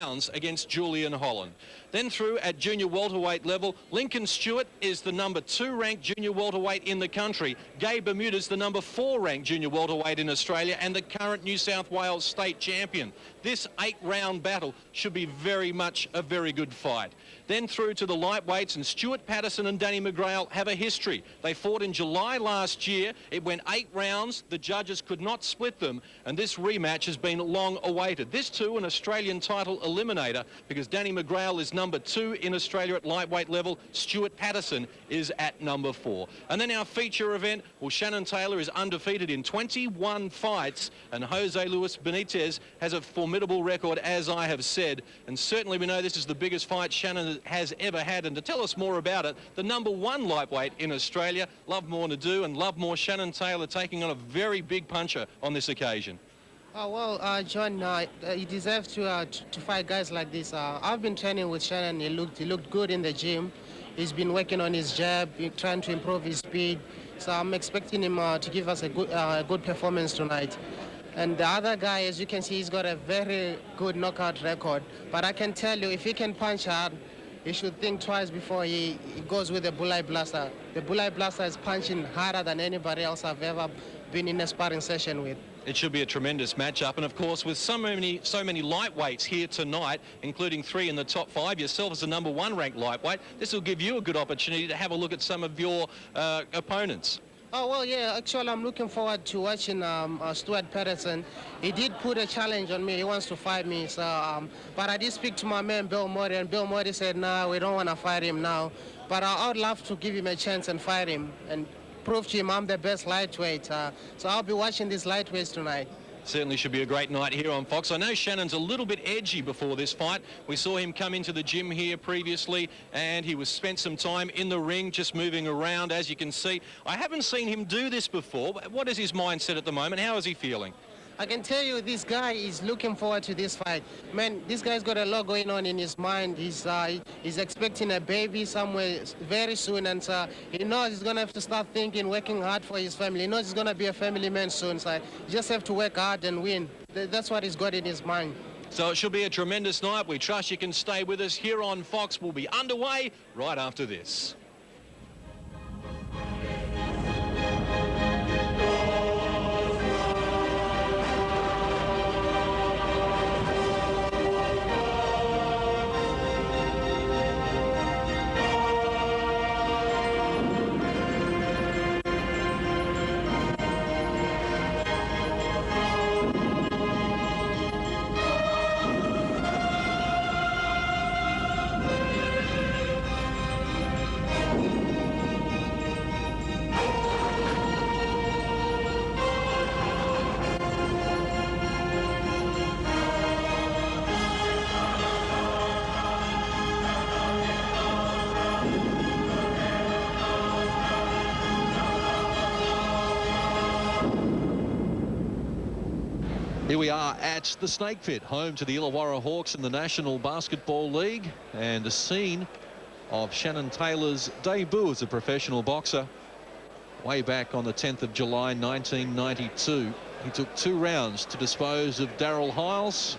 rounds against Julian Holland. Then through at junior welterweight level, Lincoln Stewart is the number 2 ranked junior welterweight in the country. Gabe Bermudez, the number 4 ranked junior welterweight in Australia and the current New South Wales state champion. This 8-round battle should be very much a very good fight. Then through to the lightweights, and Stuart, Patterson and Danny McGrail have a history. They fought in July last year. It went 8 rounds. The judges could not split them, and this rematch has been long awaited. This too an Australian title eliminator, because Danny McGrail is number 2 in Australia at lightweight level. Stuart Patterson is at number 4. And then our feature event, well, Shannan Taylor is undefeated in 21 fights, and Jose Luis Benitez has a formidable record, as I have said. And certainly we know this is the biggest fight Shannan has ever had. And to tell us more about it, the number 1 lightweight in Australia, Love More to Do, and Love More Shannan Taylor taking on a very big puncher on this occasion. Oh, well, John, he deserves to fight guys like this. I've been training with Shannan. He looked good in the gym. He's been working on his jab, trying to improve his speed. So I'm expecting him to give us a good performance tonight. And the other guy, as you can see, he's got a very good knockout record. But I can tell you, if he can punch hard, he should think twice before he goes with the Bulleye Blaster. The Bulleye Blaster is punching harder than anybody else I've ever been in a sparring session with. It should be a tremendous matchup, and of course with so many lightweights here tonight, including 3 in the top 5, yourself as the number 1 ranked lightweight, this will give you a good opportunity to have a look at some of your opponents. Oh, well, yeah, actually, I'm looking forward to watching Stuart Patterson. He did put a challenge on me. He wants to fight me. So, but I did speak to my man, Bill Murray, and Bill Murray said, no, we don't want to fight him now. But I would love to give him a chance and fight him and prove to him I'm the best lightweight. So I'll be watching these lightweights tonight. Certainly should be a great night here on Fox. I know Shannan's a little bit edgy before this fight. We saw him come into the gym here previously, and he was spent some time in the ring just moving around, as you can see. I haven't seen him do this before. What is his mindset at the moment? How is he feeling? I can tell you this guy is looking forward to this fight. Man, this guy's got a lot going on in his mind. He's expecting a baby somewhere very soon, and he knows he's going to have to start thinking, working hard for his family. He knows he's going to be a family man soon, so you just have to work hard and win. That's what he's got in his mind. So it should be a tremendous night. We trust you can stay with us here on Fox. We'll be underway right after this. Here we are at the Snake Pit, home to the Illawarra Hawks in the National Basketball League, and a scene of Shannan Taylor's debut as a professional boxer way back on the 10th of July 1992. He took 2 rounds to dispose of Daryl Hiles,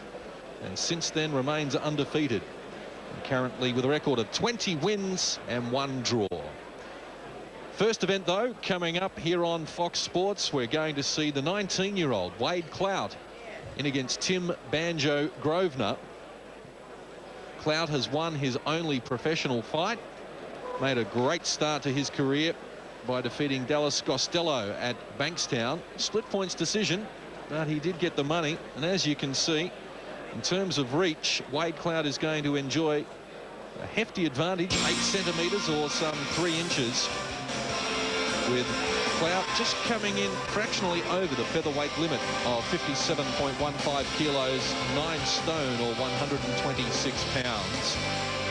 and since then remains undefeated, and currently with a record of 20 wins and 1 draw. First event, though, coming up here on Fox Sports, we're going to see the 19-year-old Wade Clout in against Tim Banjo Grosvenor. Clout has won his only professional fight, made a great start to his career by defeating Dallas Costello at Bankstown. Split points decision, but he did get the money. And as you can see, in terms of reach, Wade Clout is going to enjoy a hefty advantage, 8 centimetres or some 3 inches, with Clout just coming in fractionally over the featherweight limit of 57.15 kilos, 9 stone or 126 pounds.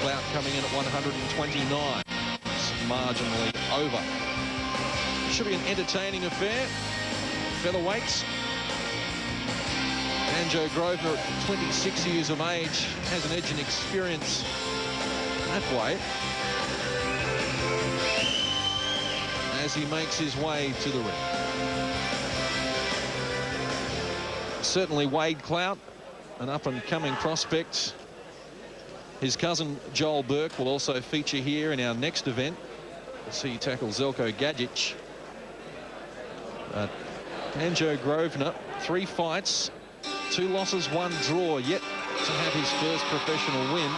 Clout coming in at 129, marginally over. Should be an entertaining affair. Featherweights. Banjo Grosvenor at 26 years of age has an edge in experience that way, as he makes his way to the ring. Certainly Wade Clout, an up-and-coming prospect His cousin Joel Bourke will also feature here in our next event. We'll see he tackle Zeljko Gajic. Banjo Grosvenor, 3 fights, 2 losses, 1 draw, yet to have his first professional win.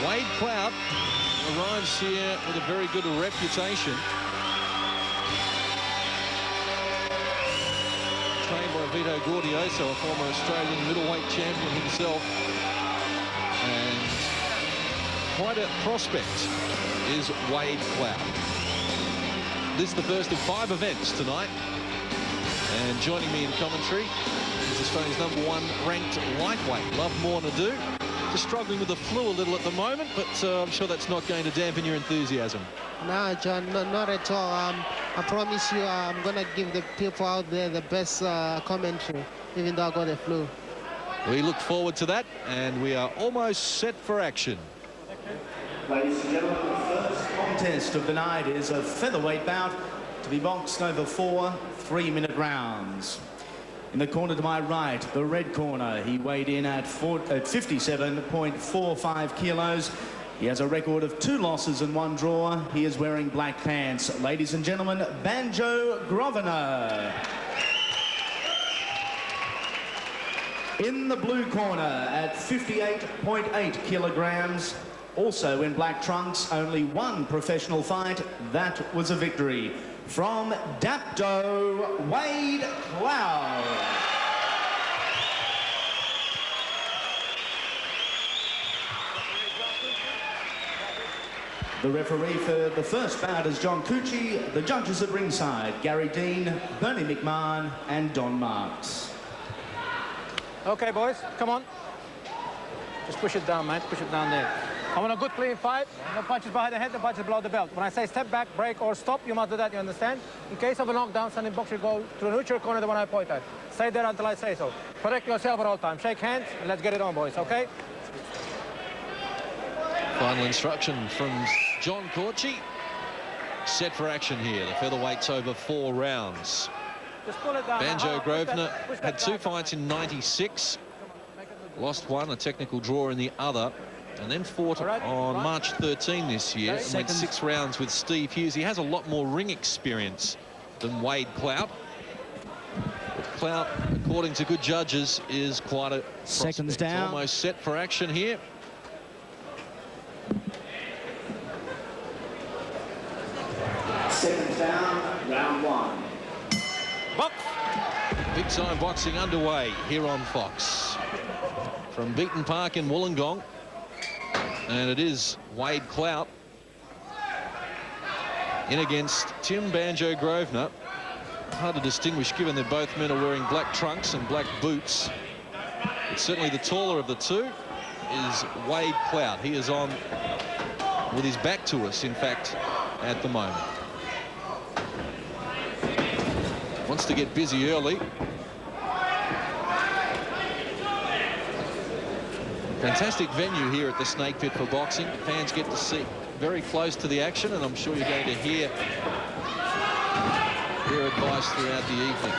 Wade Clout arrives here with a very good reputation. Trained by Vito Gordioso, a former Australian middleweight champion himself. And quite a prospect is Wade Clout. This is the first of 5 events tonight. And joining me in commentary is Australia's #1 ranked lightweight, Love Mornadu. Just struggling with the flu a little at the moment, but I'm sure that's not going to dampen your enthusiasm. No, John, not at all. I promise you I'm going to give the people out there the best commentary, even though I got the flu. We look forward to that, and we are almost set for action. Ladies and gentlemen, the first contest of the night is a featherweight bout to be boxed over 4 3-minute rounds. In the corner to my right, the red corner, he weighed in at 57.45 kilos. He has a record of 2 losses and 1 draw. He is wearing black pants. Ladies and gentlemen, Banjo Grosvenor. In the blue corner at 58.8 kilograms, also in black trunks, only 1 professional fight. That was a victory. From Dapto, Wade Clout. The referee for the first bout is John Cucci. The judges at ringside, Gary Dean, Bernie McMahon and Don Marks. Okay, boys, come on. Just push it down, mate. Push it down there. I want a good clean fight. No punches behind the head, no punches below the belt. When I say step back, break, or stop, you must do that, you understand? In case of a knockdown, standing boxer, go to the neutral corner, the one I point at. Stay there until I say so. Protect yourself at all times. Shake hands, and let's get it on, boys, okay? Final instruction from John Cucci. Set for action here. The featherweight's over 4 rounds. Just pull it down. Banjo Grosvenor push that had 2 down. fights in '96. Lost 1, a technical draw in the other. And then fought on March 13 this year. Went 6 rounds with Steve Hughes. He has a lot more ring experience than Wade Clout. But Clout, according to good judges, is quite a Seconds prospect. down. Almost set for action here. Seconds down, round 1. Box. Big time boxing underway here on Fox. From Beaton Park in Wollongong. And it is Wade Clout in against Tim Banjo Grosvenor. Hard to distinguish given that both men are wearing black trunks and black boots. But certainly the taller of the two is Wade Clout. He is on with his back to us, in fact, at the moment. Wants to get busy early. Fantastic venue here at the Snake Pit for boxing. Fans get to see very close to the action, and I'm sure you're going to hear their advice throughout the evening.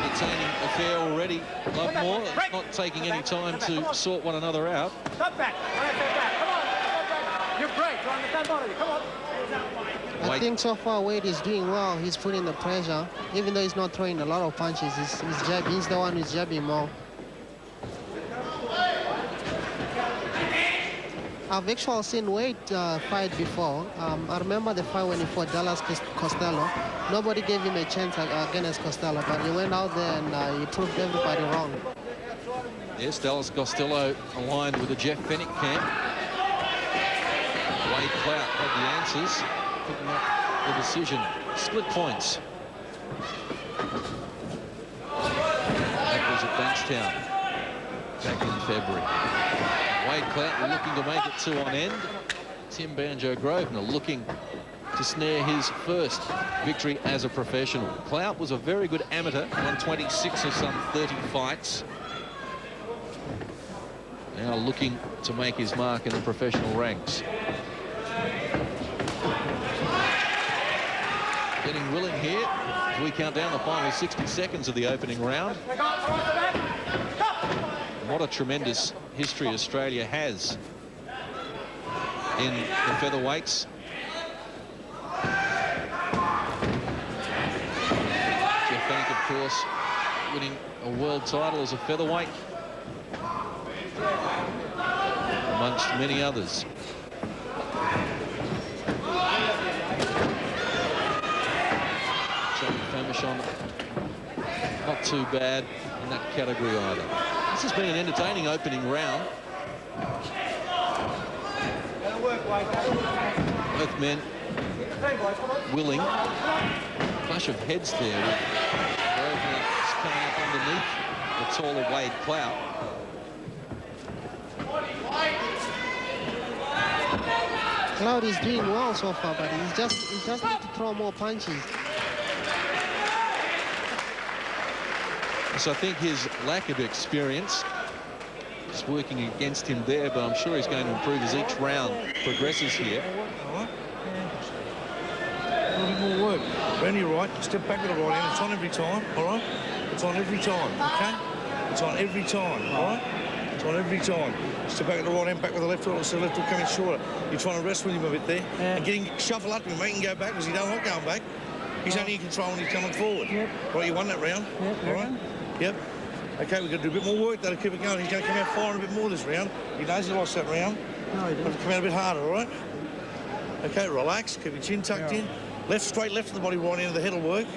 Entertaining affair already. Love more. It's not taking any time to sort one another out. Stop back. When I say back, come on. Stop back. You're great. You understand already. Come on. I think so far Wade is doing well. He's putting the pressure, even though he's not throwing a lot of punches. He's jabbing. He's the one who's jabbing more. I've actually seen Wade fight before. I remember the fight when he fought Dallas Costello. Nobody gave him a chance against Costello, but he went out there and he proved everybody wrong. Yes, Dallas Costello aligned with the Jeff Fennick camp. Wade Clout had the answers. Picking up the decision. Split points. That was at Bankstown back in February. Wade Clout looking to make it 2 on end. Tim Banjo Grosvenor looking to snare his first victory as a professional. Clout was a very good amateur, won 26 of some 30 fights. Now looking to make his mark in the professional ranks. getting willing here as we count down the final 60 seconds of the opening round. And what a tremendous history Australia has in the featherweights. Jeff Bank, of course, winning a world title as a featherweight, amongst many others. Johnny Famishon, not too bad in that category either. This has been an entertaining opening round. Both men willing. Clash of heads there with Grosvenor coming up underneath the taller Wade Clout. Clout is doing well so far, but he just needs to throw more punches. So I think his lack of experience is working against him there, but I'm sure he's going to improve as each round progresses here. A little bit more work. Randy, right, step back with the right hand. It's on every time, all right? It's on every time, okay? It's on every time, all right? It's on every time. Step back with the right hand, back with the left hook, so the left hook coming shorter. You're trying to wrestle with him a bit there, and getting shuffle up to him, make him go back, because he don't like going back. He's only in control when he's coming forward. Yep. Right, you won that round, all right? Yep. Okay, we've got to do a bit more work, though, to keep it going. He's going to come out firing a bit more this round. He knows he lost that round. No, he doesn't. Come out a bit harder, all right? Okay, relax, keep your chin tucked in. Left, straight left of the body, right end of the head will work.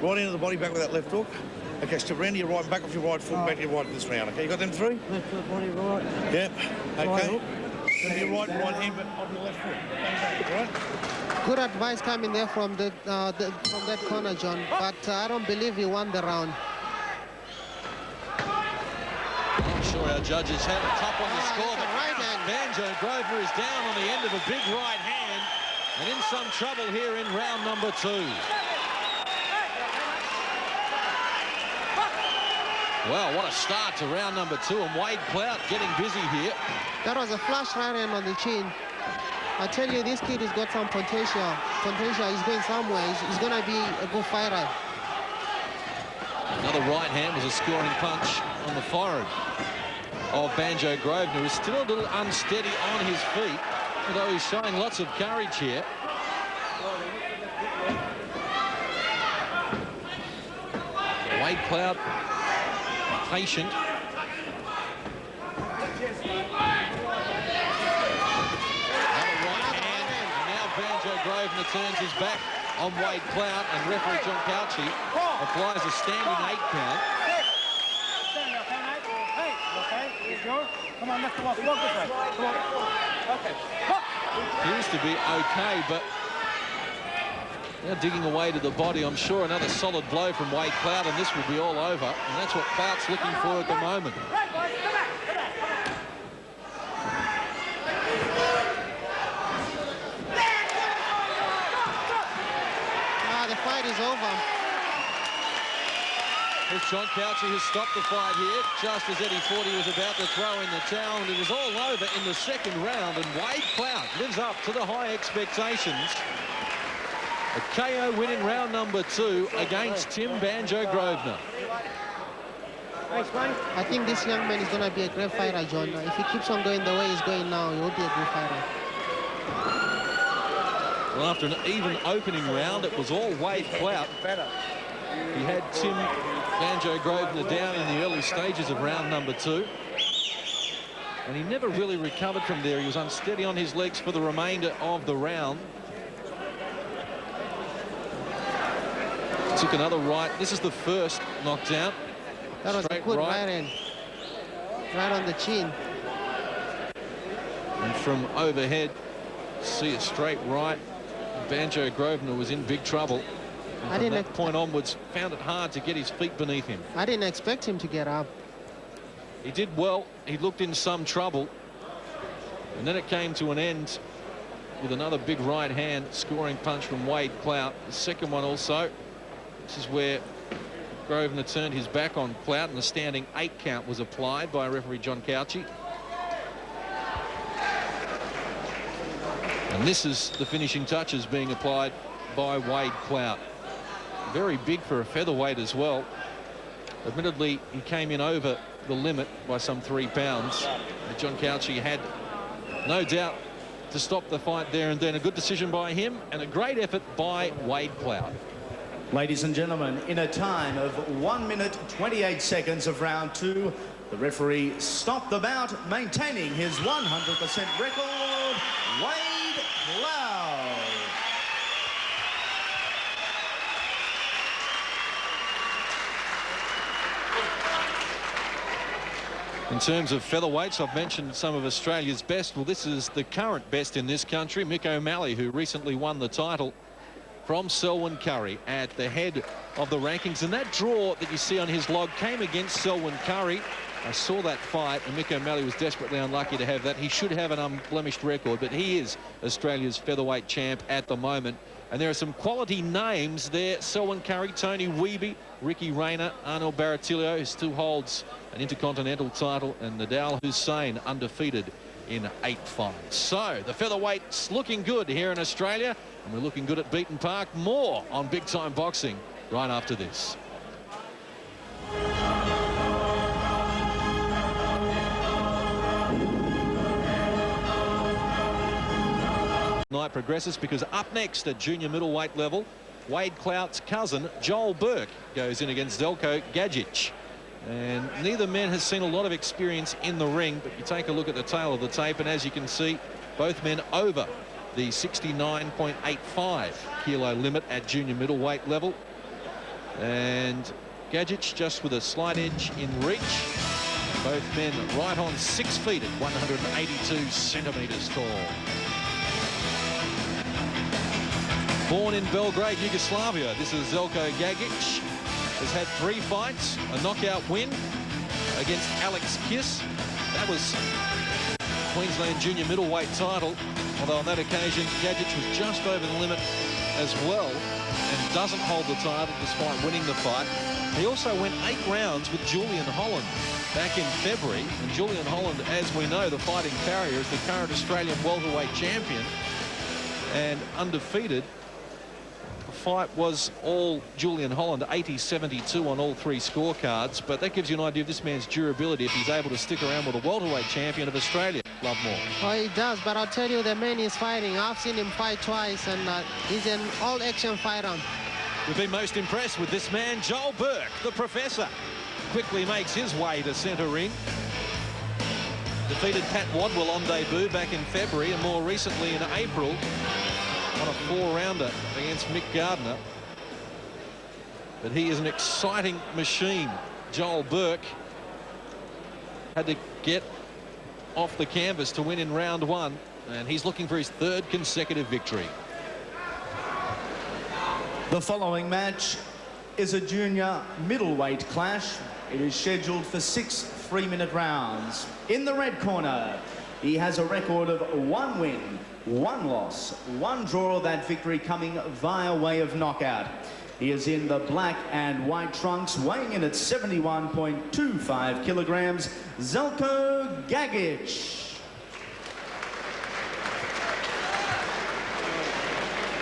Right end of the body, back with that left hook. Okay, step around to your right and back off your right foot, back to your right this round. Okay, you got them three? Left foot, body, right. Yep. Okay. Right hook. Then your right hand, but on your left foot. All right? Good advice coming there from that corner, John, but I don't believe he won the round. I'm sure our judges have a top on the score, but right hand. Banjo Grosvenor is down on the end of a big right hand and in some trouble here in round number 2. Well, what a start to round number 2, and Wade Clout getting busy here. That was a flash right hand on the chin. I tell you, this kid has got some potential. He's going somewhere. He's going to be a good fighter. Another right hand was a scoring punch on the forehead of Banjo Grosvenor, who's still a little unsteady on his feet, although he's showing lots of courage here. Wade Clout, patient. Banjo Grosvenor turns his back on Wade Clout, and referee John Couchy applies a standing 8 count. Come on, lift him up. Walk this way. Come on. Okay. Appears to be okay, but now digging away to the body. I'm sure another solid blow from Wade Clout, and this will be all over. And that's what Clout's looking for at the moment. The fight is over. As John Couchy has stopped the fight here, just as Eddie Forty was about to throw in the towel, and it is all over in the second round, and Wade Clout lives up to the high expectations. A KO win in round number 2 against Tim Banjo Grosvenor. I think this young man is going to be a great fighter, John. If he keeps on going the way he's going now, he will be a good fighter. Well, after an even opening round, it was all Wade Clout. He had Tim Banjo Grosvenor down in the early stages of round number 2. And he never really recovered from there. He was unsteady on his legs for the remainder of the round. Took another right. This is the first knockdown. That was Straight a good right hand. Right on the chin. And from overhead, see a straight right. Banjo Grosvenor was in big trouble. And from that point onwards, found it hard to get his feet beneath him. I didn't expect him to get up. He did well. He looked in some trouble. And then it came to an end with another big right hand scoring punch from Wade Clout. The second one also. This is where Grosvenor turned his back on Clout, and the standing 8 count was applied by referee John Couchy. And this is the finishing touches being applied by Wade Clout. very big for a featherweight as well. Admittedly, he came in over the limit by some 3 pounds. John Cauchi had no doubt to stop the fight there and then. A good decision by him and a great effort by Wade Clout. Ladies and gentlemen, in a time of 1 minute 28 seconds of round 2, the referee stopped the bout, maintaining his 100% record, Wade Clout. In terms of featherweights, I've mentioned some of Australia's best. Well, this is the current best in this country, Mick O'Malley, who recently won the title from Selwyn Curry at the head of the rankings. And that draw that you see on his log came against Selwyn Curry. I saw that fight, and Mick O'Malley was desperately unlucky to have that. He should have an unblemished record, but he is Australia's featherweight champ at the moment. And there are some quality names there. Selwyn Curry, Tony Weeby, Ricky Rayner, Arnold Baratilio, who still holds an Intercontinental title, and Nadal Hussein, undefeated in 8 fights. So the featherweight's looking good here in Australia, and we're looking good at Beaton Park. More on Big Time Boxing right after this. Night progresses because up next at junior middleweight level, Wade Clout's cousin Joel Bourke goes in against Zeljko Gajic. And neither man has seen a lot of experience in the ring, but you take a look at the tail of the tape, and as you can see, both men over the 69.85 kilo limit at junior middleweight level. And Gajic just with a slight edge in reach. Both men right on 6 feet at 182 centimetres tall. Born in Belgrade, Yugoslavia, this is Zeljko Gajic. Has had 3 fights, a knockout win against Alex Kiss. That was Queensland junior middleweight title, although on that occasion Gajic was just over the limit as well and doesn't hold the title despite winning the fight. He also went 8 rounds with Julian Holland back in February, and Julian Holland, as we know, the fighting carrier, is the current Australian welterweight champion and undefeated. Fight was all Julian Holland, 80-72 on all 3 scorecards, but that gives you an idea of this man's durability if he's able to stick around with a welterweight champion of Australia. Love more. Oh, he does, but I'll tell you, the man he's fighting, I've seen him fight twice, and he's an all-action fighter. We've been most impressed with this man, Joel Bourke, the professor. Quickly makes his way to centre ring. Defeated Pat Wadwell on debut back in February, and more recently in April on a 4-rounder against Mick Gardner. But he is an exciting machine. Joel Bourke had to get off the canvas to win in round 1, and he's looking for his 3rd consecutive victory. The following match is a junior middleweight clash. It is scheduled for 6 3-minute rounds. In the red corner, he has a record of 1 win, 1 loss, 1 draw, that victory coming via way of knockout. He is in the black and white trunks, weighing in at 71.25 kilograms, Zeljko Gajic.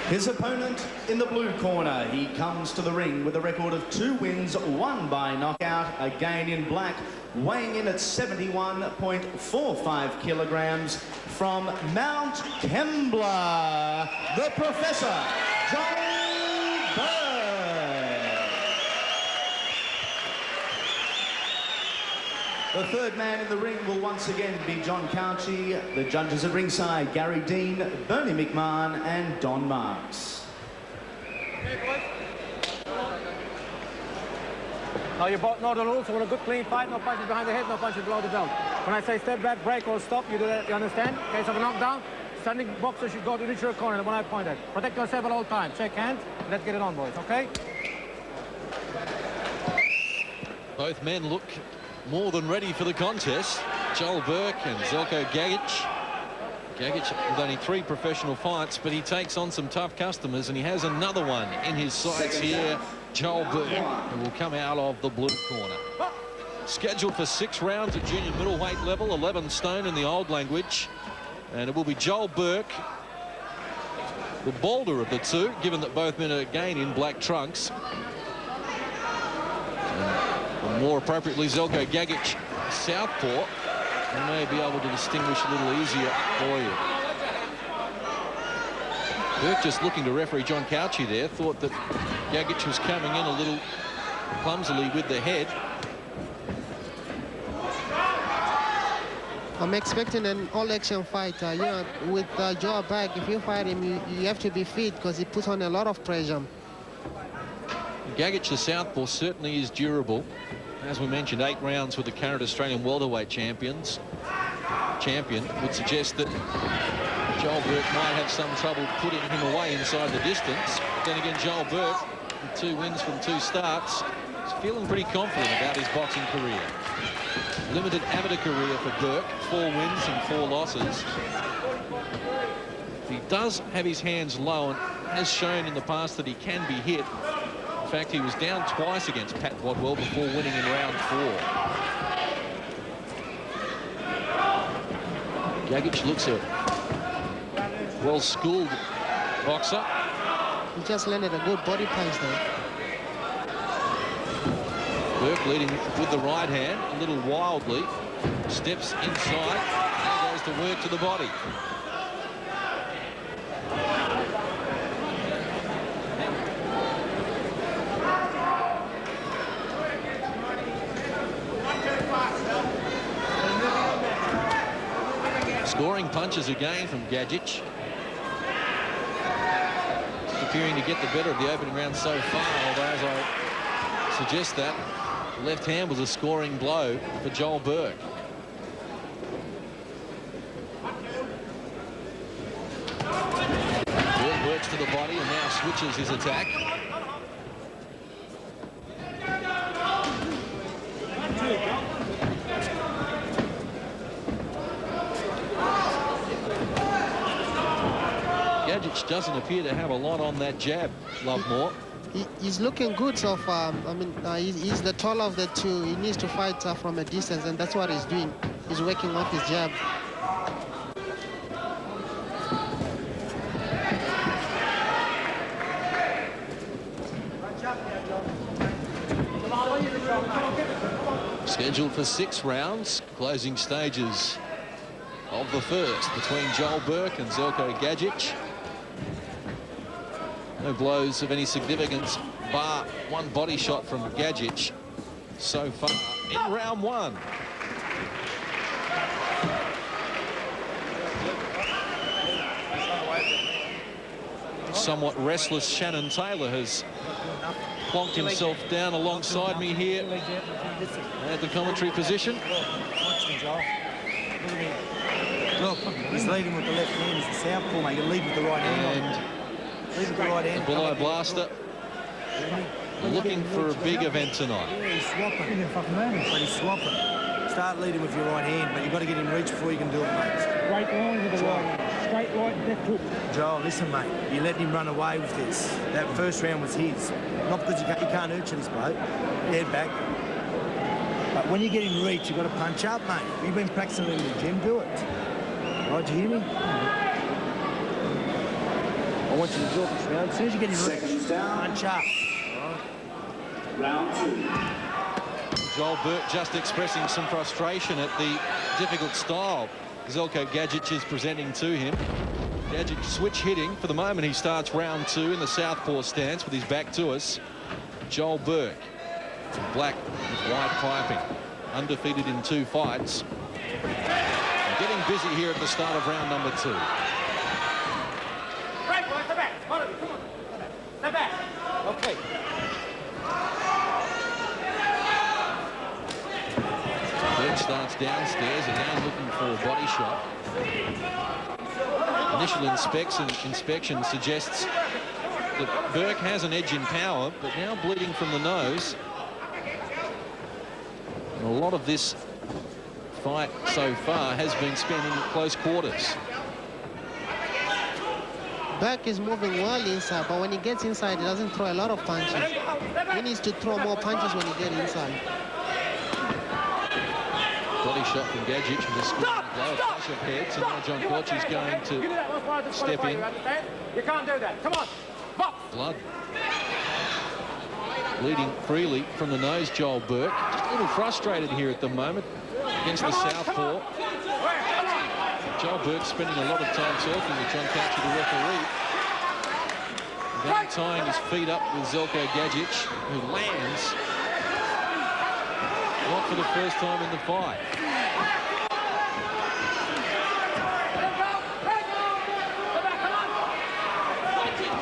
His opponent in the blue corner, he comes to the ring with a record of 2 wins, 1 by knockout, again in black, weighing in at 71.45 kilograms, from Mount Kembla, the Professor, Joel Bourke. The 3rd man in the ring will once again be John Cauchi. The judges at ringside, Gary Dean, Bernie McMahon and Don Marks. Now you both know the rules. You want a good clean fight, no punches behind the head, no punches below the belt. When I say step back, break or stop, you do that, you understand? In case of a knockdown, standing boxer should go to reach your corner, the one I pointed. Protect yourself at all times. Shake hands, let's get it on, boys, okay? Both men look more than ready for the contest. Joel Bourke and Zeljko Gajic. Gajic with only 3 professional fights, but he takes on some tough customers, and he has another one in his sights here, Joel Bourke, who will come out of the blue corner. Scheduled for 6 rounds at junior middleweight level, 11 stone in the old language, and it will be Joel Bourke the bolder of the two, given that both men are again in black trunks. And more appropriately, Zeljko Gajic, southpaw, may be able to distinguish a little easier for you. Bourke just looking to referee John Couchy there, thought that Gajic was coming in a little clumsily with the head. I'm expecting an all-action fight. You know, with jaw back, if you fight him, you have to be fit because he puts on a lot of pressure. Gajic, the southpaw, certainly is durable. As we mentioned, 8 rounds with the current Australian welterweight champion would suggest that Joel Bourke might have some trouble putting him away inside the distance. But then again, Joel Bourke, with 2 wins from 2 starts, is feeling pretty confident about his boxing career. Limited amateur career for Bourke, 4 wins and 4 losses. He does have his hands low and has shown in the past that he can be hit. In fact, he was down twice against Pat Wadwell before winning in round 4. Gajic looks a well-schooled boxer. He just landed a good body punch there. Bourke leading with the right hand, a little wildly. Steps inside, now goes to work to the body. Scoring punches again from Gajic. Just appearing to get the better of the opening round so far, although as I suggest that, the left hand was a scoring blow for Joel Bourke. Bourke works to the body and now switches his attack. Gajic doesn't appear to have a lot on that jab, Lovemore. He's looking good so far. I mean, he's the taller of the two. He needs to fight from a distance, and that's what he's doing. He's working off his jab. Scheduled for 6 rounds, closing stages of the first between Joel Bourke and Zeljko Gajic. No blows of any significance, bar 1 body shot from Gajic so far in round 1. Somewhat restless Shannan Taylor has plonked himself down alongside me here at the commentary position. Look, he's leading with the left hand. He's the southpaw, mate. You lead with the right hand. Lead with the right hand. The Bulli Blaster looking for a big event tonight. Yeah, he's swapping. But he's swapping. Start leading with your right hand, but you've got to get him reach before you can do it, mate. Straight line with the right hand. Straight line, left hook. Joel, listen, mate. You're letting him run away with this. That first round was his. Not because he can't urchin this bloke. Head back. But when you get him reach, you've got to punch up, mate. You've been practicing it in the gym. Do it. Right, do you hear me? I want you to do it this round. As soon as you get him reach, punch up. Round 2. Joel Bourke just expressing some frustration at the difficult style Zeljko Gajic is presenting to him. Gajic switch hitting. For the moment, he starts round 2 in the southpaw stance with his back to us. Joel Bourke, black with white piping, undefeated in 2 fights. And getting busy here at the start of round number 2. Right, boy, step back. Come on. Step back. Okay. Bourke starts downstairs, again looking for a body shot. Initial inspection suggests that Bourke has an edge in power, but now bleeding from the nose. And a lot of this fight so far has been spent in close quarters. Bourke is moving well inside, but when he gets inside, he doesn't throw a lot of punches. He needs to throw more punches when he gets inside. body shot from Gajic and just scoring a blow. Flash of heads, and now John Corchi's going to step in. You can't do that. Come on. Box. Blood bleeding freely from the nose, Joel Bourke. Just a little frustrated here at the moment against the southpaw. Joel Bourke spending a lot of time talking with John Couch, the referee. Then tying his feet up with Zeljko Gajic, who lands. Not for the first time in the fight.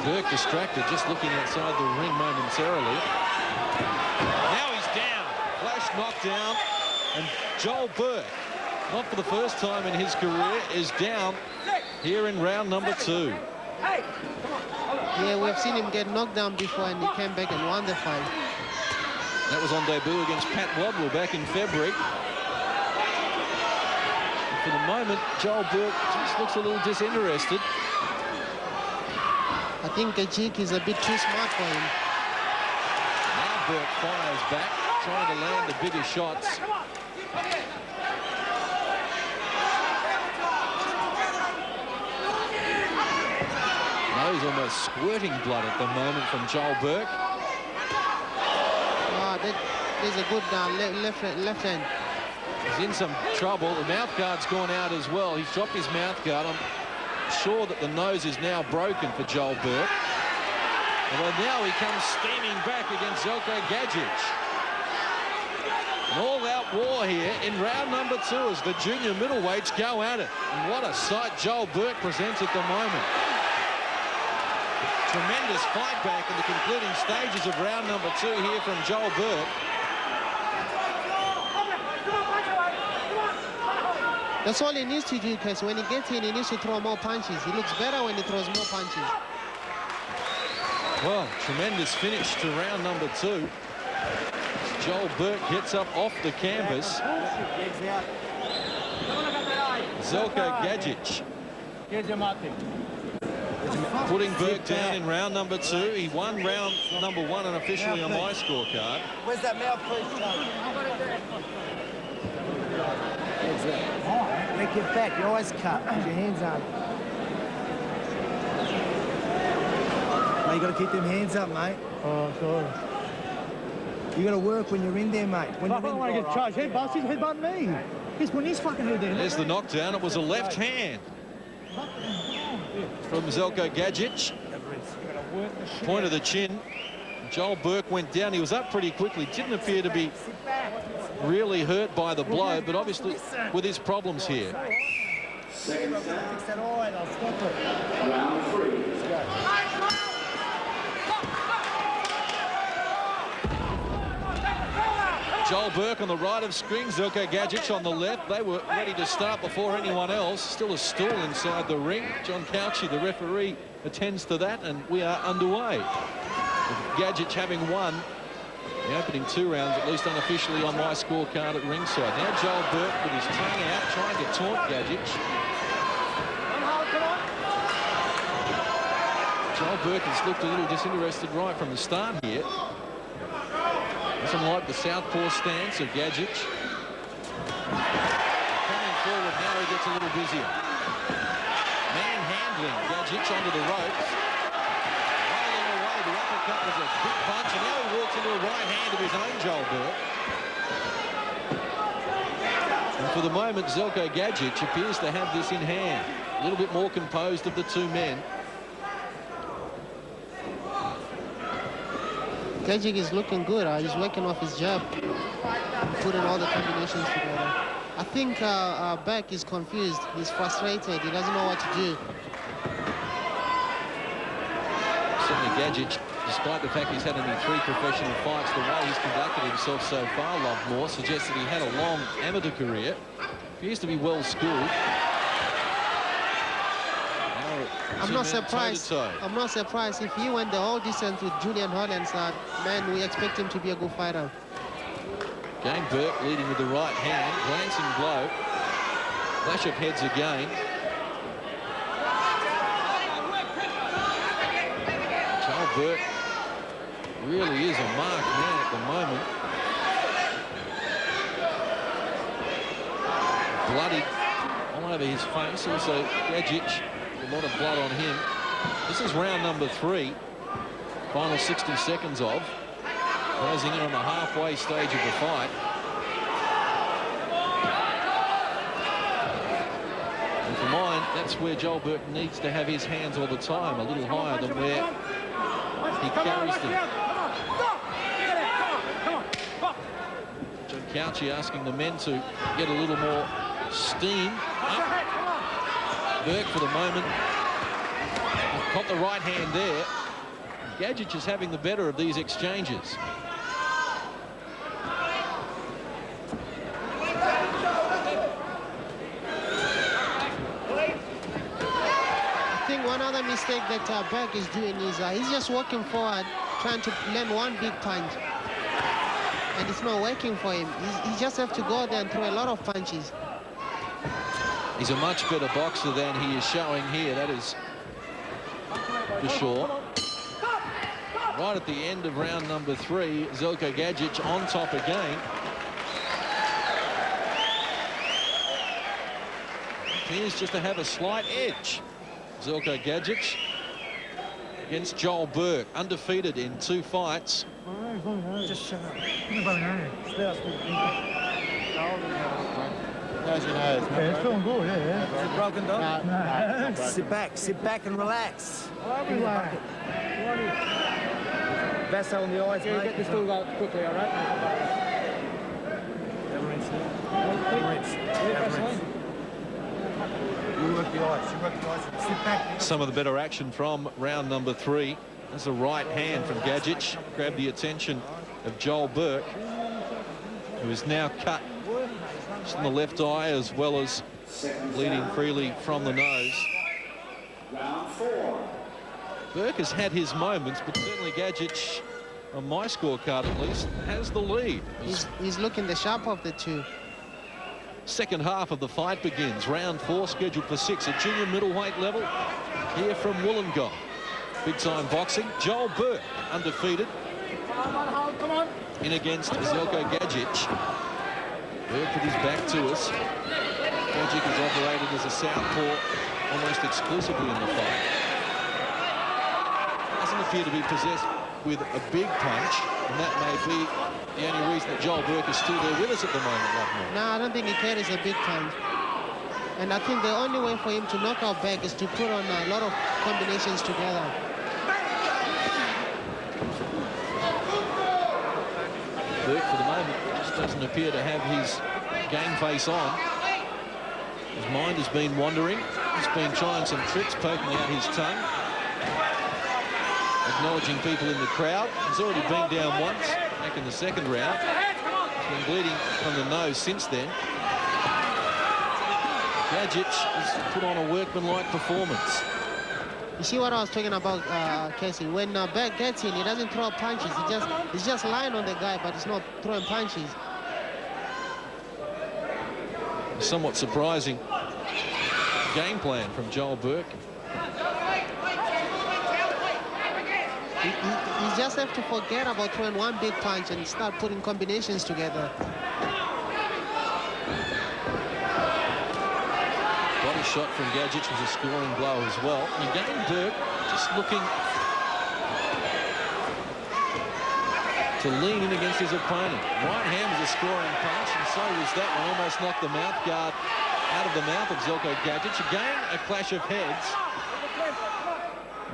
Bourke distracted, just looking outside the ring momentarily. Now he's down. Flash knockdown. And Joel Bourke, not for the first time in his career, is down here in round number 2. Yeah, we've seen him get knocked down before, and he came back and won the fight. That was on debut against Pat Wadwell back in February. And for the moment, Joel Bourke just looks a little disinterested. I think Gajic is a bit too smart for him. Now Bourke fires back, trying to land the bigger shots. Nose almost squirting blood at the moment from Joel Bourke. There's a good left hand. He's in some trouble. The mouth guard's gone out as well. He's dropped his mouth guard. I'm sure that the nose is now broken for Joel Bourke. Well, now he comes steaming back against Zeljko Gajic. An all-out war here in round number 2 as the junior middleweights go at it. And what a sight Joel Bourke presents at the moment. Tremendous fight back in the concluding stages of round number 2 here from Joel Bourke. That's all he needs to do, because when he gets in, he needs to throw more punches. He looks better when he throws more punches. Well, tremendous finish to round number 2. Joel Bourke gets up off the canvas. Zeljko Gajic putting Bourke down in round number 2. He won round number 1 and officially on my scorecard. Where's that mouthpiece, Make it back. You always cut. Put your hands up. Mate, you got to keep them hands up, mate. Oh, sorry. You got to work when you're in there, mate. When I don't want to get charged. Headbutts, he's headbutting me. He's putting his fucking head in. There's the knockdown. It was a left hand from Zeljko Gajic. Point of the chin. Joel Bourke went down. He was up pretty quickly. Didn't appear to be really hurt by the blow, but obviously with his problems here. Round 3. Joel Bourke on the right of screen, Zeljko Gajic on the left. They were ready to start before anyone else. Still a stool inside the ring. John Couch, the referee, attends to that, and we are underway. With Gajic having won the opening 2 rounds, at least unofficially on my scorecard at ringside. Now Joel Bourke with his tongue out, trying to taunt Gajic. Joel Bourke has looked a little disinterested right from the start here. Doesn't like the southpaw stance of Gajic. Coming forward now, he gets a little busier. Manhandling Gajic onto the ropes. Rolling away, the uppercut was a big punch, and now he walks into a right hand of his own, Joel Bourke. And for the moment, Zeljko Gajic appears to have this in hand. A little bit more composed of the 2 men. Gajic is looking good. He's working off his jab, putting all the combinations together. I think Beck is confused. He's frustrated. He doesn't know what to do. Certainly Gajic, despite the fact he's had only 3 professional fights, the way he's conducted himself so far, Lovemore, suggests that he had a long amateur career. Appears to be well schooled. I'm not surprised. I'm not surprised if he went the whole distance with Julian Holland's man. We expect him to be a good fighter. Gabe Bourke leading with the right hand, glancing blow. Flash of heads again. Joel Bourke really is a marked man at the moment. bloodied all over his face. Also, Gajic, a lot of blood on him. This is round number 3. Final 60 seconds of. Closing in on the halfway stage of the fight. And for mine, that's where Joel Bourke needs to have his hands all the time, a little higher than where he carries them. John Couchy asking the men to get a little more steam up. Bourke for the moment caught the right hand there. Gajic is having the better of these exchanges. I think one other mistake that Bourke is doing is he's just walking forward, trying to land one big punch. And it's not working for him. He just have to go there and throw a lot of punches. He's a much better boxer than he is showing here, that is for sure. Right at the end of round number 3, Zeljko Gajic on top again. Appears just to have a slight edge. Zeljko Gajic against Joel Bourke, undefeated in 2 fights. Just shut up. It's feeling good, yeah. Is it broken, dog? No. Sit back and relax. Vessel in the eyes, mate. Get this tool out quickly, all right? Have a rinse. Have a rinse. Have a rinse. You work the eyes. You work the eyes. Sit back. Some of the better action from round number 3. There's a right hand from Gajic. Grabbed the attention of Joel Bourke, who is now cut just in the left eye as well as bleeding freely from the nose. Round 4. Bourke has had his moments, but certainly Gajic, on my scorecard at least, has the lead. He's looking the sharp of the two. Second half of the fight begins. Round 4 scheduled for 6 at junior middleweight level here from Wollongong. Big time boxing. Joel Bourke undefeated. Come on. In against Zeljko Gajic. Bourke with his back to us. Gajic is operated as a southpaw almost exclusively in the fight. Doesn't appear to be possessed with a big punch, and that may be the only reason that Joel Bourke is still there with us at the moment, Lockmore. No, I don't think he carries a big punch. And I think the only way for him to knock out Bourke is to put on a lot of combinations together. Bourke, for the moment, just doesn't appear to have his game face on. His mind has been wandering. He's been trying some tricks, poking out his tongue, acknowledging people in the crowd. He's already been down once, back in the second round. He's been bleeding from the nose since then. Gajic has put on a workmanlike performance. You see what I was talking about, Casey? When Bourke gets in, he doesn't throw punches. He's just lying on the guy, but he's not throwing punches. A somewhat surprising game plan from Joel Bourke. He just have to forget about throwing one big punch and start putting combinations together. Body shot from Gajic was a scoring blow as well. And again, Bourke just looking to lean in against his opponent. Right hand was a scoring punch, and so was that one. Almost knocked the mouth guard out of the mouth of Zeljko Gajic. Again, a clash of heads.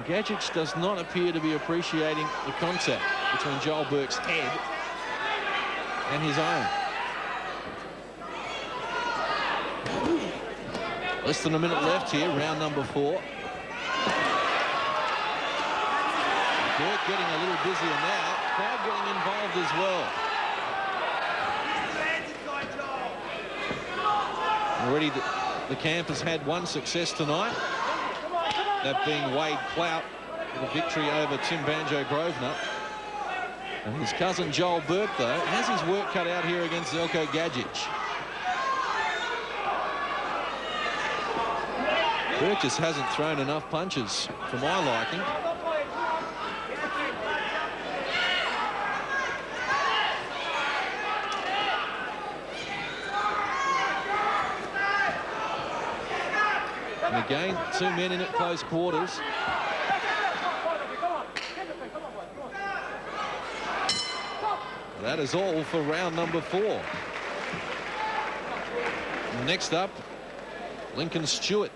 Gajic does not appear to be appreciating the contact between Joel Bourke's head and his own. Less than a minute left here, round number 4. Bourke getting a little busier now. Crowd getting involved as well. Already the camp has had one success tonight, that being Wade Clout with a victory over Tim Banjo Grosvenor. And his cousin Joel Bourke, though, has his work cut out here against Zeljko Gajic. Bourke just hasn't thrown enough punches for my liking. And again, 2 men in at close quarters. That is all for round number 4. Next up, Lincoln Stewart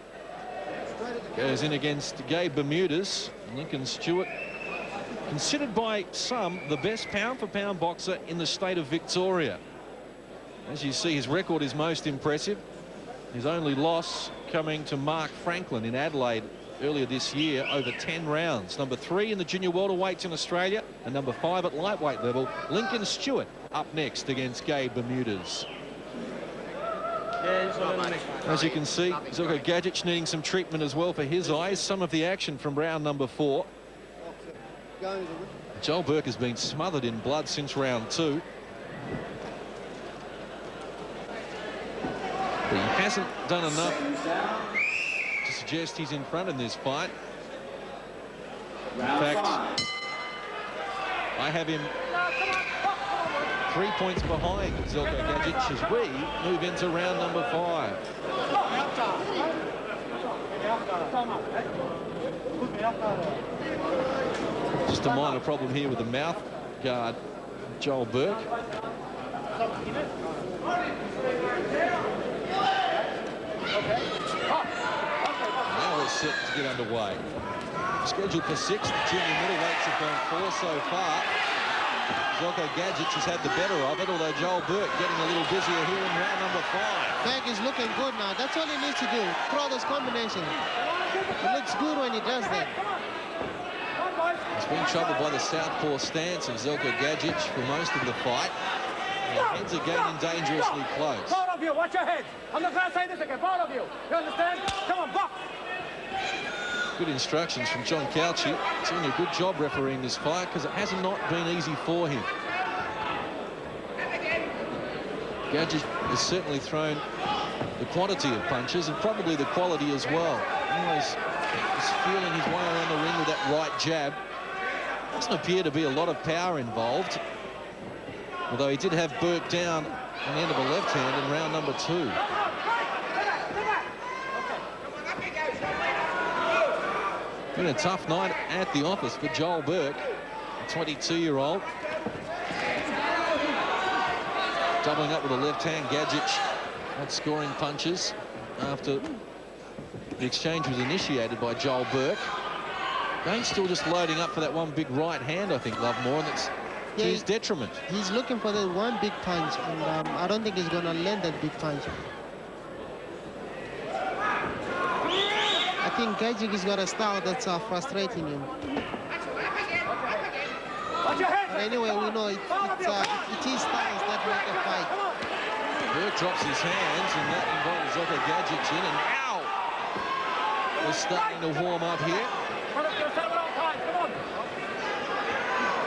goes in against Gabe Bermudez. Lincoln Stewart, considered by some the best pound-for-pound boxer in the state of Victoria. As you see, his record is most impressive. His only loss coming to Mark Franklin in Adelaide earlier this year over 10 rounds. Number 3 in the junior welterweights in Australia and number 5 at lightweight level. Lincoln Stewart up next against Gabe Bermudez. As you can see, Zeljko Gajic needing some treatment as well for his eyes. Some of the action from round number 4. Joel Bourke has been smothered in blood since round 2. But he hasn't done enough to suggest he's in front in this fight. In fact, I have him 3 points behind Zeljko Gajic as we move into round number 5. Just a minor problem here with the mouth guard, Joel Bourke. Now we're set to get underway. Scheduled for 6. The junior middleweights have gone 4 so far. Zeljko Gajic has had the better of it, although Joel Bourke getting a little busier here in round number 5. Bank is looking good now. That's all he needs to do. Throw those combinations. It looks good when he does that. He's been troubled by the southpaw stance of Zeljko Gajic for most of the fight. The heads are getting dangerously close. Both of you, watch your heads. I'm not going to say this again. Both of you. You understand? Come on, box. Good instructions from John Cauchi. Doing a good job refereeing this fight because it has not been easy for him. Gajic has certainly thrown the quantity of punches and probably the quality as well. Always is feeling his way around the ring with that right jab. Doesn't appear to be a lot of power involved, although he did have Bourke down on the end of a left hand in round number 2. Been a tough night at the office for Joel Bourke, a 22-year-old. Doubling up with a left hand. Gajic not scoring punches after the exchange was initiated by Joel Bourke. Gain still just loading up for that one big right hand, I think, Lovemore, and it's to his detriment. He's looking for the one big punch, and I don't think he's going to land that big punch. I think Gajic has got a style that's frustrating him. But anyway, we know it is styles that make a fight. Bourke drops his hands, and that involves Zeljko Gajic in, and ow! We're starting to warm up here.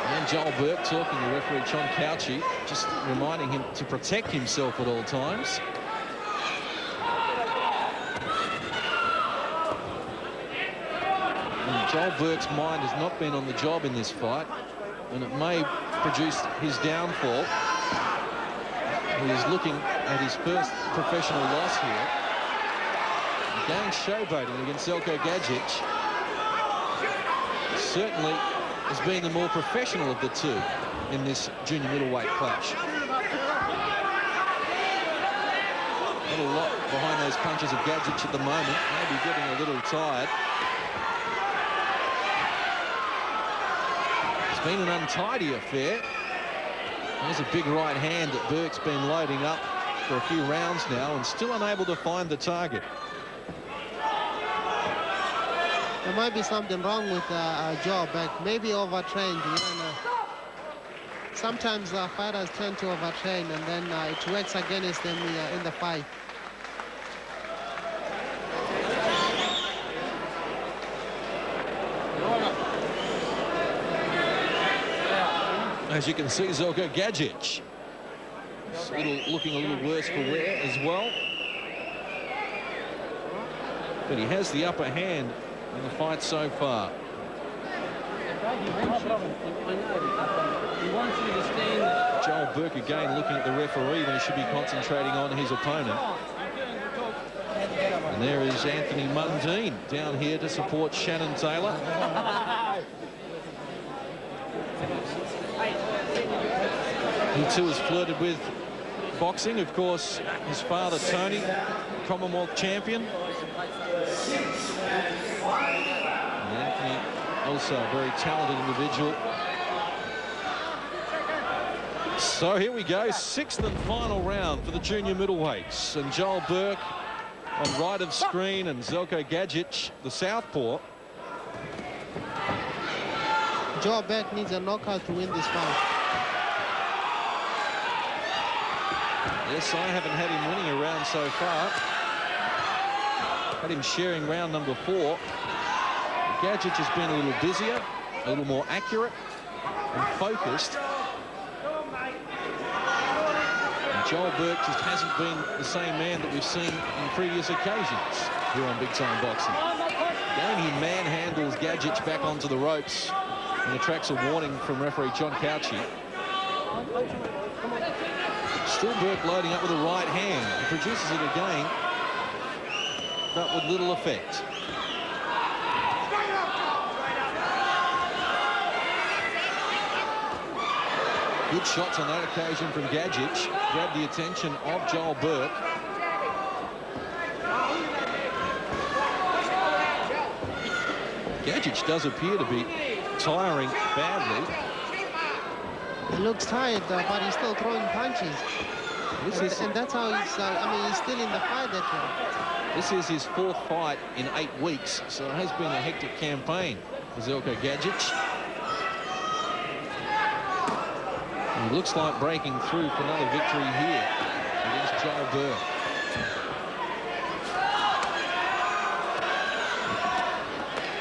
And Joel Bourke talking to referee John Cauchi, just reminding him to protect himself at all times. And Joel Bourke's mind has not been on the job in this fight, and it may produce his downfall. He is looking at his first professional loss here. Again, showboating against Zeljko Gajic. Certainly has been the more professional of the two in this junior middleweight clash. Not a lot behind those punches of Gajic at the moment. Maybe getting a little tired. It's been an untidy affair. There's a big right hand that Bourke's been loading up for a few rounds now and still unable to find the target. There might be something wrong with Joel Bourke. Maybe overtrained, you don't know. Sometimes fighters tend to overtrain, and then it works against them in the fight. As you can see, Zeljko Gajic looking a little worse for wear as well. But he has the upper hand in the fight so far. Joel Bourke again looking at the referee when he should be concentrating on his opponent. And there is Anthony Mundine down here to support Shannan Taylor. He too has flirted with boxing. Of course, his father, Tony, Commonwealth champion. And Anthony, also a very talented individual. So here we go, 6th and final round for the junior middleweights. And Joel Bourke on right of screen, and Zeljko Gajic, the southpaw. Joel Bourke needs a knockout to win this fight. Yes, I haven't had him winning a round so far. Had him sharing round number 4. Gajic has been a little busier, a little more accurate and focused. And Joel Bourke just hasn't been the same man that we've seen in previous occasions here on Big Time Boxing. Again, he manhandles Gajic back onto the ropes and attracts a warning from referee John Couchy. Still Bourke loading up with the right hand. He produces it again, but with little effect. Good shots on that occasion from Gajic. Grabbed the attention of Joel Bourke. Gajic does appear to be tiring badly. He looks tired, but he's still throwing punches. And that's how he's, I mean, he's still in the fight that way. This is his 4th fight in 8 weeks, so it has been a hectic campaign for Zeljko Gajic. He looks like breaking through for another victory here against Joel Bourke.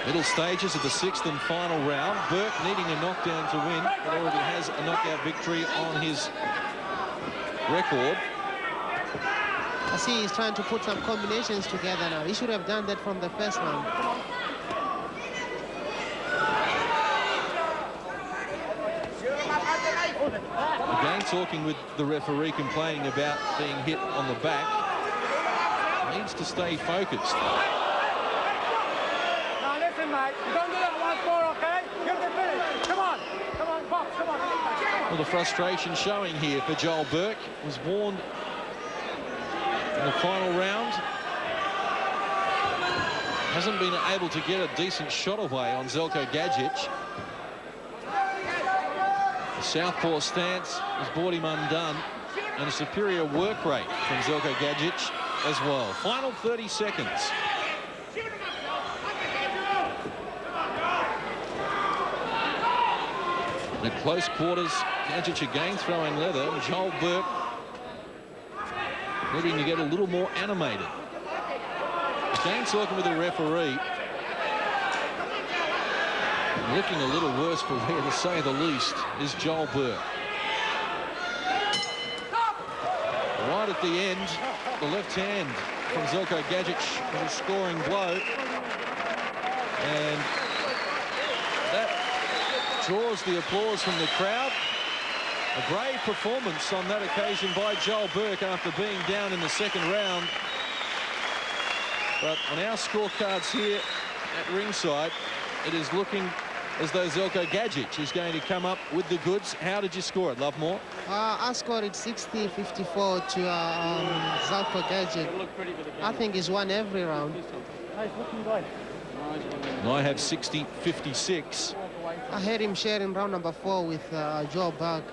Middle stages of the 6th and final round. Bourke needing a knockdown to win, but already has a knockout victory on his record. I see he's trying to put some combinations together now. He should have done that from the first round. Again, talking with the referee, complaining about being hit on the back. Needs to stay focused. Now listen, mate. You don't do that once more, okay? Give it a finish. Come on. Come on, box. Come on. Well, the frustration showing here for Joel Bourke. Was warned in the final round. Hasn't been able to get a decent shot away on Zeljko Gajic. The southpaw stance has brought him undone, and a superior work rate from Zeljko Gajic as well. Final 30 seconds. In the close quarters, Gajic again throwing leather, and Joel Bourke needing to get a little more animated. Again talking with the referee. Looking a little worse for wear, to say the least, is Joel Bourke. Right at the end, the left hand from Zeljko Gajic was a scoring blow. And that draws the applause from the crowd. A brave performance on that occasion by Joel Bourke after being down in the 2nd round. But on our scorecards here at ringside, it is looking as though Zeljko Gajic is going to come up with the goods. How did you score it, Lovemore? I scored it 60-54 to Zeljko Gajic. I think he's won every round. And I have 60-56. I had him sharing round number 4 with Joel Bourke,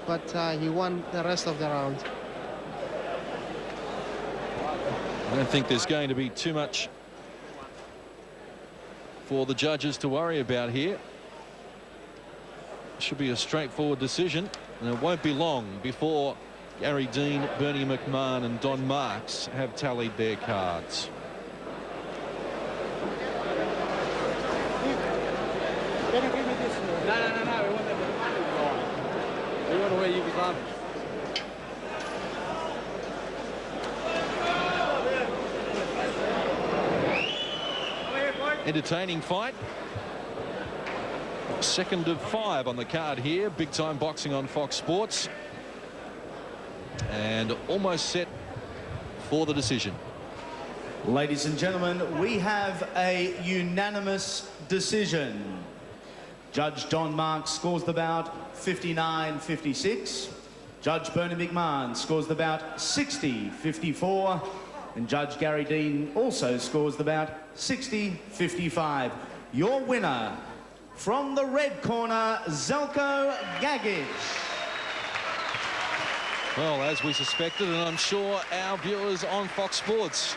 but he won the rest of the round. I don't think there's going to be too much for the judges to worry about here. Should be a straightforward decision, and it won't be long before Gary Dean, Bernie McMahon and Don Marks have tallied their cards. Can you give me this? No. We want that. We want to wear Yugoslavia. Entertaining fight. 2nd of 5 on the card here. Big Time Boxing on Fox Sports. And almost set for the decision. Ladies and gentlemen, we have a unanimous decision. Judge Don Marks scores the bout 59-56. Judge Bernie McMahon scores the bout 60-54. And Judge Gary Dean also scores the bout 60-55. Your winner from the red corner, Zeljko Gajic. Well, as we suspected, and I'm sure our viewers on Fox Sports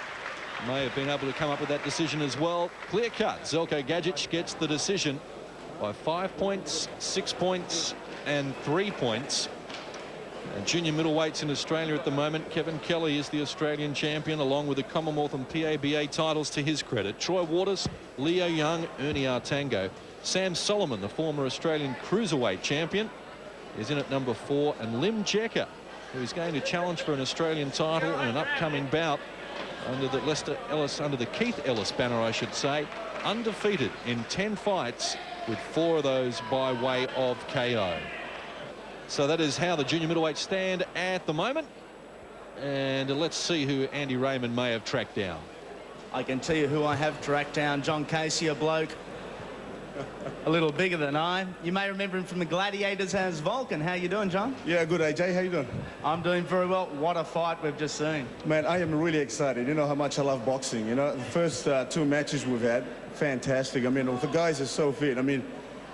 may have been able to come up with that decision as well. Clear cut. Zeljko Gajic gets the decision by 5 points, 6 points, and 3 points. And junior middleweights in Australia at the moment, Kevin Kelly is the Australian champion, along with the Commonwealth and PABA titles to his credit. Troy Waters, Leo Young, Ernie Artango. Sam Solomon, the former Australian cruiserweight champion, is in at number 4. And Lim Jecker, who is going to challenge for an Australian title in an upcoming bout under the Keith Ellis banner, I should say, undefeated in 10 fights, with 4 of those by way of KO. So that is how the junior middleweights stand at the moment. And let's see who Andy Raymond may have tracked down. I can tell you who I have tracked down. John Casey, a bloke a little bigger than I. You may remember him from the Gladiators as Vulcan. How you doing, John? Yeah, good, AJ. How you doing? I'm doing very well. What a fight we've just seen. Man, I am really excited. You know how much I love boxing. You know, the first 2 matches we've had, fantastic. I mean, the guys are so fit. I mean,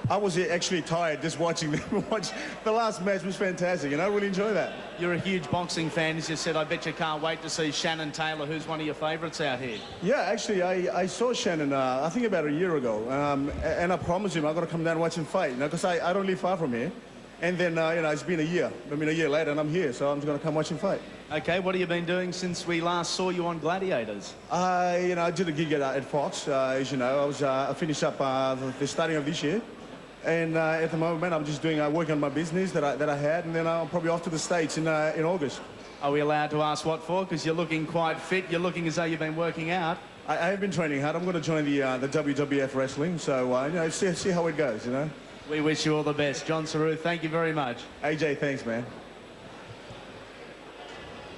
I was actually tired just watching them. The last match was fantastic, and I really enjoy that. You're a huge boxing fan, as you said. I bet you can't wait to see Shannan Taylor, who's one of your favourites out here. Yeah, actually, I saw Shannan, I think about a year ago, and I promised him I'm going to come down and watch him fight, you know, because I don't live far from here. And then, you know, it's been a year. I mean, a year later, and I'm here, so I'm just going to come watch him fight. Okay, what have you been doing since we last saw you on Gladiators? You know, I did a gig at Fox, as you know. I finished up the starting of this year. And at the moment, I'm just doing work on my business that I had, and then I'm probably off to the States in August. Are we allowed to ask what for? Because you're looking quite fit. You're looking as though you've been working out. I have been training hard. I'm going to join the WWF wrestling, so you know, see how it goes. You know. We wish you all the best, John Seru. Thank you very much. AJ, thanks, man.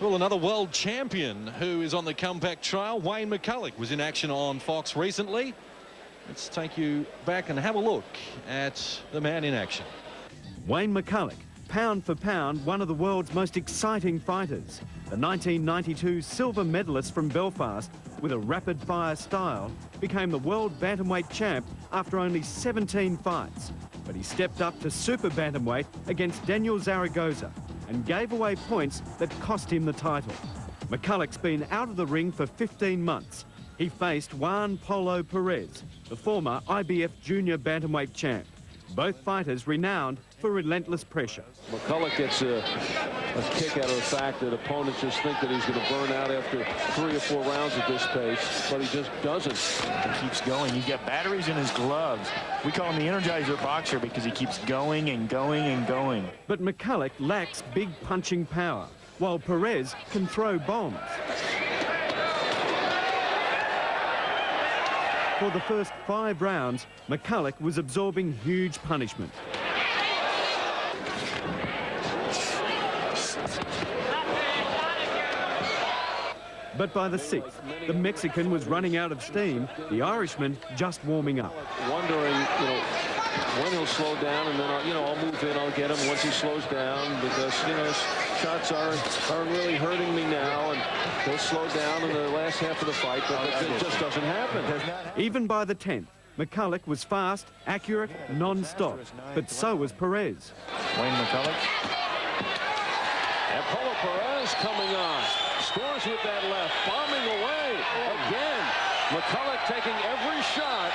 Well, another world champion who is on the comeback trail, Wayne McCulloch, was in action on Fox recently. Let's take you back and have a look at the man in action. Wayne McCulloch, pound for pound, one of the world's most exciting fighters. The 1992 silver medalist from Belfast, with a rapid-fire style, became the world bantamweight champ after only 17 fights. But he stepped up to super bantamweight against Daniel Zaragoza and gave away points that cost him the title. McCulloch's been out of the ring for 15 months. He faced Juan Polo Perez, the former IBF junior bantamweight champ. Both fighters renowned for relentless pressure. McCulloch gets a kick out of the fact that opponents just think that he's going to burn out after 3 or 4 rounds at this pace, but he just doesn't. He keeps going. He's got batteries in his gloves. We call him the Energizer boxer because he keeps going and going and going. But McCulloch lacks big punching power, while Perez can throw bombs. For the first 5 rounds, McCulloch was absorbing huge punishment. But by the 6th, the Mexican was running out of steam, the Irishman just warming up. Wondering, you know, when he'll slow down, and then I'll move in, I'll get him once he slows down, because shots aren't really hurting me now, and he'll slow down in the last half of the fight, but it just doesn't happen. Even by the 10th, McCulloch was fast, accurate, non-stop, but so was Perez. Wayne McCulloch. And Polo Perez coming on. Scores with that left, bombing away again. McCulloch taking every shot.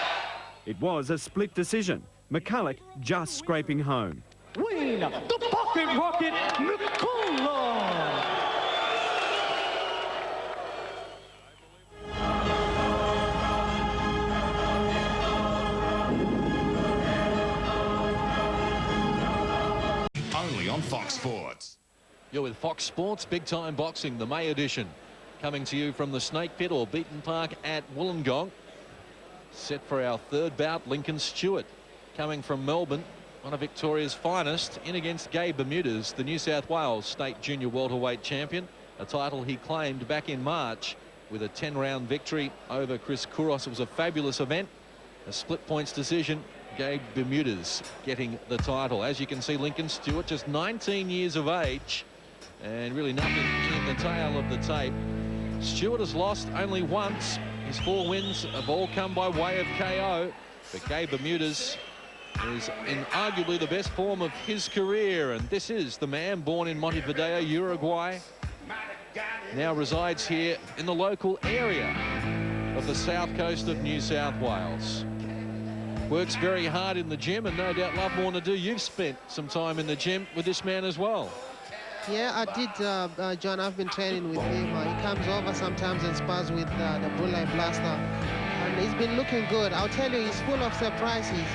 It was a split decision. McCulloch just scraping home. Wayne, the pocket rocket, McCulloch. Only on Fox Sports. You're with Fox Sports, Big Time Boxing, the May edition. Coming to you from the Snake Pit or Beaton Park at Wollongong. Set for our 3rd bout, Lincoln Stewart. Coming from Melbourne, one of Victoria's finest, in against Gabe Bermudez, the New South Wales State Junior Welterweight Champion, a title he claimed back in March with a 10-round victory over Chris Kouros. It was a fabulous event, a split points decision. Gabe Bermudez getting the title. As you can see, Lincoln Stewart, just 19 years of age, and really nothing in the tail of the tape. Stewart has lost only once. His 4 wins have all come by way of KO. But Gabe Bermudez is in arguably the best form of his career. And this is the man born in Montevideo, Uruguay. Now resides here in the local area of the south coast of New South Wales. Works very hard in the gym, and no doubt love more to do. You've spent some time in the gym with this man as well. Yeah, I did, John. I've been training with him. He comes over sometimes and spars with the Bulleye Blaster. And he's been looking good. I'll tell you, he's full of surprises.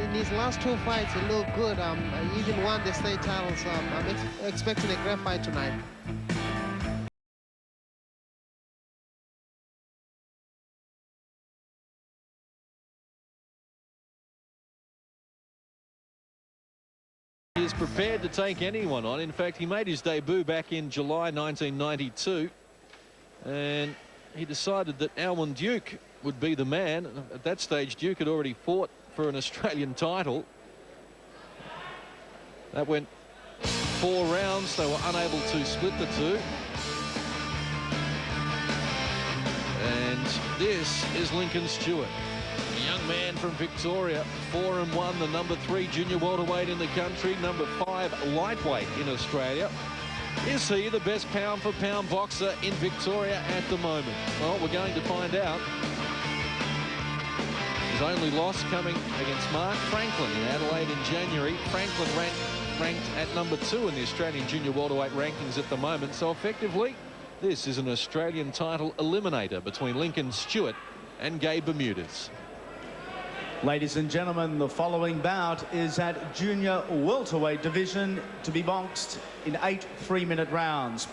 In his last 2 fights, he looked good. He even won the state title, so I'm expecting a great fight tonight. He is prepared to take anyone on. In fact, he made his debut back in July 1992, and he decided that Alwyn Duke would be the man. At that stage, Duke had already fought for an Australian title. That went 4 rounds. They were unable to split the 2. And this is Lincoln Stewart, a young man from Victoria, 4-1, the number 3 junior welterweight in the country, number 5 lightweight in Australia. Is he the best pound-for-pound boxer in Victoria at the moment? Well, we're going to find out. His only loss coming against Mark Franklin in Adelaide in January. Franklin ranked at number 2 in the Australian junior welterweight rankings at the moment. So effectively, this is an Australian title eliminator between Lincoln Stewart and Gabe Bermudez. Ladies and gentlemen, the following bout is at junior welterweight division to be boxed in 8 3-minute rounds.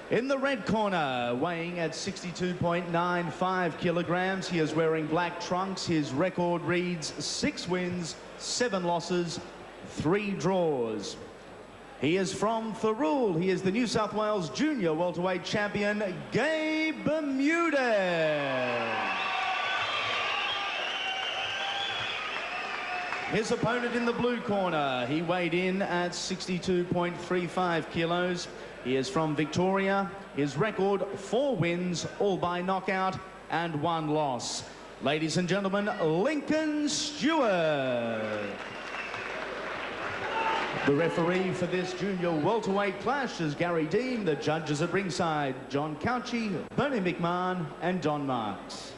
In the red corner, weighing at 62.95 kilograms, he is wearing black trunks. His record reads 6 wins, 7 losses, 3 draws. He is from Thirroul. He is the New South Wales junior welterweight champion, Gabe Bermudez. His opponent in the blue corner, he weighed in at 62.35 kilos. He is from Victoria. His record, 4 wins, all by knockout, and 1 loss. Ladies and gentlemen, Lincoln Stewart. The referee for this junior welterweight clash is Gary Dean. The judges at ringside, John Couchy, Bernie McMahon, and Don Marks.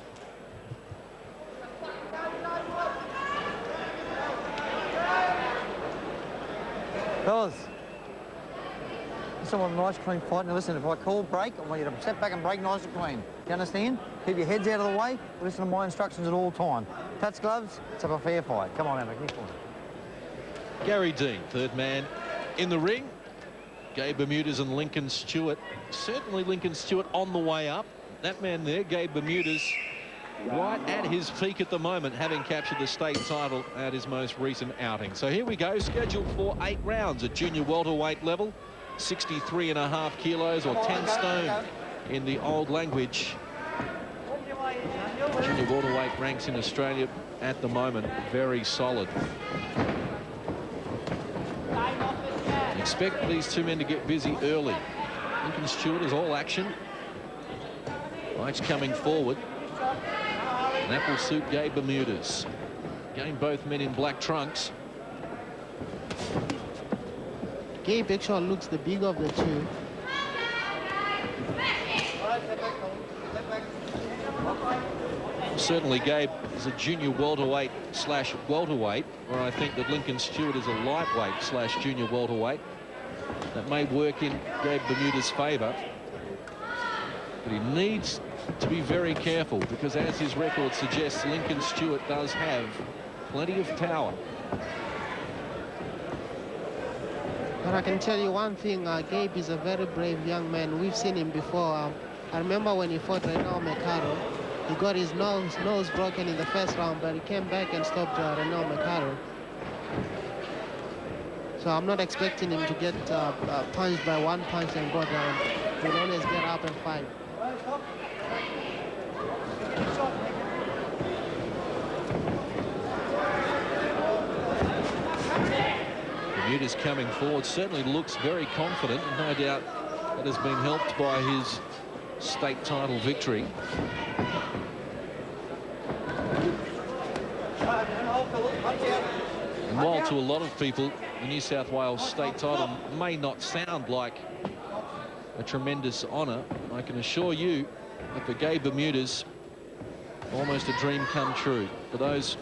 Fellas, this is a nice clean fight. Now listen, if I call break, I want you to step back and break nice and clean. You understand? Keep your heads out of the way. Listen to my instructions at all time. Touch gloves, it's a fair fight. Come on, Emmett, keep on. Gary Dean, third man in the ring. Gabe Bermudez and Lincoln Stewart. Certainly Lincoln Stewart on the way up. That man there, Gabe Bermudez, right at his peak at the moment, having captured the state title at his most recent outing. So here we go, scheduled for 8 rounds at junior welterweight level, 63.5 kilos or 10 stone in the old language. Junior welterweight ranks in Australia at the moment very solid. Expect these 2 men to get busy early. Lincoln Stewart is all action. Lights coming forward. And that will suit Gabe Bermudez. Again, both men in black trunks. Gabe actually looks the bigger of the 2. Certainly Gabe is a junior welterweight slash welterweight, where I think that Lincoln Stewart is a lightweight slash junior welterweight. That may work in Gabe Bermudez's favour. But he needs to be very careful, because as his record suggests, Lincoln Stewart does have plenty of power. But I can tell you one thing, Gabe is a very brave young man. We've seen him before. I remember when he fought Renaud Mercado, he got his nose broken in the first round, but he came back and stopped Renaud Mercado. So I'm not expecting him to get punched by 1 punch and go down. He'll always get up and fight. Bermudez coming forward, certainly looks very confident, and no doubt that has been helped by his state title victory. And while to a lot of people, the New South Wales state title may not sound like a tremendous honour, I can assure you that for Gabe Bermudez, almost a dream come true. For those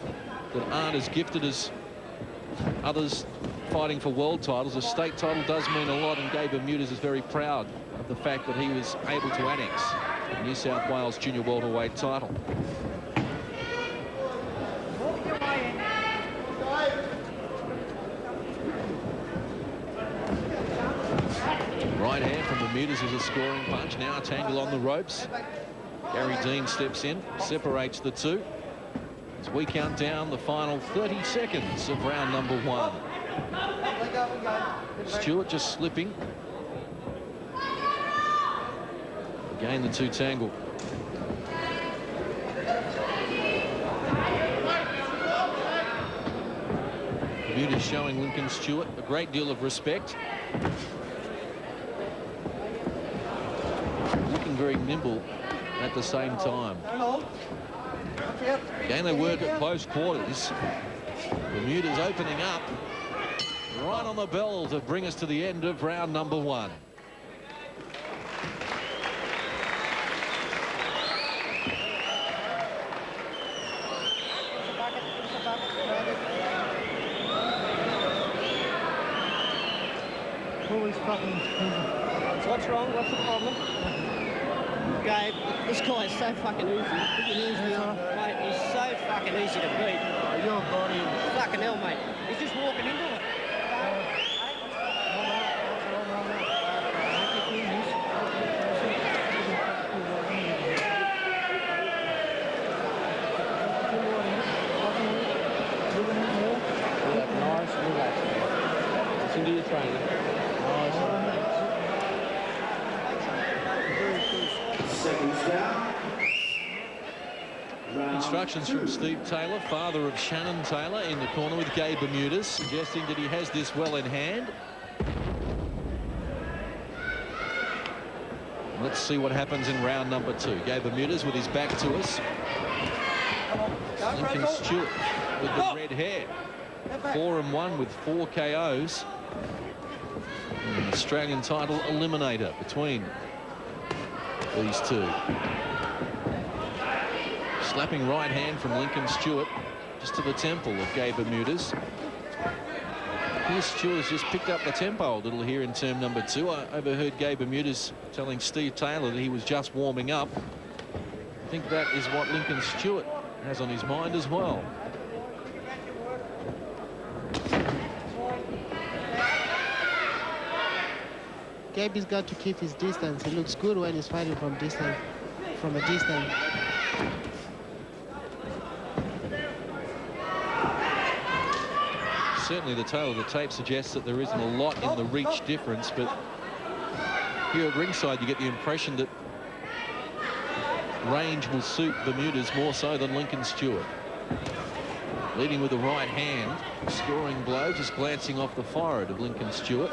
that aren't as gifted as others fighting for world titles, a state title does mean a lot, and Gabe Bermudez is very proud of the fact that he was able to annex the New South Wales junior welterweight title. Right hand from Bermudez is a scoring punch. Now a tangle on the ropes. Gary Dean steps in, separates the two. As we count down the final 30 seconds of round number 1. Stewart just slipping. Again, the two tangle. Bermudez showing Lincoln Stewart a great deal of respect. Looking very nimble at the same time. Again, they work at close quarters. Bermudez opening up right on the bell to bring us to the end of round number 1. What's wrong? What's the problem? Gabe, this guy is so fucking easy. Mate, he's so fucking easy to beat. Your body. Fucking hell, mate. He's just walking into it. Nice, relax. Listen to your trainer. Instructions from Steve Taylor, father of Shannan Taylor, in the corner with Gabe Bermudez, suggesting that he has this well in hand. Let's see what happens in round number 2. Gabe Bermudez with his back to us. Lincoln Stewart with the red hair. 4-1 with 4 KOs. An Australian title eliminator between these two. Slapping right hand from Lincoln Stewart just to the temple of Gabe Bermudez. Here's Stewart has just picked up the tempo a little here in term number 2. I overheard Gabe Bermudez telling Steve Taylor that he was just warming up. I think that is what Lincoln Stewart has on his mind as well. Gabe's got to keep his distance. He looks good when he's fighting from a distance. Certainly the tail of the tape suggests that there isn't a lot in the reach difference, but here at ringside you get the impression that range will suit Bermudez more so than Lincoln Stewart. Leading with the right hand, scoring blow, just glancing off the forehead of Lincoln Stewart.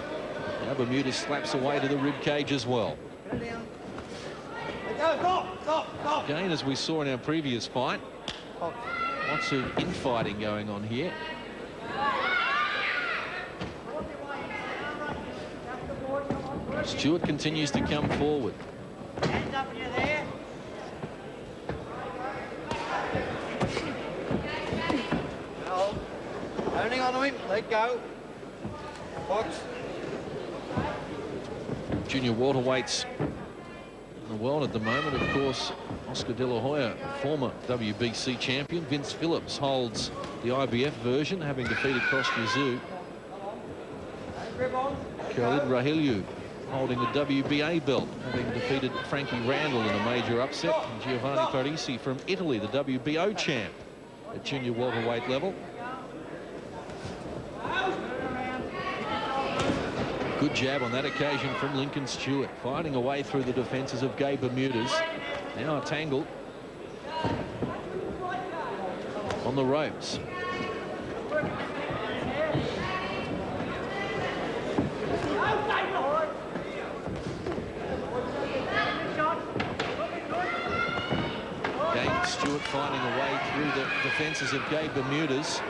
Now Bermudez slaps away to the rib cage as well. Again, as we saw in our previous fight, lots of infighting going on here. Stewart continues to come forward. Hands up when you're there. Holding on to him, let go. Box. Junior welterweights in the world at the moment, of course, Oscar De La Hoya, former WBC champion. Vince Phillips holds the IBF version, having defeated Kosh Yazoo. Khalid Rahilou holding the WBA belt, having defeated Frankie Randall in a major upset. And Giovanni Parisi from Italy, the WBO champ at junior welterweight level. Good jab on that occasion from Lincoln Stewart, fighting away through the defences of Gabe Bermudez. Now a tangle on the ropes. Stewart finding a way through the defences of Gabe Bermudez.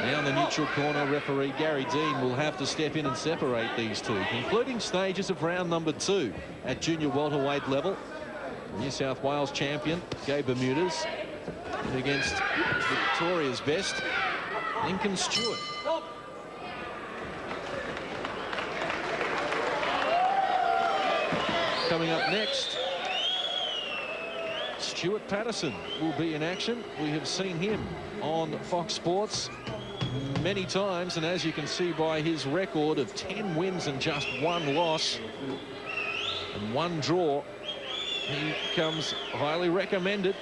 Now in the neutral corner, referee Gary Dean will have to step in and separate these two. Concluding stages of round number 2 at junior welterweight level. New South Wales champion Gabe Bermudez against Victoria's best Lincoln Stewart. Coming up next, Stuart Patterson will be in action. We have seen him on Fox Sports many times, and as you can see by his record of 10 wins and just 1 loss and 1 draw, he comes highly recommended.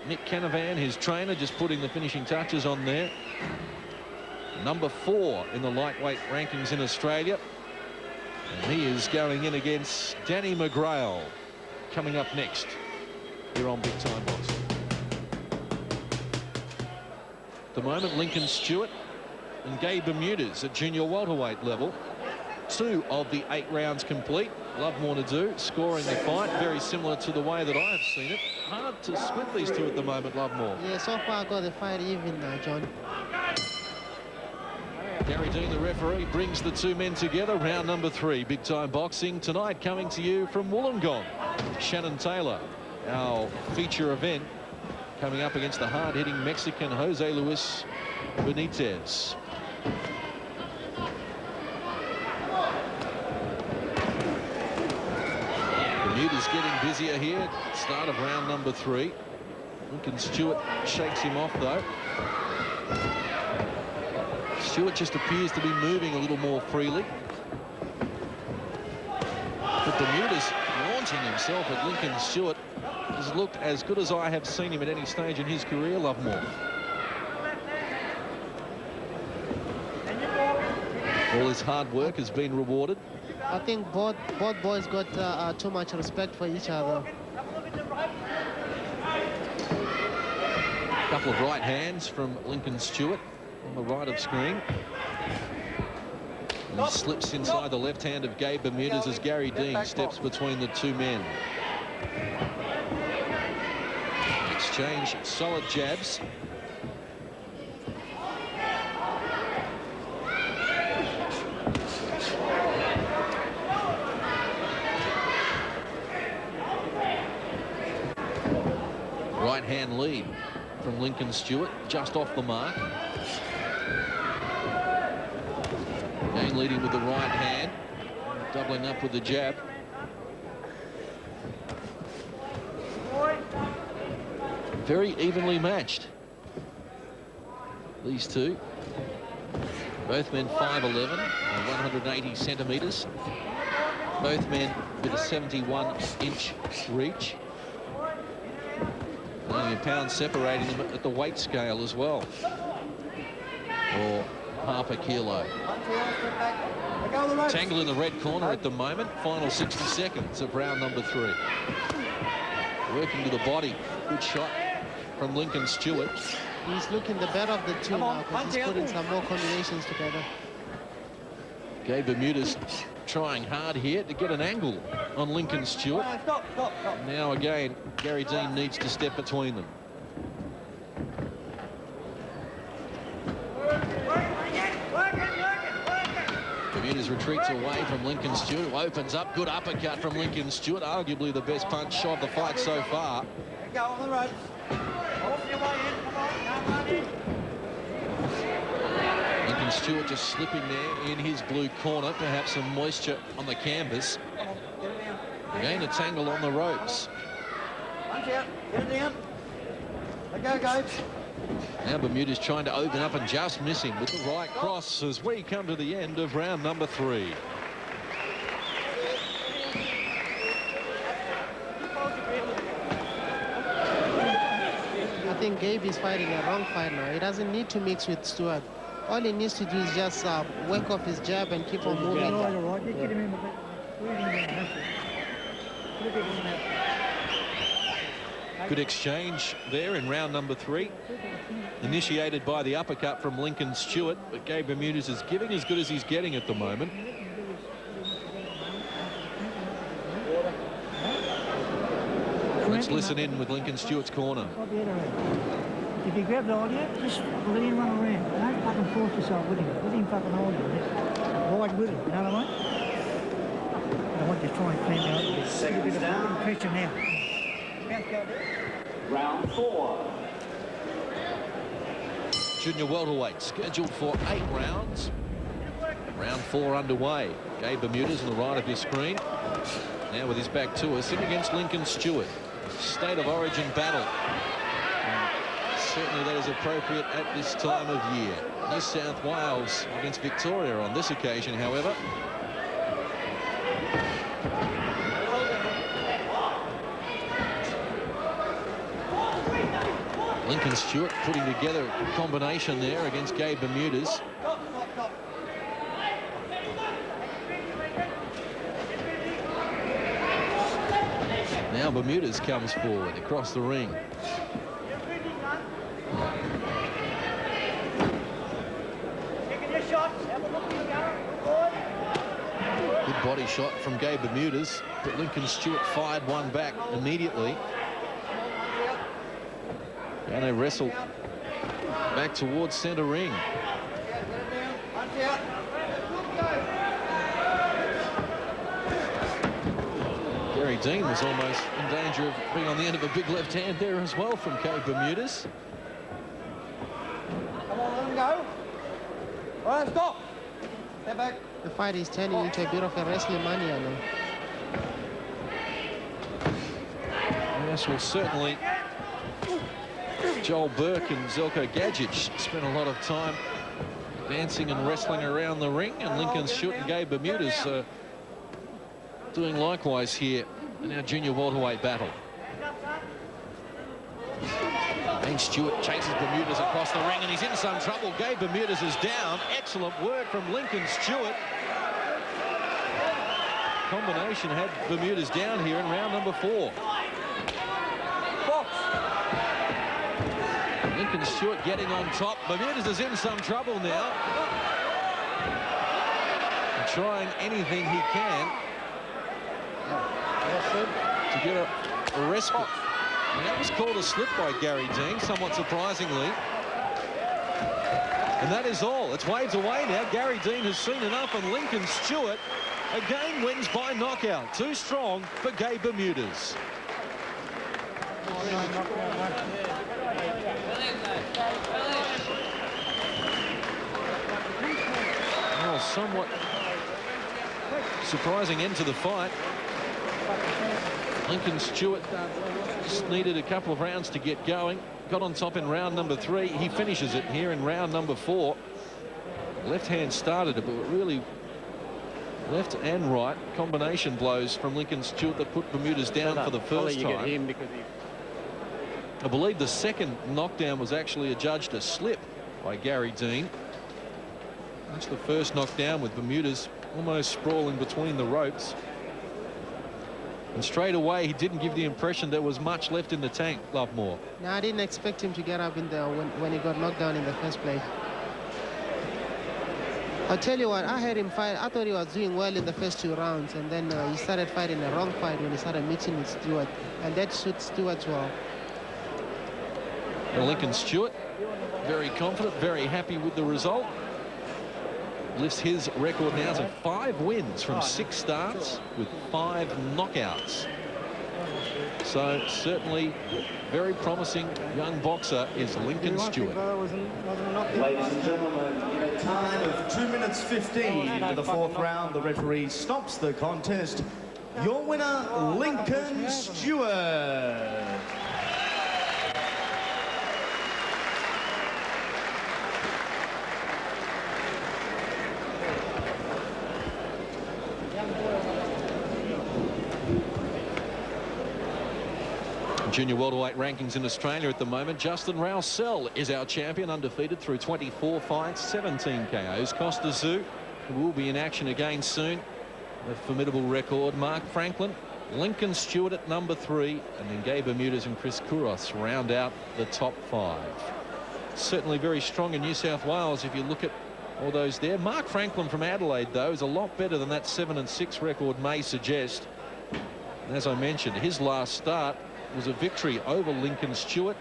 Nick Canavan, his trainer, just putting the finishing touches on there. Number 4 in the lightweight rankings in Australia. And he is going in against Danny McGrail. Coming up next here on Big Time Boxing. At the moment, Lincoln Stewart and Gabe Bermudez at junior welterweight level. 2 of the 8 rounds complete. Love more to do. Scoring the fight very similar to the way that I have seen it. Hard to split these two at the moment, Lovemore. Yeah, so far I got the fight even now, John. Gary Dean, the referee, brings the 2 men together. Round number 3, Big Time Boxing tonight, coming to you from Wollongong. Shannan Taylor, our feature event, coming up against the hard-hitting Mexican Jose Luis Benitez. Bermudez getting busier here. Start of round number 3. Lincoln Stewart shakes him off, though. Stewart just appears to be moving a little more freely. But Bermudez launching himself at Lincoln Stewart has looked as good as I have seen him at any stage in his career, Lovemore. All his hard work has been rewarded. I think both boys got too much respect for each other. A couple of right hands from Lincoln Stewart on the right of screen. And he slips inside the left hand of Gabe Bermudez as Gary Dean steps between the 2 men. Exchange solid jabs. Right hand lead from Lincoln Stewart, just off the mark. Again leading with the right hand, doubling up with the jab. Very evenly matched, these two. Both men 5'11", and 180 centimetres. Both men with a 71-inch reach. Only a pound separating them at the weight scale as well, or half a kilo. Tangle in the red corner at the moment. Final 60 seconds of round number 3. Working to the body. Good shot from Lincoln Stewart. He's looking the better of the 2 now because he's putting some more combinations together. Gabe Bermudez trying hard here to get an angle on Lincoln Stewart. Now again, Gary Dean needs to step between them. Bermudez retreats away from Lincoln Stewart, who opens up. Good uppercut from Lincoln Stewart, arguably the best punch of the fight so far. Go on the ropes. Lincoln Stewart just slipping there in his blue corner, perhaps some moisture on the canvas. Again, a tangle on the ropes. Punch out, get it down. Let go, Gabe. Now Bermudez trying to open up and just missing with the right cross as we come to the end of round number 3. I think Gabe is fighting a wrong fight now. He doesn't need to mix with Stewart. All he needs to do is just work off his jab and keep on moving. Good exchange there in round number 3. Initiated by the uppercut from Lincoln Stewart, but Gabe Bermudez is giving as good as he's getting at the moment. Let's listen in with Lincoln Stewart's corner. If you grab the idea, just let him run around. Don't fucking force yourself with him. Let him fucking hold you. Ride with him, you know what I mean? I want you to try and clean out a bit. Seconds down. Pressure now. Round 4. Junior welterweight scheduled for 8 rounds. Round 4 underway. Gabe Bermudez on the right of your screen. Now with his back to us, in against Lincoln Stewart. State of origin battle. Certainly that is appropriate at this time of year. New South Wales against Victoria on this occasion, however. Lincoln Stewart putting together a combination there against Gabe Bermudez. Now Bermudez comes forward across the ring. Good body shot from Gabe Bermudez, but Lincoln Stewart fired one back immediately. And they wrestle back towards centre ring. Gary Dean was almost in danger of being on the end of a big left hand there as well from Gabe Bermudez. Come on, let him go. All right, stop. Step back. The fight is turning into a bit of a wrestling mania now. Yes, well, certainly Joel Bourke and Zeljko Gajic spent a lot of time dancing and wrestling around the ring, and Lincoln Stewart and Gabe Bermudez doing likewise here in our junior welterweight battle. And Stewart chases Bermudez across the ring, and he's in some trouble. Gabe Bermudez is down. Excellent work from Lincoln Stewart. Combination had Bermudez down here in round number 4. Lincoln Stewart getting on top. Bermudez is in some trouble now. And trying anything he can to get a respite. And that was called a slip by Gary Dean, somewhat surprisingly. And that is all. It's waved away now. Gary Dean has seen enough, and Lincoln Stewart again wins by knockout. Too strong for Gabe Bermudez. Well, somewhat surprising end to the fight. Lincoln Stewart just needed a couple of rounds to get going. Got on top in round number 3. He finishes it here in round number 4. Left hand started it, but really left and right combination blows from Lincoln Stewart that put Bermudez down for the first time. I believe the second knockdown was actually adjudged a slip by Gary Dean. That's the first knockdown with Bermudez almost sprawling between the ropes. And straight away, he didn't give the impression there was much left in the tank, Lovemore. No, I didn't expect him to get up in there when he got knocked down in the first place. I'll tell you what, I had him fight. I thought he was doing well in the first 2 rounds, and then he started fighting the wrong fight when he started meeting with Stewart, and that suits Stewart well. And Lincoln Stewart, very confident, very happy with the result. Lifts his record now to 5 wins from 6 starts with 5 knockouts. So certainly very promising young boxer is Lincoln Stewart. Ladies and gentlemen, in a time of 2 minutes 15 into the 4th round, the referee stops the contest. Your winner, Lincoln Stewart. Junior welterweight rankings in Australia at the moment. Justin Rousell is our champion, undefeated through 24 fights, 17 KOs. Costa Tszyu, who will be in action again soon, a formidable record. Mark Franklin, Lincoln Stewart at number 3, and then Gabe Bermudez and Chris Kouros round out the top 5. Certainly very strong in New South Wales if you look at all those there. Mark Franklin from Adelaide, though, is a lot better than that 7-6 record may suggest. And as I mentioned, his last start was a victory over Lincoln Stewart.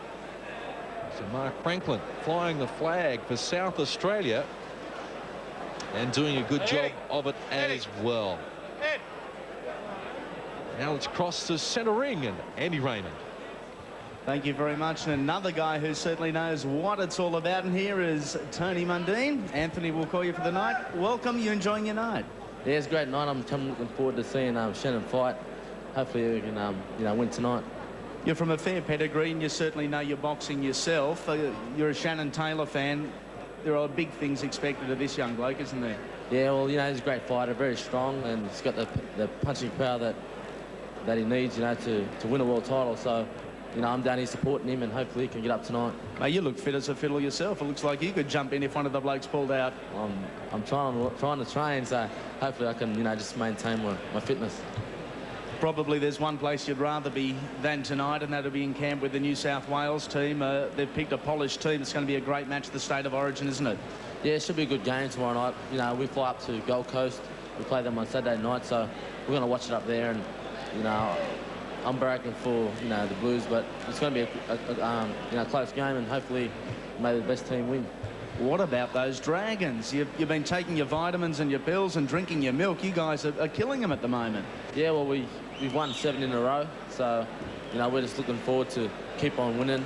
So Mark Franklin flying the flag for South Australia and doing a good job of it as well. Now let's cross to centre ring and Andy Raymond. Thank you very much. And another guy who certainly knows what it's all about in here is Tony Mundine. Anthony will call you for the night. Welcome. You enjoying your night? Yeah, it's a great night. I'm looking forward to seeing Shannan fight. Hopefully we can win tonight. You're from a fair pedigree and you certainly know your boxing yourself. You're a Shannan Taylor fan. There are big things expected of this young bloke, isn't there? Yeah, well, he's a great fighter, very strong, and he's got the punching power that he needs, to win a world title. So, I'm down here supporting him, and hopefully he can get up tonight. Mate, you look fit as a fiddle yourself. It looks like you could jump in if one of the blokes pulled out. I'm trying to train, so hopefully I can, just maintain my fitness. Probably there's one place you'd rather be than tonight, and that'll be in camp with the New South Wales team. They've picked a polished team. It's going to be a great match at the State of Origin, isn't it? Yeah, it should be a good game tomorrow night. We fly up to Gold Coast. We play them on Saturday night, so we're going to watch it up there. And, I'm barracking for, the Blues, but it's going to be a close game, and hopefully may the best team win. What about those Dragons? You've been taking your vitamins and your pills and drinking your milk. You guys are killing them at the moment. Yeah, well, we've won 7 in a row, so, we're just looking forward to keep on winning,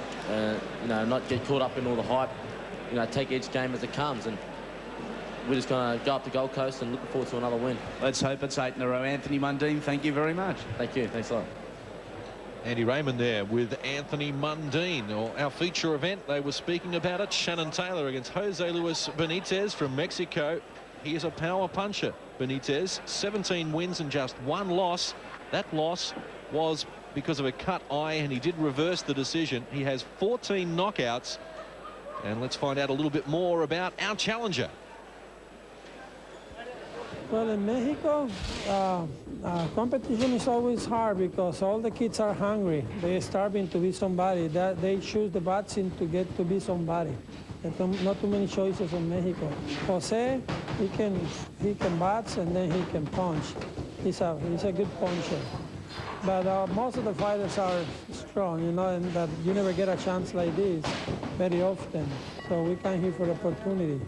not get caught up in all the hype, take each game as it comes, and we're just going to go up to Gold Coast and looking forward to another win. Let's hope it's 8 in a row. Anthony Mundine, thank you very much. Thank you. Thanks a lot. Andy Raymond there with Anthony Mundine. Our feature event, they were speaking about it. Shannan Taylor against Jose Luis Benitez from Mexico. He is a power puncher, Benitez. 17 wins and just 1 loss. That loss was because of a cut eye, and he did reverse the decision. He has 14 knockouts. And let's find out a little bit more about our challenger. Well, in Mexico, competition is always hard because all the kids are hungry. They're starving to be somebody. That they choose the boxing to get to be somebody. There's not too many choices in Mexico. Jose, he can box and then he can punch. He's a good puncher. But most of the fighters are strong, and that you never get a chance like this very often. So we came here for the opportunity.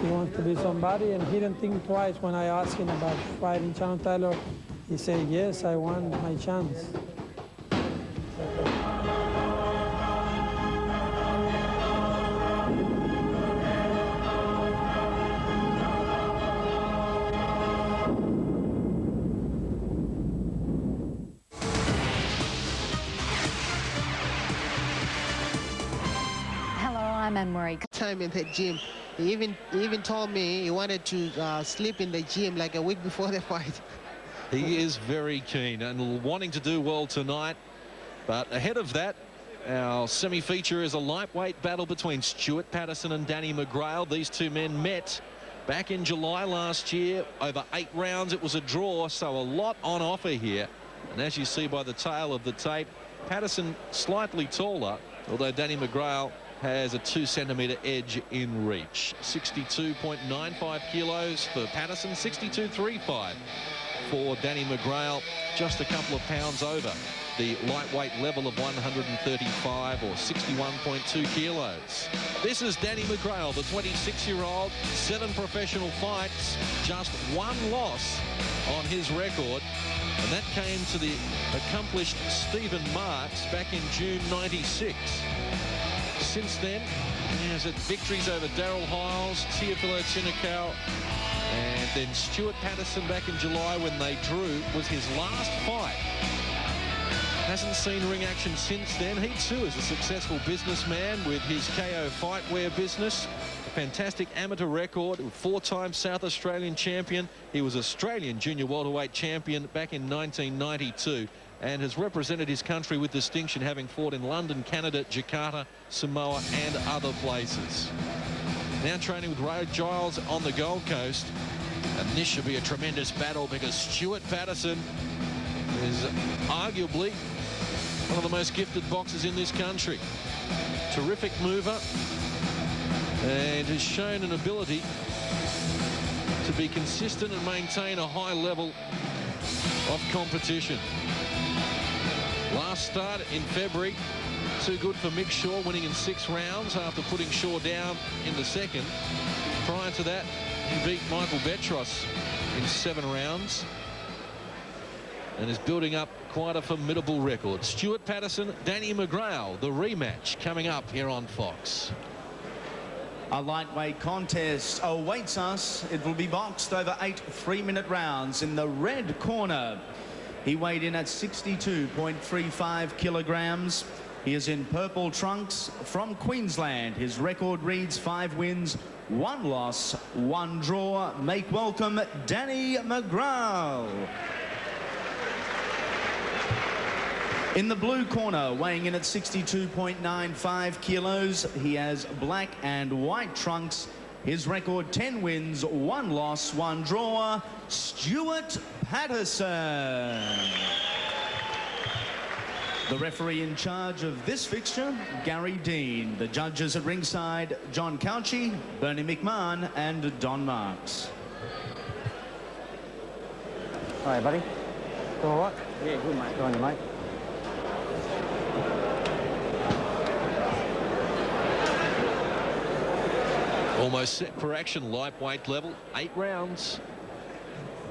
He wants to be somebody, and he didn't think twice when I asked him about fighting Shannan Taylor. He said, yes, I want my chance. Hello, I'm Anne-Marie. Time in the gym. He even told me he wanted to sleep in the gym like a week before the fight. He is very keen and wanting to do well tonight. But ahead of that, our semi-feature is a lightweight battle between Stuart Patterson and Danny McGrail. These two men met back in July last year. Over 8 rounds, it was a draw, so a lot on offer here. And as you see by the tail of the tape, Patterson slightly taller, although Danny McGrail has a 2-centimetre edge in reach. 62.95 kilos for Patterson, 62.35 for Danny McGrail, just a couple of pounds over the lightweight level of 135 or 61.2 kilos. This is Danny McGrail, the 26-year-old, 7 professional fights, just 1 loss on his record, and that came to the accomplished Stephen Marks back in June '96. Since then, he has had victories over Daryl Hiles, Teofilo Tinakau, and then Stuart Patterson back in July when they drew was his last fight. Hasn't seen ring action since then. He too is a successful businessman with his KO Fightwear business. A fantastic amateur record, 4-time South Australian champion. He was Australian junior welterweight champion back in 1992. And has represented his country with distinction, having fought in London, Canada, Jakarta, Samoa and other places. Now training with Ray Giles on the Gold Coast, and this should be a tremendous battle because Stuart Patterson is arguably one of the most gifted boxers in this country. Terrific mover, and has shown an ability to be consistent and maintain a high level of competition. Last start in February, too good for Mick Shaw, winning in 6 rounds after putting Shaw down in the second. Prior to that, he beat Michael Betros in 7 rounds and is building up quite a formidable record. Stuart Patterson, Danny McGrail, the rematch coming up here on Fox. A lightweight contest awaits us. It will be boxed over 8 3-minute rounds. In the red corner, he weighed in at 62.35 kilograms. He is in purple trunks from Queensland. His record reads 5 wins, 1 loss, 1 draw. Make welcome Danny McGrail. In the blue corner, weighing in at 62.95 kilos, he has black and white trunks. His record 10 wins, 1 loss, 1 draw. Stuart Patterson. The referee in charge of this fixture, Gary Dean. The judges at ringside, John Couchy, Bernie McMahon and Don Marks. All right, buddy. You all right? Yeah, good, mate. Go on, you, mate. Almost set for action, lightweight level, 8 rounds.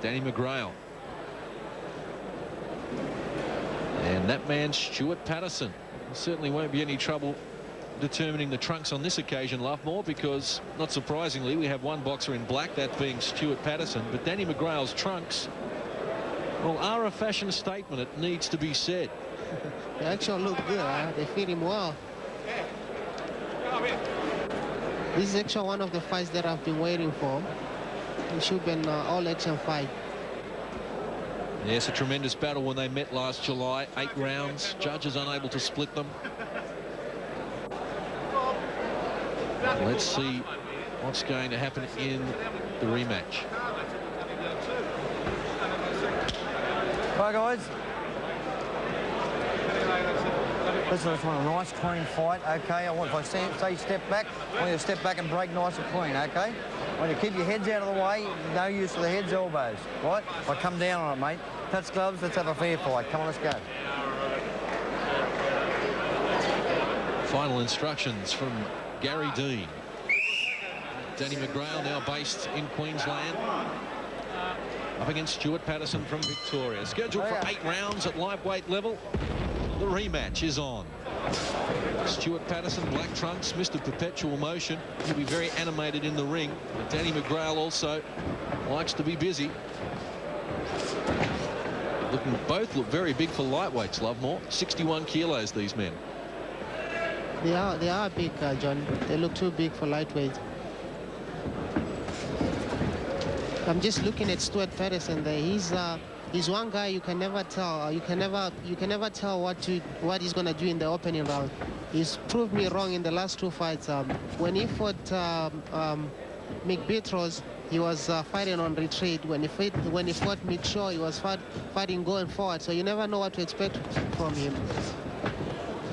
Danny McGrail. And that man, Stuart Patterson. Certainly won't be any trouble determining the trunks on this occasion, Lovemore, because, not surprisingly, we have one boxer in black, that being Stuart Patterson. But Danny McGrail's trunks, well, are a fashion statement. It needs to be said. They actually look good. They fit him well. This is actually one of the fights that I've been waiting for. It should be an all-action fight. Yes, a tremendous battle when they met last July. 8 rounds. Judges unable to split them. Let's see what's going to happen in the rematch. Bye, guys. Listen, I just want a nice, clean fight, okay? If I say step back, I want you to step back and break nice and clean, okay? I want you to keep your heads out of the way, no use of the heads, elbows, right? If I come down on it, mate, touch gloves, let's have a fair fight. Come on, let's go. Final instructions from Gary Dean. Danny McGrail, now based in Queensland, up against Stuart Patterson from Victoria. Scheduled for 8 rounds at lightweight level. The rematch is on. Stuart Patterson, black trunks, Mr. Perpetual Motion. He'll be very animated in the ring. But Danny McGrail also likes to be busy. Both look very big for lightweights, Lovemore. 61 kilos, these men. They are big, John. They look too big for lightweight. I'm just looking at Stuart Patterson there. He's one guy you can never tell. You can never tell what he's gonna do in the opening round. He's proved me wrong in the last 2 fights. When he fought Mick Betros, he was fighting on retreat. When he fought Mick Shaw, he was fighting going forward. So you never know what to expect from him.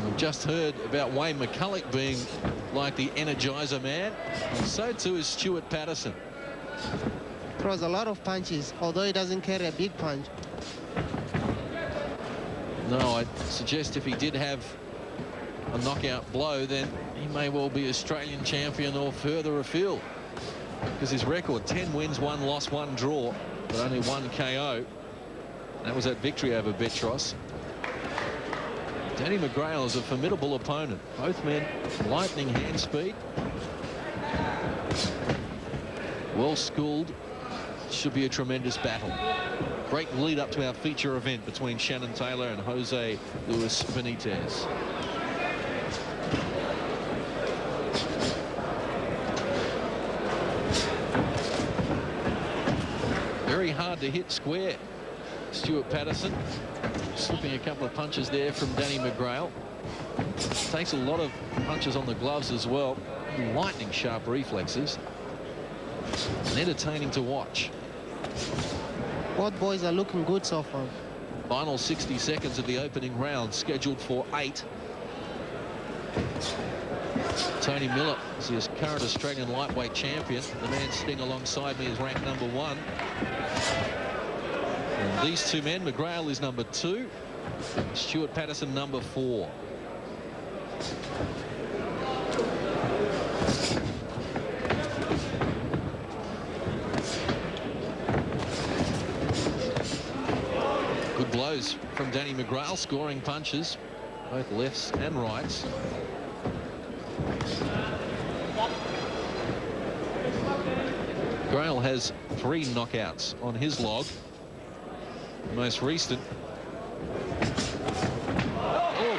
We've just heard about Wayne McCulloch being like the energizer man. And so too is Stuart Patterson. Throws a lot of punches, although he doesn't carry a big punch. No, I'd suggest if he did have a knockout blow, then he may well be Australian champion or further afield. Because his record, 10 wins, 1 loss, 1 draw, but only 1 KO. That was that victory over Betros. Danny McGrail is a formidable opponent. Both men, lightning hand speed. Well schooled. Should be a tremendous battle. Great lead up to our feature event between Shannan Taylor and Jose Luis Benitez. Very hard to hit square. Stuart Patterson slipping a couple of punches there from Danny McGrail. Takes a lot of punches on the gloves as well. Lightning sharp reflexes. And entertaining to watch. Both boys are looking good so far. Final 60 seconds of the opening round, scheduled for 8. Tony Miller is his current Australian lightweight champion. The man sitting alongside me is ranked #1. And these two men, McGrail is #2, Stuart Patterson, number 4. Good blows from Danny McGrail, scoring punches, both lefts and rights. McGrail has 3 knockouts on his log. The most recent. Oh,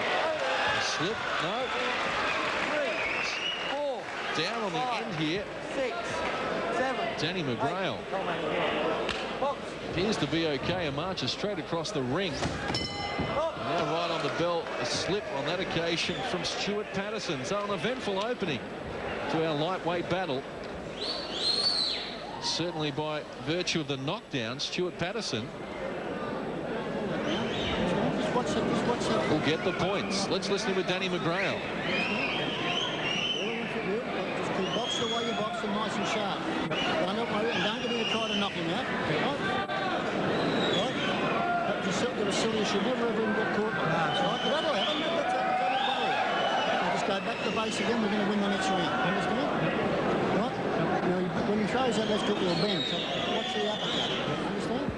slip, no. 3, 4. Down on the end here. 6, 7. Danny McGrail appears to be okay and marches straight across the ring. Now right on the bell, a slip on that occasion from Stuart Patterson. So an eventful opening to our lightweight battle. Certainly by virtue of the knockdown, Stuart Patterson will get the points. Let's listen with Danny McGrail. Just keep box the way you box them, nice and sharp. Don't get in to try to knock him out. Right? You're a silly, you should never ever even get caught. Right? But that'll happen. That's how just go back to base again. We're going to win the next round. Understand? Right? You know, when he throws that left hook, he'll bend. So watch the uppercut. Understand?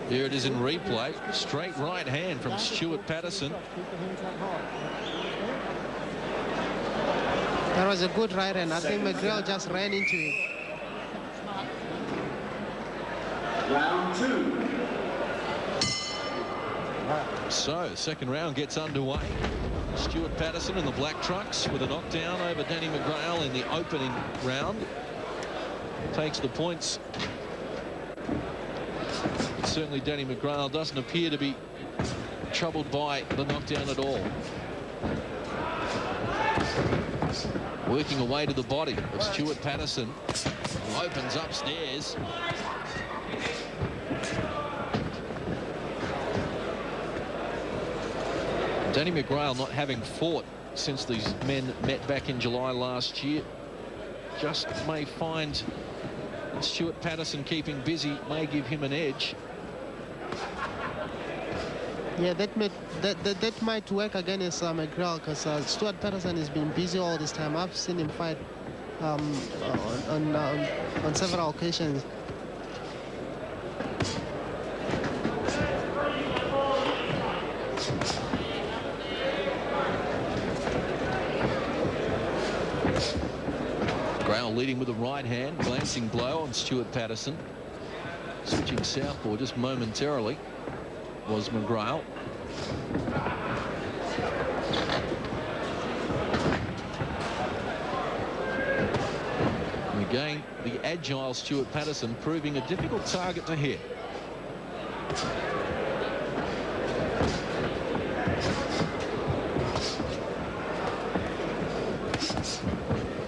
Here it is in replay. Straight right hand from Stuart Patterson. That was a good right hand. I think McGrail just ran into it. Round 2. So, second round gets underway. Stuart Patterson in the black trunks with a knockdown over Danny McGrail in the opening round. Takes the points. But certainly Danny McGrail doesn't appear to be troubled by the knockdown at all. Working away to the body of Stuart Patterson, who opens upstairs. Danny McGrail not having fought since these men met back in July last year. Just may find Stuart Patterson keeping busy, may give him an edge. Yeah, that might work against McGrail, because Stuart Patterson has been busy all this time. I've seen him fight on several occasions. McGrail leading with the right hand, glancing blow on Stuart Patterson. Switching southpaw just momentarily was McGrail. And again, the agile Stuart Patterson proving a difficult target to hit.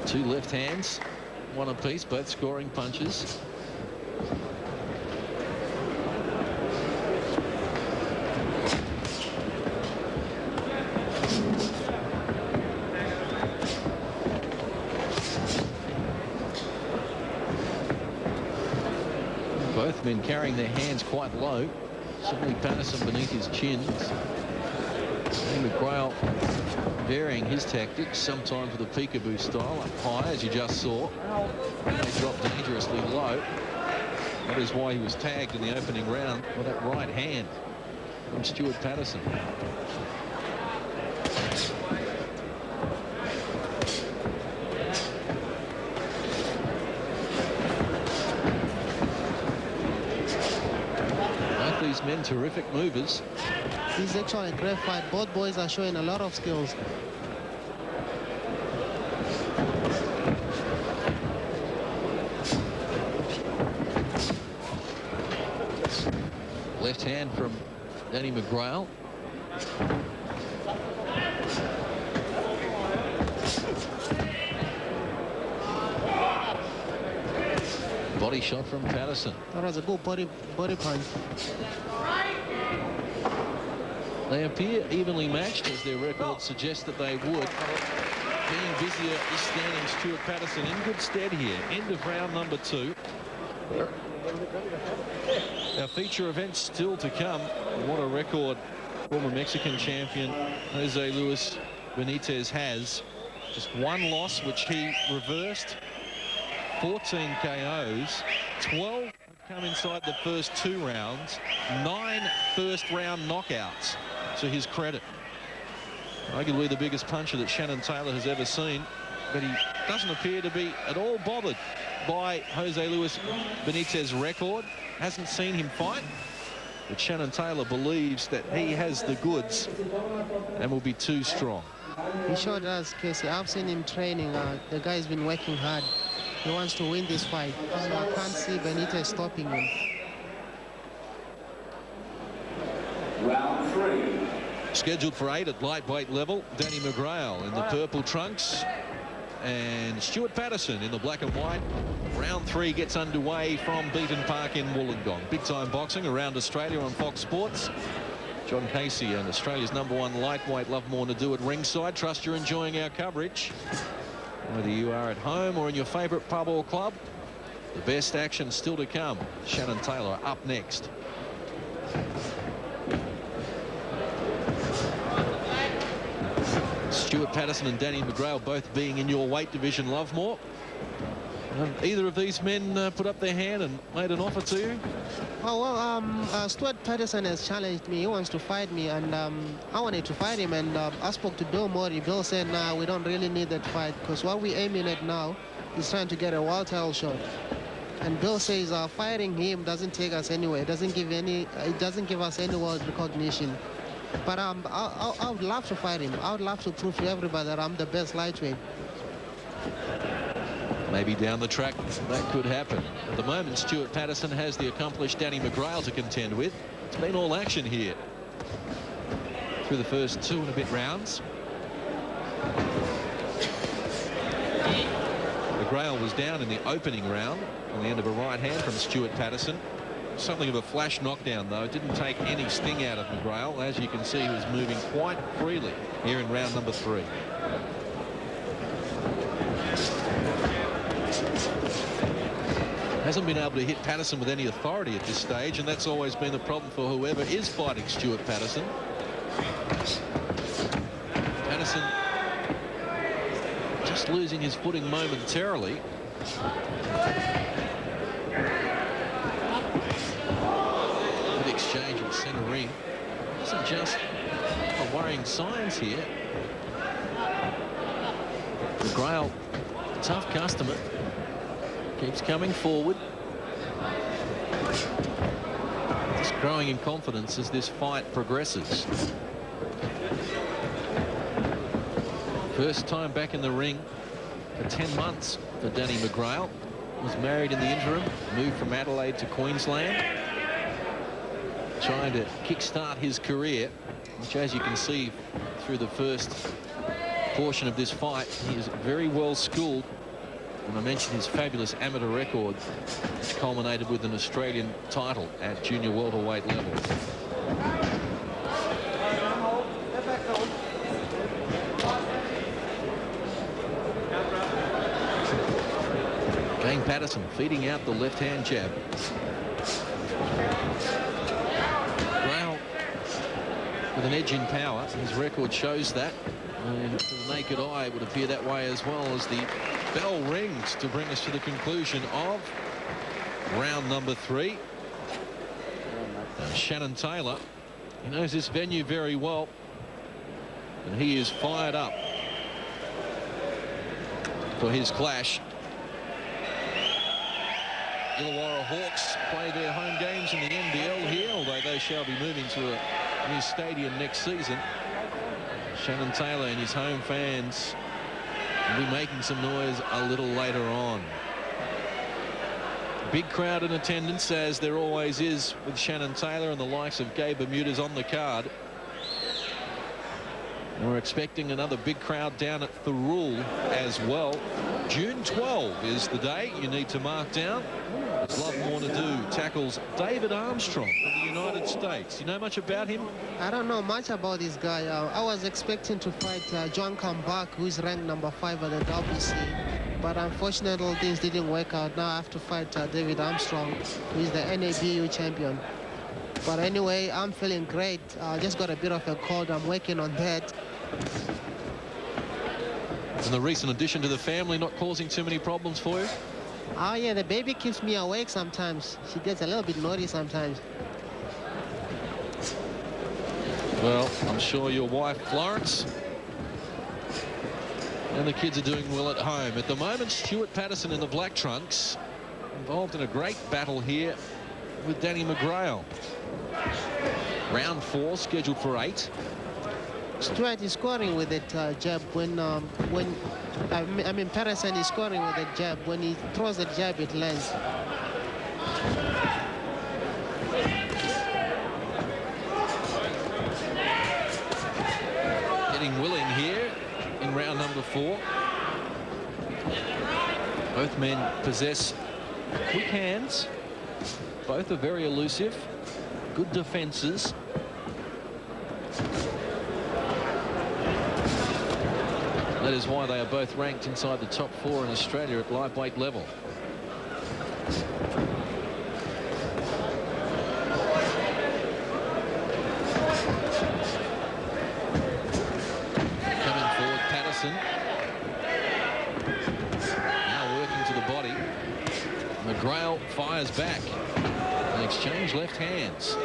Two left hands, one apiece, both scoring punches. Both men carrying their hands quite low. Certainly Patterson beneath his chins. And McGrail varying his tactics, sometimes with a peekaboo style, up high, as you just saw. They dropped dangerously low. That is why he was tagged in the opening round with that right hand from Stuart Patterson. Both these men terrific movers. This is actually a great fight. Both boys are showing a lot of skills. Left hand from Danny McGrail. Body shot from Patterson. That was a good body punch. They appear evenly matched, as their records suggest that they would. Being busier is standing Stuart Patterson in good stead here. End of round number 2. Our feature events still to come. What a record former Mexican champion Jose Luis Benitez has. Just one loss, which he reversed. 14 KOs. 12 have come inside the first 2 rounds. 9 first-round knockouts to his credit. Arguably the biggest puncher that Shannan Taylor has ever seen, but he doesn't appear to be at all bothered by Jose Luis Benitez's record. Hasn't seen him fight, but Shannan Taylor believes that he has the goods and will be too strong. He sure does, Casey. I've seen him training. The guy's been working hard. He wants to win this fight, so I can't see Benitez stopping him. Round 3. Scheduled for 8 at lightweight level, Danny McGrail in the purple trunks and Stuart Patterson in the black and white. Round 3 gets underway from Beaton Park in Wollongong. Big-time boxing around Australia on Fox Sports. John Casey and Australia's #1 lightweight love more to do at ringside. Trust you're enjoying our coverage. Whether you are at home or in your favourite pub or club, the best action still to come. Shannan Taylor up next. Stuart Patterson and Danny McGrail both being in your weight division, Lovemore. Either of these men put up their hand and made an offer to you? Oh, well, Stuart Patterson has challenged me. He wants to fight me, and I wanted to fight him. And I spoke to Bill Murray. Bill said, nah, we don't really need that fight, because what we're aiming at now is trying to get a world title shot. And Bill says fighting him doesn't take us anywhere. It doesn't give us any world recognition. But I would love to fight him. I would love to prove to everybody that I'm the best lightweight. Maybe down the track that could happen. At the moment, Stuart Patterson has the accomplished Danny McGrail to contend with. It's been all action here through the first 2 and a bit rounds. McGrail was down in the opening round on the end of a right hand from Stuart Patterson. Something of a flash knockdown, though. It didn't take any sting out of McGrail. As you can see, he was moving quite freely here in round number 3. Hasn't been able to hit Patterson with any authority at this stage, and that's always been the problem for whoever is fighting Stuart Patterson. Patterson just losing his footing momentarily. Good exchange in centre ring. Isn't just a worrying signs here. McGrail, tough customer. Keeps coming forward. Just growing in confidence as this fight progresses. First time back in the ring for 10 months for Danny McGrail. Was married in the interim, moved from Adelaide to Queensland. Trying to kickstart his career, which, as you can see through the first portion of this fight, he is very well schooled. And I mentioned his fabulous amateur record, which culminated with an Australian title at junior welterweight level. Again, Patterson feeding out the left-hand jab. Grau with an edge in power. His record shows that. And to the naked eye, it would appear that way as well, as the bell rings to bring us to the conclusion of round number 3. Shannan Taylor, he knows this venue very well, and he is fired up for his clash. Illawarra Hawks play their home games in the NBL here, although they shall be moving to a new stadium next season. Shannan Taylor and his home fans will be making some noise a little later on. Big crowd in attendance, as there always is with Shannan Taylor and the likes of Gabe Bermudez on the card. We're expecting another big crowd down at the Rule as well. June 12 is the day you need to mark down. There's a lot more to do. Tackles David Armstrong of the United States. You know much about him? I don't know much about this guy. I was expecting to fight John Bourke, who's ranked number 5 at the WC. But unfortunately, things didn't work out. Now I have to fight David Armstrong, who is the NABU champion. But anyway, I'm feeling great. I just got a bit of a cold. I'm working on that. And the recent addition to the family not causing too many problems for you? Oh, yeah, the baby keeps me awake sometimes. She gets a little bit naughty sometimes. Well, I'm sure your wife, Florence, and the kids are doing well at home. At the moment, Stuart Patterson in the black trunks, involved in a great battle here with Danny McGrail. Round 4 scheduled for 8. Stuart is scoring with that jab when Patterson is scoring with that jab. When he throws the jab, it lands. Getting willing here in round number 4. Both men possess quick hands. Both are very elusive. Good defenses. That is why they are both ranked inside the top 4 in Australia at lightweight level. Coming forward, Patterson. Now working to the body. McGrail fires back. They exchange left hands.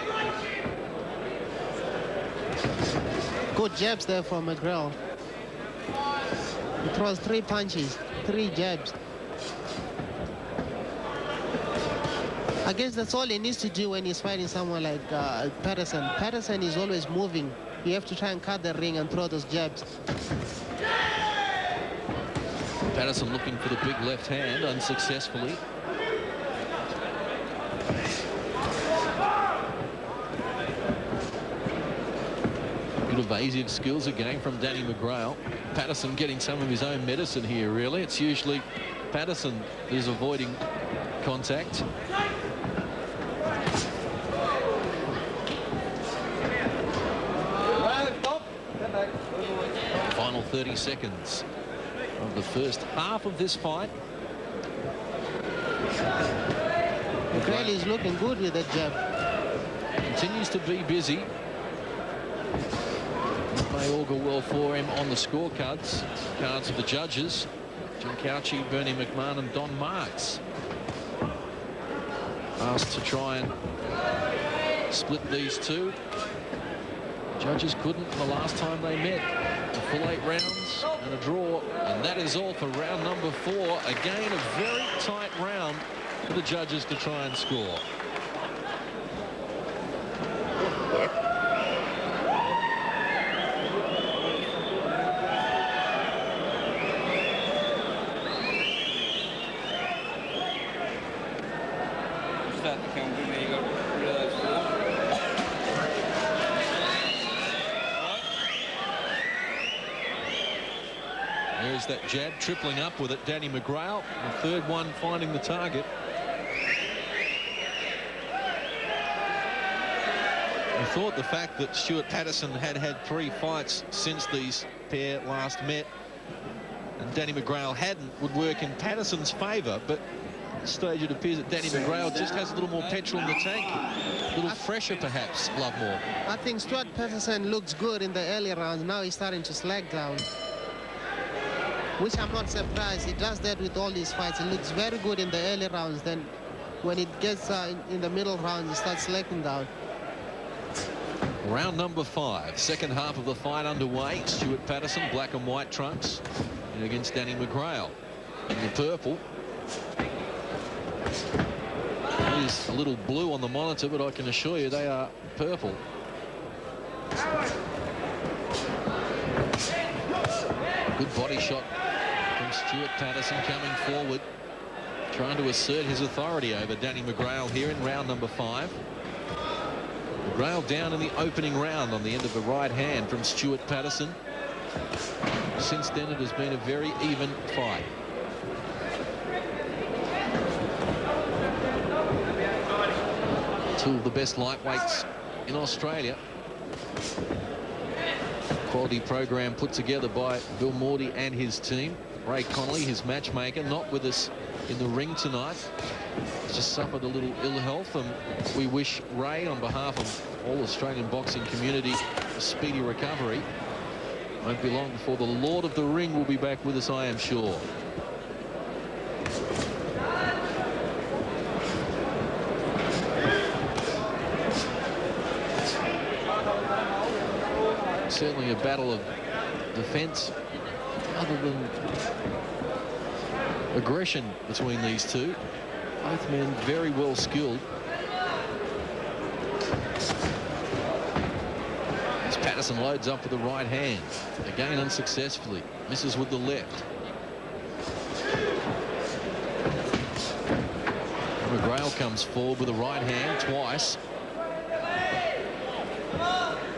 Good jabs there from McGrail. He throws 3 punches, 3 jabs. I guess that's all he needs to do when he's fighting someone like Patterson. Patterson is always moving. You have to try and cut the ring and throw those jabs. Patterson looking for the big left hand unsuccessfully. Good evasive skills again from Danny McGrail. Patterson getting some of his own medicine here, really. It's usually Patterson that is avoiding contact. Final 30 seconds of the first half of this fight. McGrail is looking good with that jab. Continues to be busy. May all go well for him on the scorecards. Cards of the judges. Jim Couchy, Bernie McMahon and Don Marks. Asked to try and split these two. Judges couldn't the last time they met. A full 8 rounds and a draw. And that is all for round number 4. Again, a very tight round for the judges to try and score. There's that jab, tripling up with it, Danny McGrail. The third one finding the target. I thought the fact that Stuart Patterson had had 3 fights since these pair last met, and Danny McGrail hadn't, would work in Patterson's favour, but at this stage it appears that Danny McGrail just has a little more petrol in the tank. A little fresher, perhaps, Lovemore. I think Stuart Patterson looks good in the early rounds. Now he's starting to slack down, which I'm not surprised. He does that with all his fights. He looks very good in the early rounds. Then when it gets in the middle rounds, he starts slacking down. Round number 5, second half of the fight underway. Stuart Patterson, black and white trunks, and against Danny McGrail in the purple. It is a little blue on the monitor, but I can assure you they are purple. Good body shot from Stuart Patterson coming forward, trying to assert his authority over Danny McGrail here in round number 5. McGrail down in the opening round on the end of the right hand from Stuart Patterson. Since then, it has been a very even fight. Two of the best lightweights in Australia. Quality program put together by Bill Morty and his team. Ray Connolly, his matchmaker, not with us in the ring tonight. He's just suffered a little ill health, and we wish Ray, on behalf of all Australian boxing community, a speedy recovery. Won't be long before the Lord of the Ring will be back with us, I am sure. Certainly a battle of defense, other than aggression between these two. Both men very well skilled. As Patterson loads up with the right hand, again unsuccessfully, misses with the left. McGrail comes forward with the right hand twice.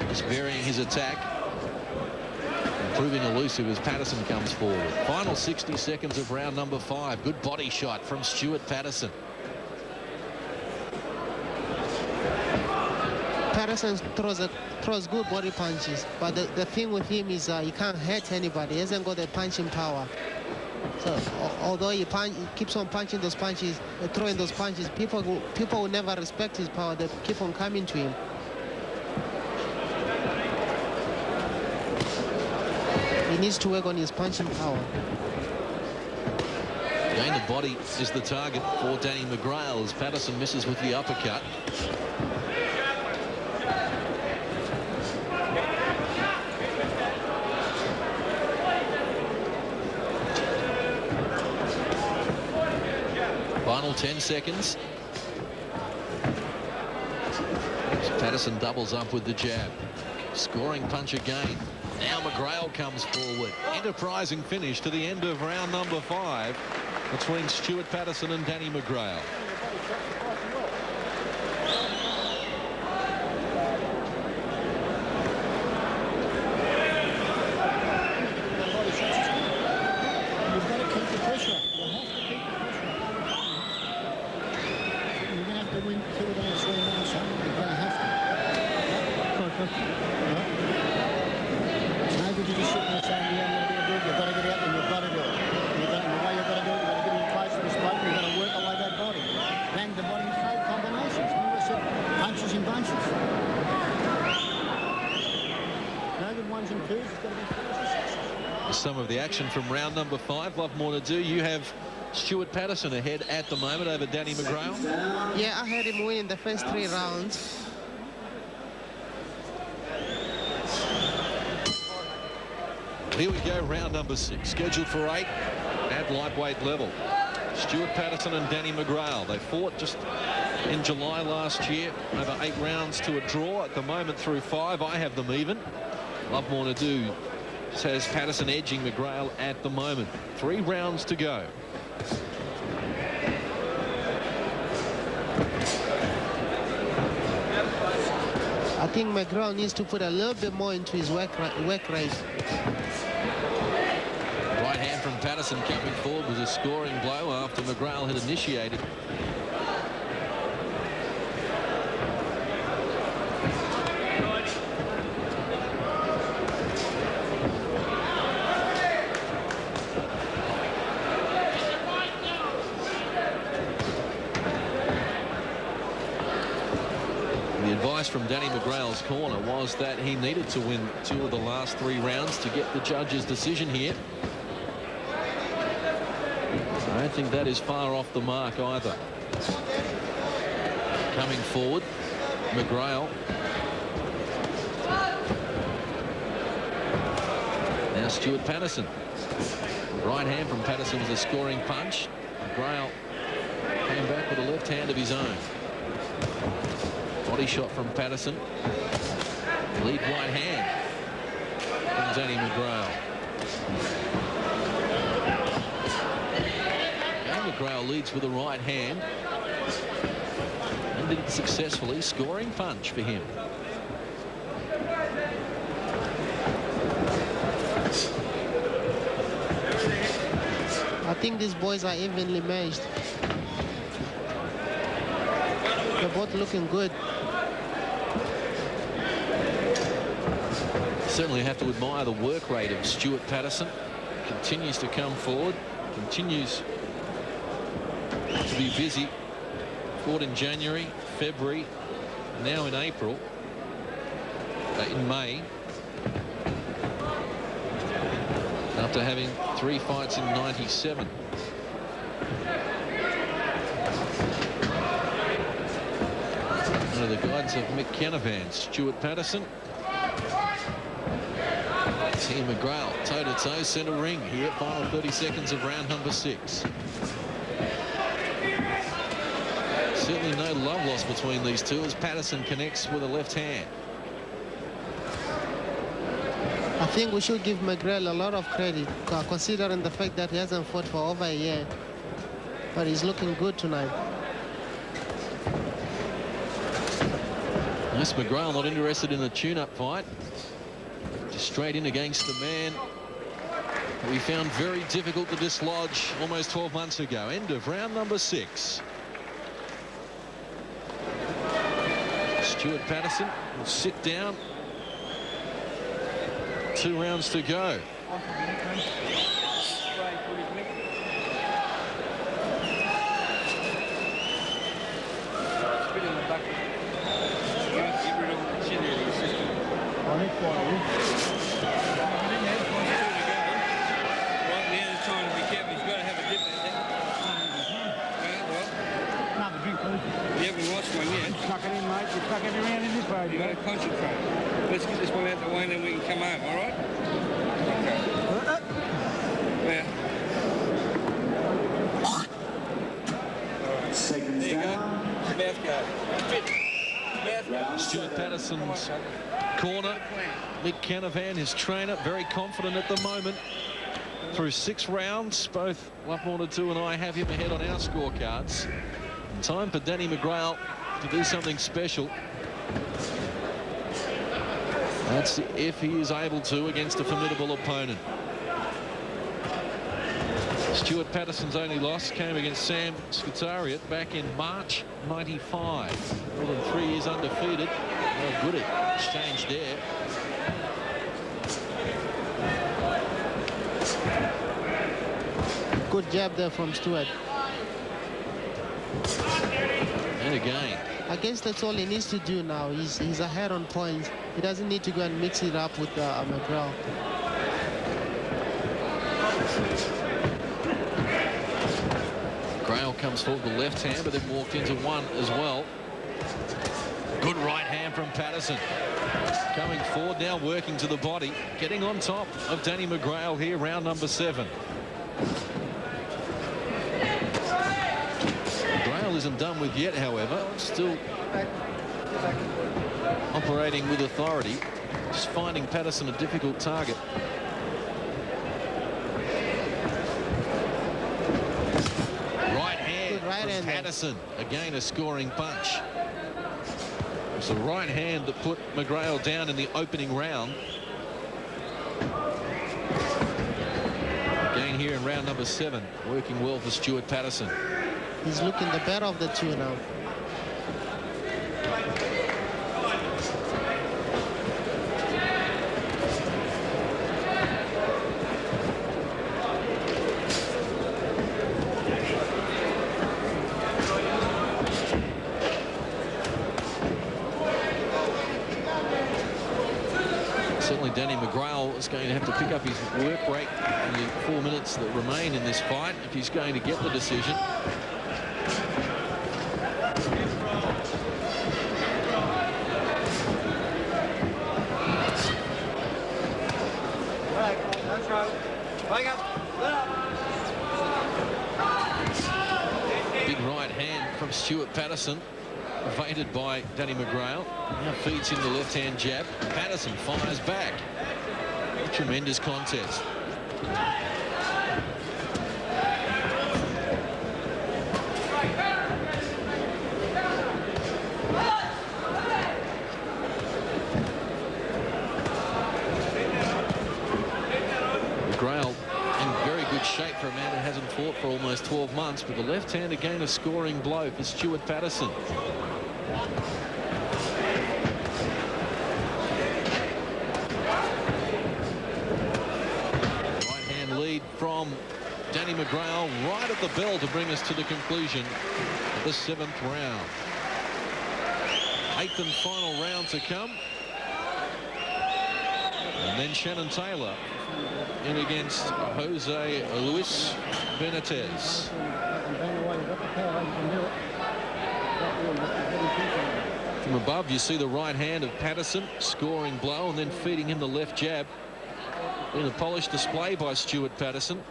Just varying his attack, proving elusive as Patterson comes forward. Final 60 seconds of round number 5. Good body shot from Stuart Patterson. Patterson throws good body punches, but the thing with him is he can't hurt anybody. He hasn't got the punching power. So although he keeps on punching those punches, throwing those punches, people will never respect his power. They keep on coming to him. He needs to work on his punching power. Again, the body is the target for Danny McGrail as Patterson misses with the uppercut. Final 10 seconds. Patterson doubles up with the jab. Scoring punch again. Now McGrail comes forward. Enterprising finish to the end of round number 5 between Stuart Patterson and Danny McGrail. You've got to keep the pressure up. You have to keep the pressure up. You're going to have to win 2 of those 3 rounds, son. You're going to have to. You just sit there saying you haven't got to do it. You've got to get out and you've got to do it. The way you've got to do it, you've got to get in close to the spot. You've got to work away that body. Bang the body and trade combinations. Remember I said punches in bunches. No good 1s and 2s. It's got to be 4s and 6s. Some of the action from round number 5. Love more to do. You have Stuart Patterson ahead at the moment over Danny McGrail. Yeah, I had him winning the first 3 rounds. Here we go, round number 6, scheduled for 8 at lightweight level. Stuart Patterson and Danny McGrail. They fought just in July last year, over 8 rounds to a draw. At the moment through 5, I have them even. Love more to do says Patterson edging McGrail at the moment. 3 rounds to go. I think McGrail needs to put a little bit more into his work rate. Right hand from Patterson coming forward was a scoring blow after McGrail had initiated. The advice from Danny McGrail's corner was that he needed to win 2 of the last 3 rounds to get the judge's decision here. I don't think that is far off the mark either. Coming forward, McGrail. Now Stuart Patterson. Right hand from Patterson was a scoring punch. McGrail came back with a left hand of his own. Body shot from Patterson. Lead right hand from Danny McGrail. McGrail leads with the right hand and did it successfully. Scoring punch for him. I think these boys are evenly matched. They're both looking good. Certainly have to admire the work rate of Stuart Patterson. Continues to come forward, continues to be busy. Fought in January, February, now in April, in May. After having 3 fights in 97. Under the guidance of Mick Canavan, Stuart Patterson. Team McGrail, toe-to-toe, centre ring here. Final 30 seconds of round number 6. Certainly no love lost between these two as Patterson connects with a left hand. I think we should give McGrail a lot of credit, considering the fact that he hasn't fought for over a year. But he's looking good tonight. Yes, McGrail not interested in a tune-up fight. Just straight in against the man we found very difficult to dislodge almost 12 months ago. End of round number 6. Stuart Patterson will sit down. 2 rounds to go. You got to concentrate. Let's get this one out the way and then we can come home, all right? Okay. Yeah. Seconds down. Mouth guard. Stuart Patterson's corner. Mick Canavan, his trainer, very confident at the moment. Through 6 rounds, both Lovemortar 2 and I have him ahead on our scorecards. Time for Danny McGrail to do something special. That's if he is able to against a formidable opponent. Stuart Patterson's only loss came against Sam Scutariat back in March 95. More than 3 years undefeated. Oh, good exchange there. Good jab there from Stewart. And again. I guess that's all he needs to do now. He's ahead on points. He doesn't need to go and mix it up with McGrail. McGrail comes forward with the left hand, but then walked into one as well. Good right hand from Patterson. Coming forward now, working to the body. Getting on top of Danny McGrail here, round number 7. McGrail isn't done with yet, however. Still operating with authority. Just finding Patterson a difficult target. Right hand from Patterson. Again, a scoring punch. It's the right hand that put McGrail down in the opening round. Again here in round number 7. Working well for Stuart Patterson. He's looking the better of the two now. Certainly Danny McGrail is going to have to pick up his work rate in the 4 minutes that remain in this fight if he's going to get the decision. Big right hand from Stuart Patterson, evaded by Danny McGrail. Now feeds in the left-hand jab. Patterson fires back. A tremendous contest. McGrail in very good shape for a man who hasn't fought for almost 12 months, but the left hand again a scoring blow for Stuart Patterson. Right hand lead from Danny McGrail right at the bell to bring us to the conclusion of the 7th round. 8th and final round to come. And then Shannan Taylor in against Jose Luis Benitez. From above, you see the right hand of Patterson scoring blow and then feeding him the left jab in a polished display by Stuart Patterson.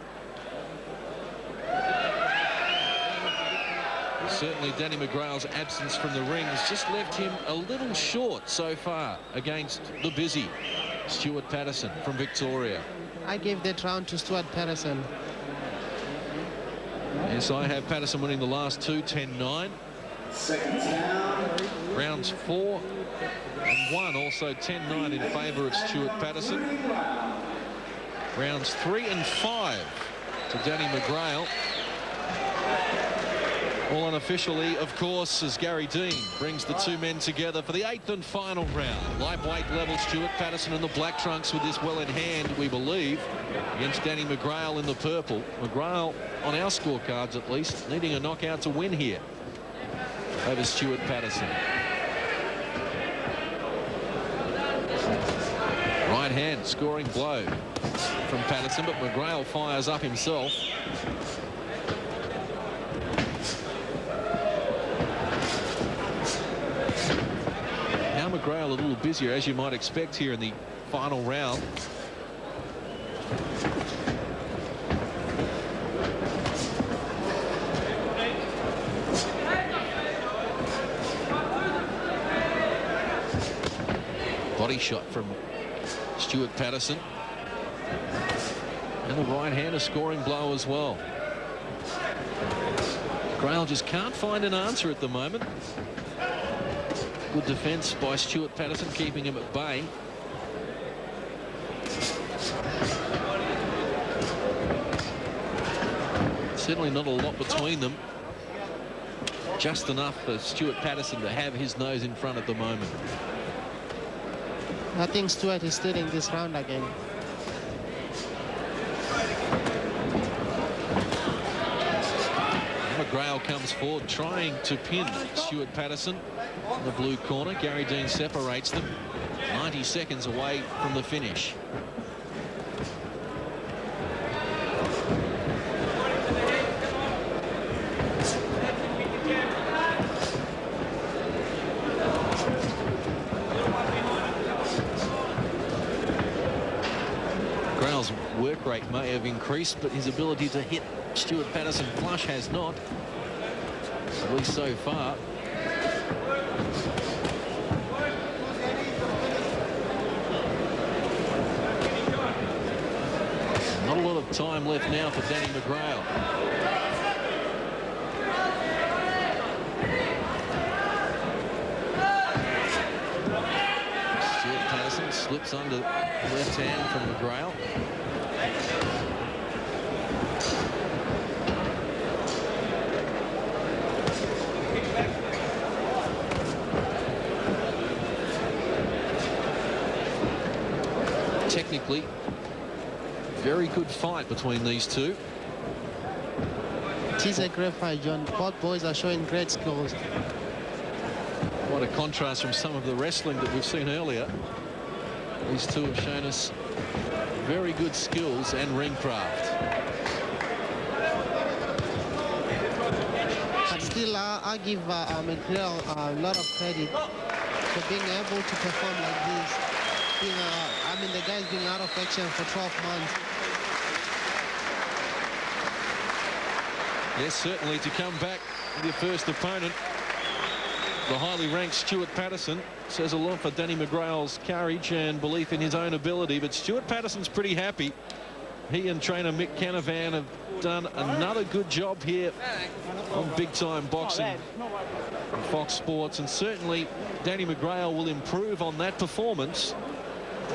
Certainly Danny McGrail's absence from the ring has just left him a little short so far against the busy Stuart Patterson from Victoria. I gave that round to Stuart Patterson. Yes, I have Patterson winning the last two, 10-9. Rounds 4 and 1 also 10-9 in favour of Stuart Patterson. Rounds 3 and 5 to Danny McGrail. All unofficially, of course, as Gary Dean brings the two men together for the 8th and final round. Lightweight level, Stuart Patterson in the black trunks with this well in hand, we believe, against Danny McGrail in the purple. McGrail, on our scorecards at least, needing a knockout to win here over Stuart Patterson. Right hand scoring blow from Patterson, but McGrail fires up himself. Now McGrail a little busier, as you might expect here in the final round. Body shot from Stuart Patterson. And the right hand a scoring blow as well. McGrail just can't find an answer at the moment. Good defense by Stuart Patterson, keeping him at bay. Certainly not a lot between them. Just enough for Stuart Patterson to have his nose in front at the moment. I think Stuart is stealing this round again. McGrail comes forward trying to pin Stuart Patterson in the blue corner. Gary Dean separates them. 90 seconds away from the finish. McGrail's work rate may have increased, but his ability to hit Stuart Patterson flush has not, at least so far. Not a lot of time left now for Danny McGrail. Stuart Patterson slips under left hand from McGrail. Technically, very good fight between these two. It is a great fight, John. Both boys are showing great skills. What a contrast from some of the wrestling that we've seen earlier. These two have shown us very good skills and ring craft. But still, I give McGrail a lot of credit for being able to perform like this. I mean, the guy's been out of action for 12 months. Yes, certainly to come back with your first opponent, the highly ranked Stuart Patterson, says a lot for Danny McGrail's courage and belief in his own ability. But Stuart Patterson's pretty happy. He and trainer Mick Canavan have done another good job here on Big Time Boxing on Fox Sports, and certainly Danny McGrail will improve on that performance,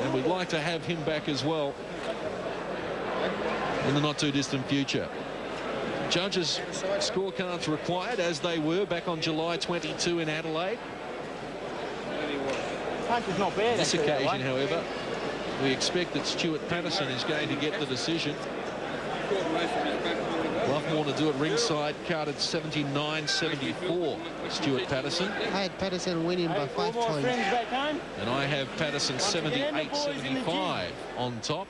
and we'd like to have him back as well in the not too distant future. Judges' scorecards required, as they were back on July 22 in Adelaide. Punch is not bad. This occasion, however, we expect that Stuart Patterson is going to get the decision. Lovemore to do it ringside, carded 79-74. Stuart Patterson. I had Patterson winning by 5 points. And I have Patterson 78-75 on top.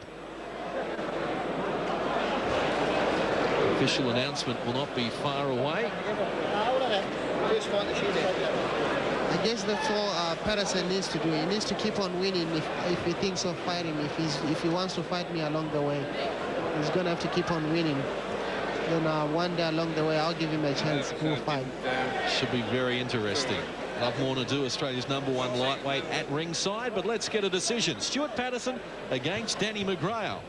Official announcement will not be far away. I guess that's all Patterson needs to do. He needs to keep on winning if he thinks of fighting. If he wants to fight me along the way, he's gonna have to keep on winning. Then one day along the way, I'll give him a chance to fight. Should be very interesting. Lovemore to do, Australia's #1 lightweight at ringside, but let's get a decision. Stuart Patterson against Danny McGrail.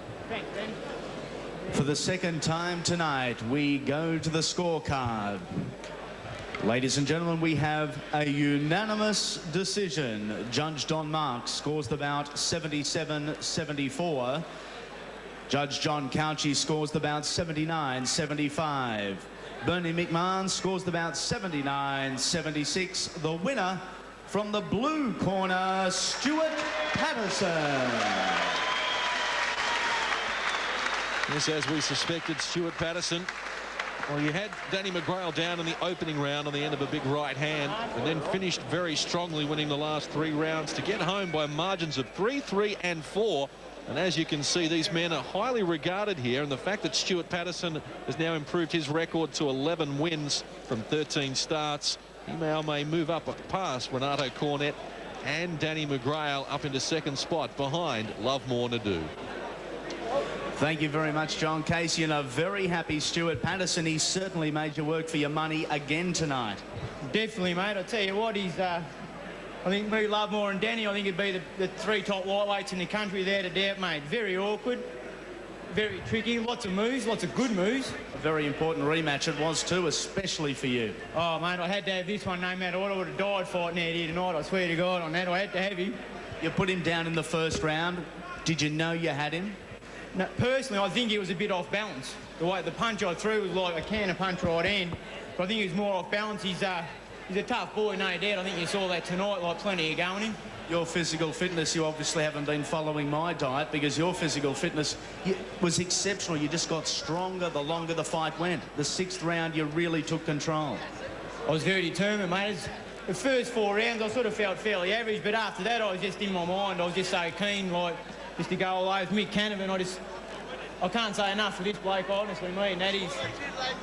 For the second time tonight, we go to the scorecard. Ladies and gentlemen, we have a unanimous decision. Judge Don Marks scores the bout 77-74. Judge John Couchy scores the bout 79-75. Bernie McMahon scores the bout 79-76. The winner from the blue corner, Stuart Patterson. Yes, as we suspected, Stuart Patterson. Well, you had Danny McGrail down in the opening round on the end of a big right hand, and then finished very strongly, winning the last 3 rounds to get home by margins of 3, 3 and 4. And as you can see, these men are highly regarded here, and the fact that Stuart Patterson has now improved his record to 11 wins from 13 starts, he may move up past Renato Cornet and Danny McGrail up into second spot behind Lovemore Nadu. Thank you very much, John Casey, and a very happy Stuart Patterson. He certainly made you work for your money again tonight. Definitely, mate. I tell you what, he's, I think me, Lovemore and Danny, I think he'd be the 3 top lightweights in the country, without a doubt, mate. Very awkward, very tricky, lots of moves, lots of good moves. A very important rematch it was too, especially for you. Oh, mate, I had to have this one no matter what. I would have died fighting out here tonight, I swear to God on that. I had to have him. You put him down in the first round. Did you know you had him? No, personally, I think he was a bit off balance. The way the punch I threw was like a can of punch right hand. But I think he was more off balance. He's a tough boy, no doubt. I think you saw that tonight, like plenty of going in. Your physical fitness, you obviously haven't been following my diet, because your physical fitness was exceptional. You just got stronger the longer the fight went. The 6th round, you really took control. I was very determined, mate. The first 4 rounds, I sort of felt fairly average, but after that, I was just in my mind. I was just so keen, like, just to go all over. Mick Canavan, I can't say enough for this bloke, honestly, me, and that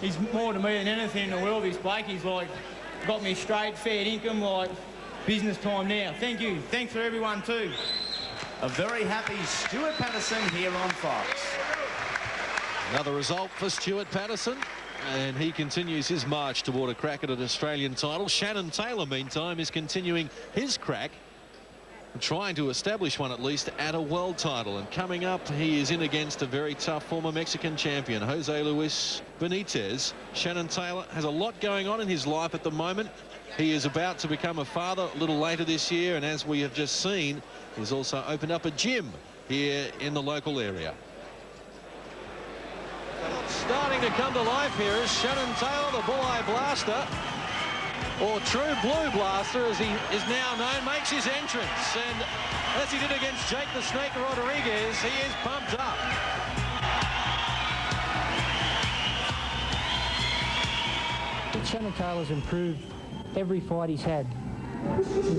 he's more to me than anything in the world, this bloke. He's like, got me straight, fair income, like, business time now. Thank you. Thanks for everyone too. A very happy Stuart Patterson here on Fox. Another result for Stuart Patterson, and he continues his march toward a crack at an Australian title. Shannan Taylor, meantime, is continuing his crack, trying to establish one at least at a world title. And coming up, he is in against a very tough former Mexican champion, Jose Luis Benitez. Shannan Taylor has a lot going on in his life at the moment. He is about to become a father a little later this year, and as we have just seen, he's also opened up a gym here in the local area. Starting to come to life here is Shannan Taylor, the Bulleye Blaster, or True Blue Blaster as he is now known, makes his entrance, and as he did against Jake the Snake Rodriguez, he is pumped up. Shannan Taylor's improved every fight he's had.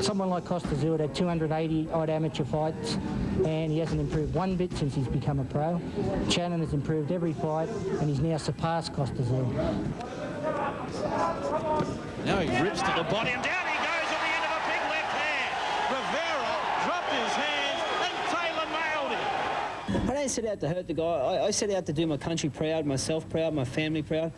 Someone like Costa Stewart had 280 odd amateur fights, and he hasn't improved one bit since he's become a pro. Shannan has improved every fight, and he's now surpassed Costa Stewart. Now he rips to the body, and down he goes at the end of a big left hand. Rivera dropped his hands, and Taylor nailed him. I don't set out to hurt the guy. I set out to do my country proud, myself proud, my family proud,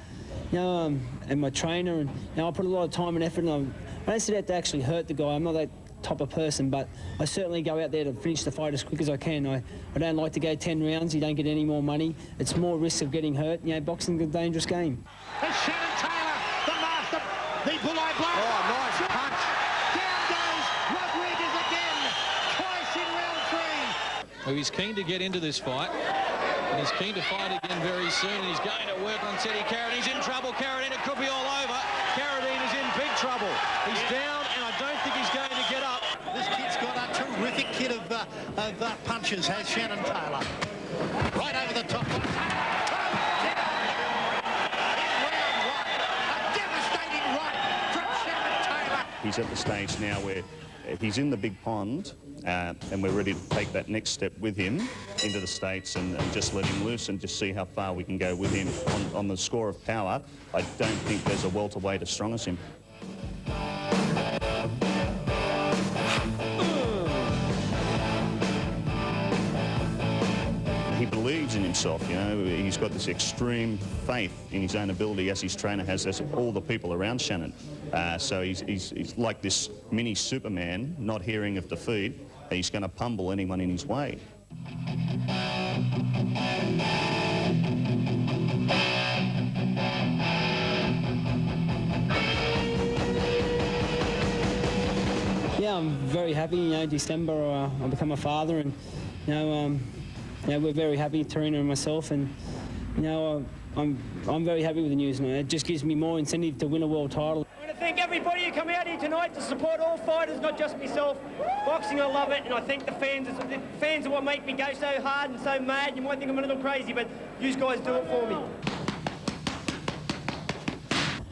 you know, and my trainer. And you know, I put a lot of time and effort, and I don't set out to actually hurt the guy. I'm not that type of person, but I certainly go out there to finish the fight as quick as I can. I don't like to go 10 rounds. You don't get any more money. It's more risk of getting hurt. You know, boxing's a dangerous game. And Shannan Taylor, the master, the Bulleye Blaster. Oh, nice punch. Down goes Rodriguez again, twice in round 3. So he's keen to get into this fight, and he's keen to fight again very soon. He's going to work on Teddy Carradine. He's in trouble, Carradine. It could be all over. Carradine is in big trouble. He's down, and I don't think he's going to get up. This kid's got a terrific kit of punches, has Shannan Taylor. Right over the top. he's at the stage now where he's in the big pond, and we're ready to take that next step with him into the States and just let him loose and just see how far we can go with him. On the score of power, I don't think there's a welterweight as strong as him. He believes in himself, you know. He's got this extreme faith in his own ability, as his trainer has, as all the people around Shannan. So he's like this mini Superman, not hearing of defeat. He's going to pummel anyone in his way. Yeah, I'm very happy. You know, December I become a father, and you know, we're very happy, Tarina and myself, and you know, I'm very happy with the news. It just gives me more incentive to win a world title. I want to thank everybody who come out here tonight to support all fighters, not just myself. Boxing, I love it, and I thank the fans. The fans are what make me go so hard and so mad. You might think I'm a little crazy, but you guys do it for me.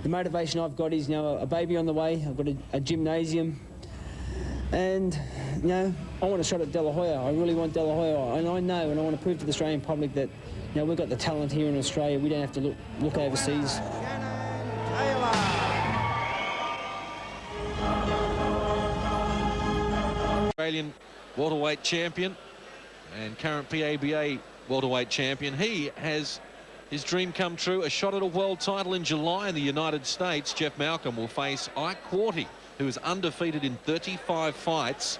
The motivation I've got is, you know, a baby on the way. I've got a gymnasium, and you know, I want a shot at De La Hoya. I really want De La Hoya, and I know, and I want to prove to the Australian public that, you know, we've got the talent here in Australia. We don't have to look overseas. Australian welterweight champion and current PABA welterweight champion. He has his dream come true, a shot at a world title in July in the United States. Jeff Malcolm will face Ike Quarty, who is undefeated in 35 fights,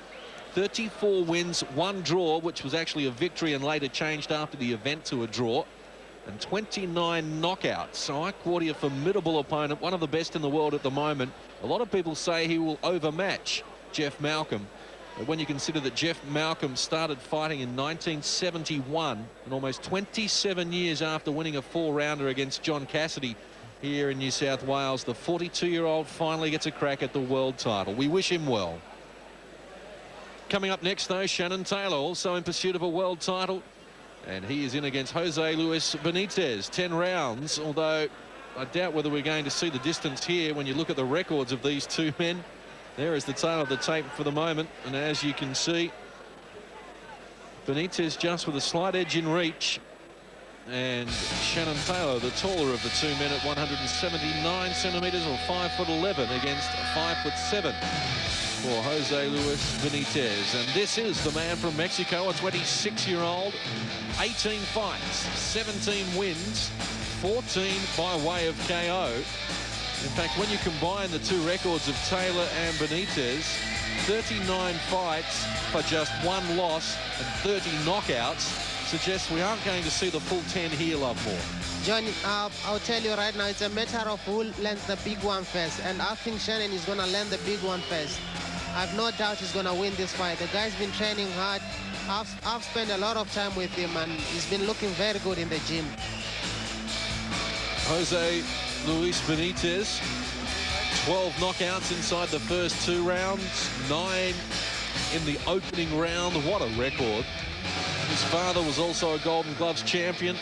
34 wins, 1 draw, which was actually a victory and later changed after the event to a draw, and 29 knockouts. So Ike Quarty, a formidable opponent, one of the best in the world at the moment. A lot of people say he will overmatch Jeff Malcolm. But when you consider that Jeff Malcolm started fighting in 1971, and almost 27 years after winning a 4-rounder against John Cassidy here in New South Wales, the 42-year-old finally gets a crack at the world title. We wish him well. Coming up next, though, Shannan Taylor, also in pursuit of a world title, and he is in against Jose Luis Benitez. 10 rounds, although I doubt whether we're going to see the distance here when you look at the records of these two men. There is the tail of the tape for the moment, and as you can see, Benitez just with a slight edge in reach, and Shannan Taylor, the taller of the two men, at 179 centimetres or 5'11" against 5'7" for Jose Luis Benitez. And this is the man from Mexico, a 26-year-old, 18 fights, 17 wins, 14 by way of KO. In fact, when you combine the two records of Taylor and Benitez, 39 fights for just 1 loss and 30 knockouts, suggests we aren't going to see the full 10 here, Lovemore. John, I'll tell you right now, it's a matter of who lands the big one first, and I think Shannan is going to land the big one first. I've no doubt he's going to win this fight. The guy's been training hard. I've spent a lot of time with him, and he's been looking very good in the gym. Jose Luis Benitez, 12 knockouts inside the first 2 rounds, 9 in the opening round. What a record. His father was also a Golden Gloves champion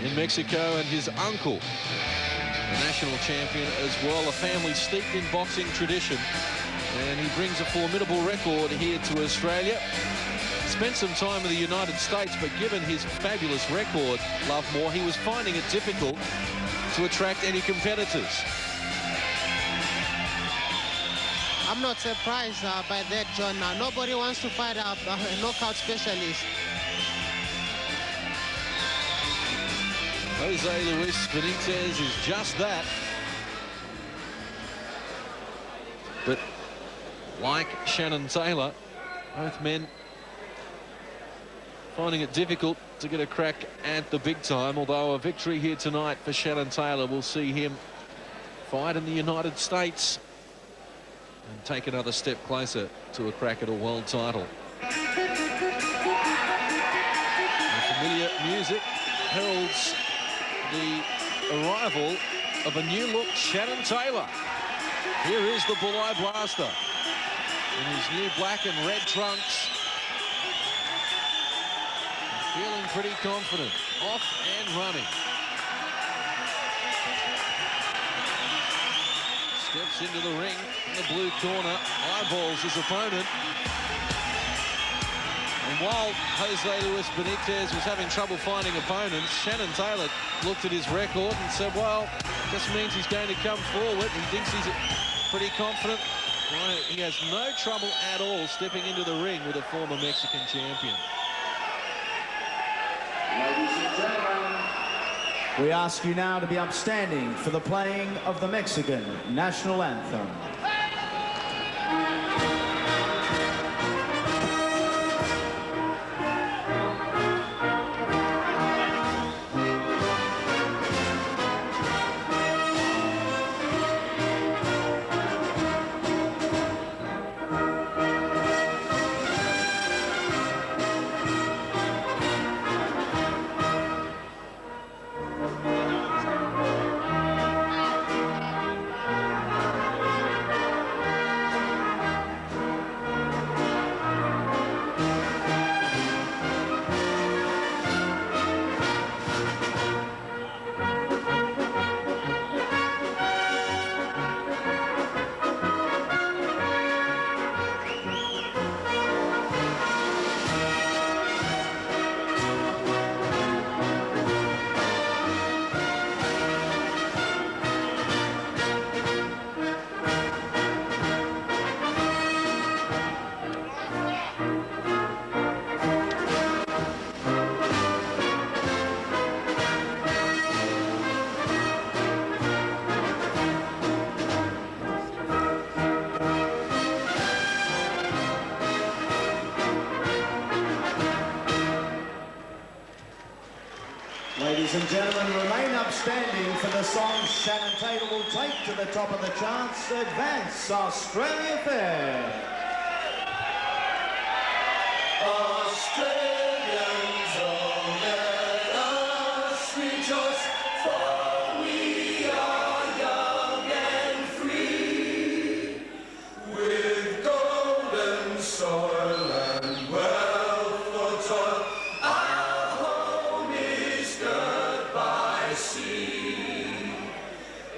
in Mexico, and his uncle, a national champion as well, a family steeped in boxing tradition. And he brings a formidable record here to Australia. Spent some time in the United States, but given his fabulous record, Lovemore, he was finding it difficult to attract any competitors. I'm not surprised by that, John. Nobody wants to fight a knockout specialist. Jose Luis Benitez is just that. But like Shannan Taylor, both men finding it difficult to get a crack at the big time, although a victory here tonight for Shannan Taylor will see him fight in the United States and take another step closer to a crack at a world title. And familiar music heralds the arrival of a new look Shannan Taylor. Here is the Bulleye Blaster in his new black and red trunks. Feeling pretty confident, off and running. Steps into the ring in the blue corner, eyeballs his opponent. And while Jose Luis Benitez was having trouble finding opponents, Shannan Taylor looked at his record and said, well, just means he's going to come forward. He thinks he's pretty confident. Well, he has no trouble at all stepping into the ring with a former Mexican champion. Ladies and gentlemen, we ask you now to be upstanding for the playing of the Mexican national anthem. Ladies and gentlemen, remain upstanding for the song Shannan Taylor will take to the top of the charts. Advance Australia Fair. Australians, oh, let us rejoice, for we are young and free, with golden soil and wealth for toil. Our home is girt by sea,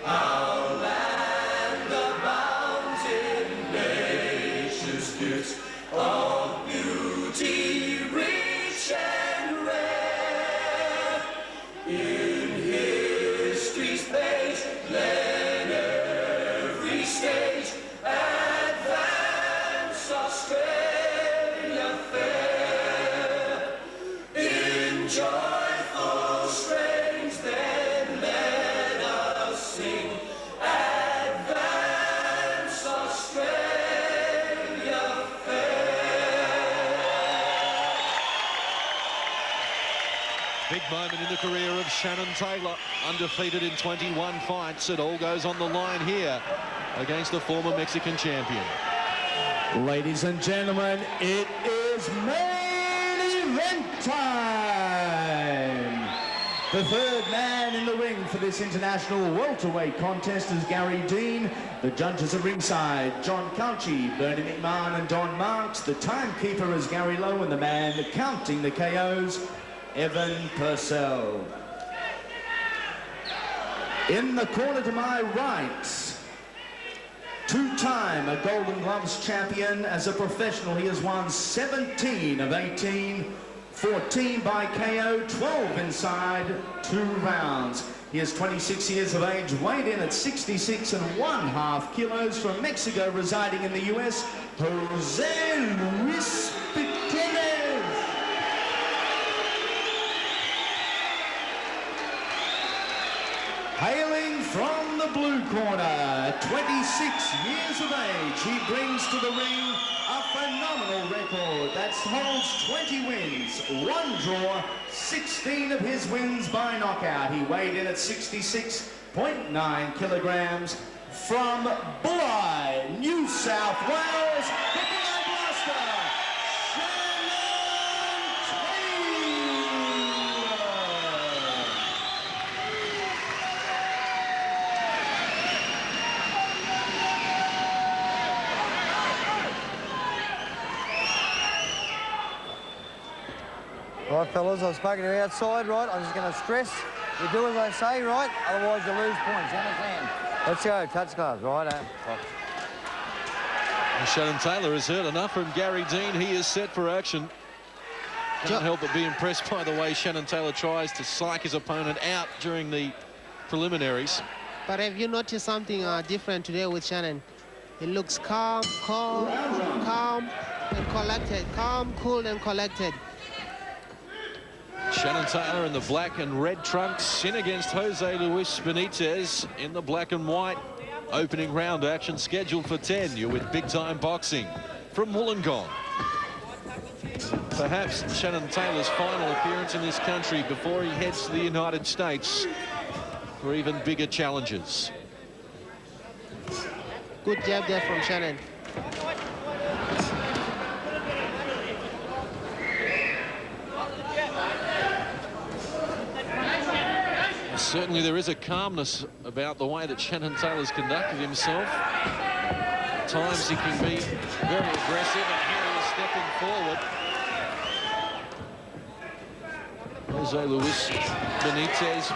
our land abounds in nature's gifts of beauty rich and rare. In history's page, let every stage advance Australia fair. In joyful strains, then let us sing, advance Australia fair. Big moment in the career of Shannan Taylor, undefeated in 21 fights. It all goes on the line here against the former Mexican champion. Ladies and gentlemen, it is main event time. The third man in the ring for this international welterweight contest is Gary Dean. The judges at ringside, John Couchy, Bernie McMahon and Don Marks. The timekeeper is Gary Lowe, and the man counting the KOs, Evan Purcell. In the corner to my right, two-time a Golden Gloves champion. As a professional, he has won 17 of 18, 14 by KO, 12 inside 2 rounds. He is 26 years of age, weighed in at 66.5 kilos, from Mexico, residing in the US, Jose Luis Benitez. Hailing from the blue corner, at 26 years of age, he brings to the ring a phenomenal record that holds 20 wins, 1 draw, 16 of his wins by knockout. He weighed in at 66.9 kilograms, from Bulli, New South Wales, the Blood Blaster, Shannan Taylor. Right, fellas, I've spoken to you outside, right? I'm just going to stress, you do as I say, right? Otherwise you lose points, you understand? Let's go, touch gloves, right? Shannan Taylor has heard enough from Gary Dean. He is set for action. Can't help but be impressed by the way Shannan Taylor tries to psych his opponent out during the preliminaries. But have you noticed something different today with Shannan? He looks calm, and collected. Calm, cool, and collected. Shannan Taylor in the black and red trunks in against Jose Luis Benitez in the black and white. Opening round action scheduled for 10. You're with Big Time Boxing from Wollongong. Perhaps Shannan Taylor's final appearance in this country before he heads to the United States for even bigger challenges. Good jab there from Shannan. Certainly there is a calmness about the way that Shannan Taylor's conducted himself. At times he can be very aggressive, and here he is stepping forward. Jose Luis Benitez.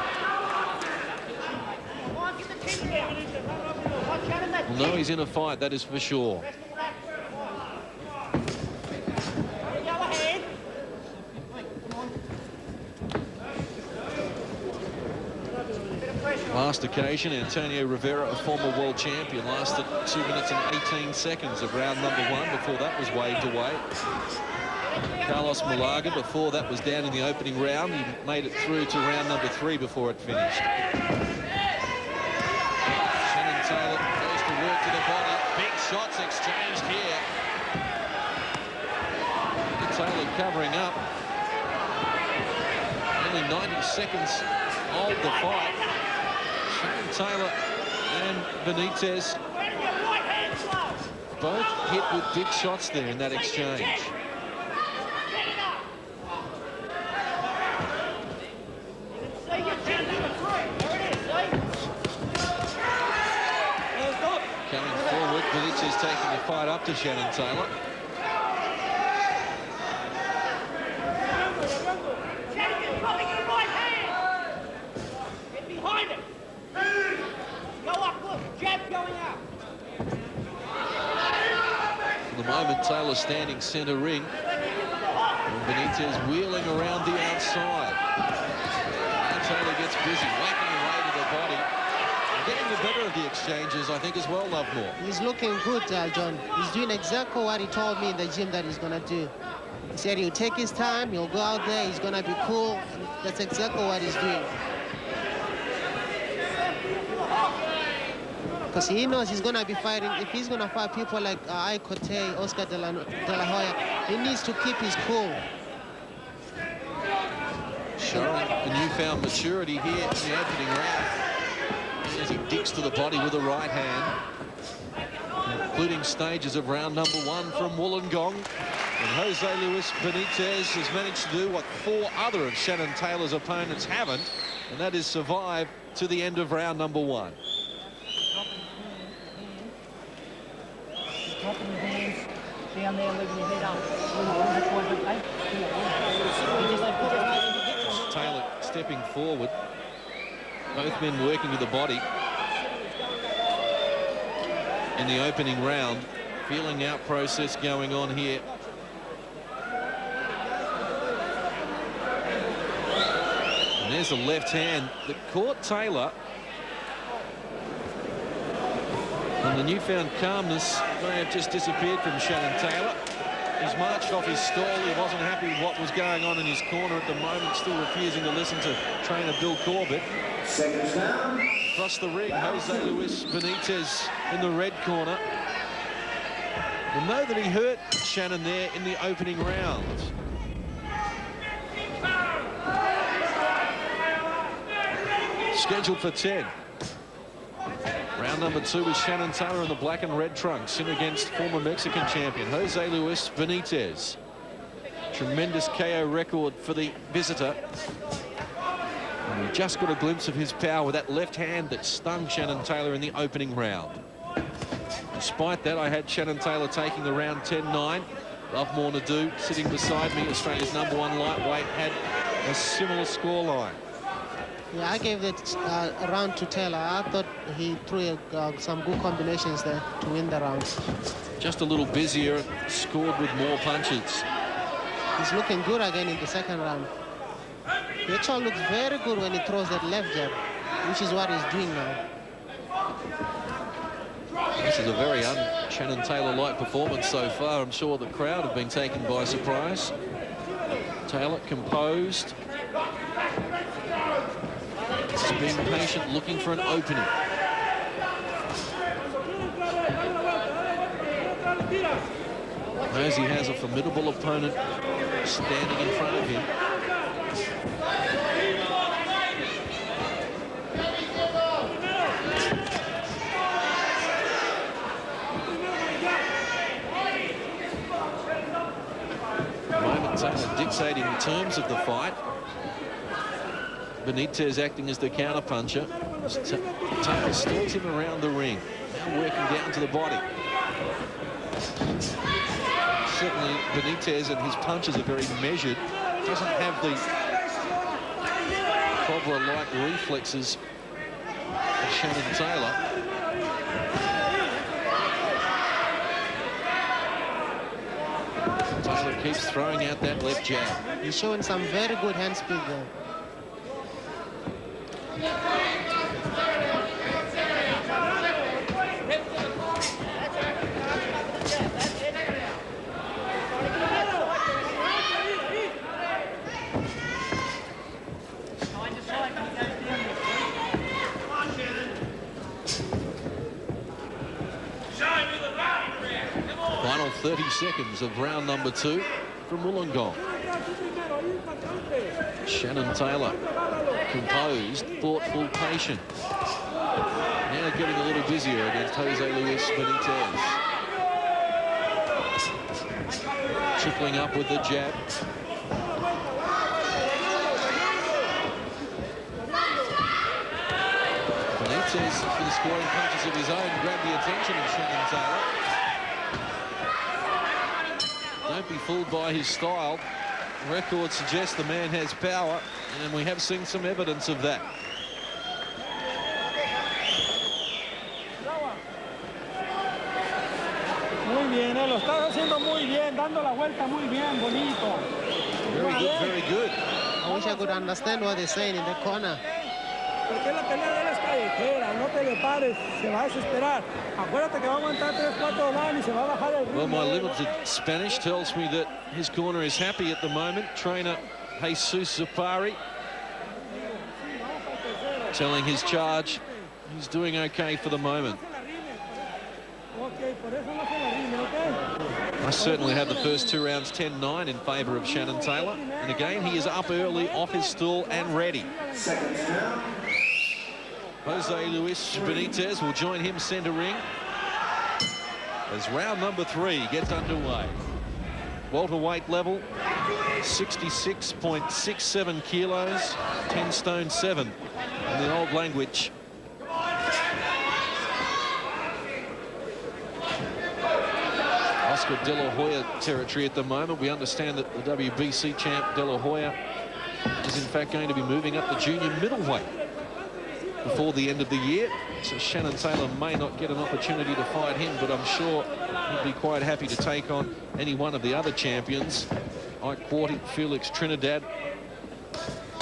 Well, no, he's in a fight, that is for sure. Last occasion, Antonio Rivera, a former world champion, lasted 2 minutes and 18 seconds of round number 1 before that was waved away. Carlos Malaga, before that was down in the opening round. He made it through to round number 3 before it finished. Shannan Taylor goes to work to the body. Big shots exchanged here. Taylor covering up. Only 90 seconds of the fight. Shannan Taylor and Benitez both hit with big shots there in that exchange. Coming forward, Benitez taking the fight up to Shannan Taylor. For the moment, Taylor standing centre ring. And Benitez wheeling around the outside. And Taylor gets busy, whacking away to the body. And getting the better of the exchanges, I think, as well, Lovemore. He's looking good, John. He's doing exactly what he told me in the gym that he's going to do. He said he'll take his time, he'll go out there, he's going to be cool. And that's exactly what he's doing. Because he knows he's going to be fighting. If he's going to fight people like Ikote, Oscar de la Hoya, he needs to keep his cool. Showing a newfound maturity here in the opening round. As he digs to the body with the right hand. Including stages of round number 1 from Wollongong. And Jose Luis Benitez has managed to do what 4 other of Shannan Taylor's opponents haven't, and that is survive to the end of round number 1. Dropping your hands down there, leaving your head up. Taylor stepping forward. Both men working with the body. In the opening round, feeling out process going on here. And there's a left hand that caught Taylor. And the newfound calmness may have just disappeared from Shannan Taylor. He's marched off his stall. He wasn't happy with what was going on in his corner at the moment, still refusing to listen to trainer Bill Corbett. Seconds down. Across the ring, Jose Luis Benitez in the red corner. We'll know that he hurt Shannan there in the opening round. Scheduled for 10. Round number 2 is Shannan Taylor in the black and red trunks in against former Mexican champion Jose Luis Benitez. Tremendous KO record for the visitor. And we just got a glimpse of his power with that left hand that stung Shannan Taylor in the opening round. Despite that, I had Shannan Taylor taking the round 10-9. Lovemore Nadu sitting beside me, Australia's #1 lightweight, had a similar scoreline. Yeah, I gave that round to Taylor. I thought he threw some good combinations there to win the round. Just a little busier, scored with more punches. He's looking good again in the second round. Gajic looks very good when he throws that left jab, which is what he's doing now. This is a very un-Shannan Taylor-like performance so far. I'm sure the crowd have been taken by surprise. Taylor composed. Just being patient, looking for an opening. Knows he has a formidable opponent standing in front of him. Taylor dictating the terms of the fight. Benitez acting as the counterpuncher. Taylor stalks him around the ring. Now working down to the body. Certainly Benitez and his punches are very measured. Doesn't have the Cobra-like reflexes of Shannan Taylor. Taylor keeps throwing out that left jab. He's showing some very good hand speed there. Final 30 seconds of round number 2 from Wollongong. Shannan Taylor, composed, thoughtful, patient. Now getting a little busier against Jose Luis Benitez. Tripling up with the jab. Benitez, for the scoring punches of his own, grabbed the attention of Shannan Taylor. Don't be fooled by his style. Records suggest the man has power, and we have seen some evidence of that. Muy bien, lo estás haciendo muy bien, dando la vuelta muy bien, bonito. Very good, very good. I wish I could understand what they're saying in the corner. Porque la pelea de él es callejera, no te le pares, se va a desesperar. Acuérdate que va a aguantar 3-4 rounds y se va a bajar el ritmo. Well, my limited Spanish tells me that his corner is happy at the moment. Trainer Jesus Zupari telling his charge he's doing okay for the moment. I certainly had the first 2 rounds 10-9 in favour of Shannan Taylor. And again, he is up early, off his stool and ready. Jose Luis Benitez will join him centre ring as round number 3 gets underway. Welterweight level, 66.67 kilos, 10 stone 7 in the old language. Oscar De La Hoya territory at the moment. We understand that the WBC champ De La Hoya is in fact going to be moving up the junior middleweight before the end of the year. So Shannan Taylor may not get an opportunity to fight him, but I'm sure he'd be quite happy to take on any one of the other champions, Ike Quarty, Felix Trinidad,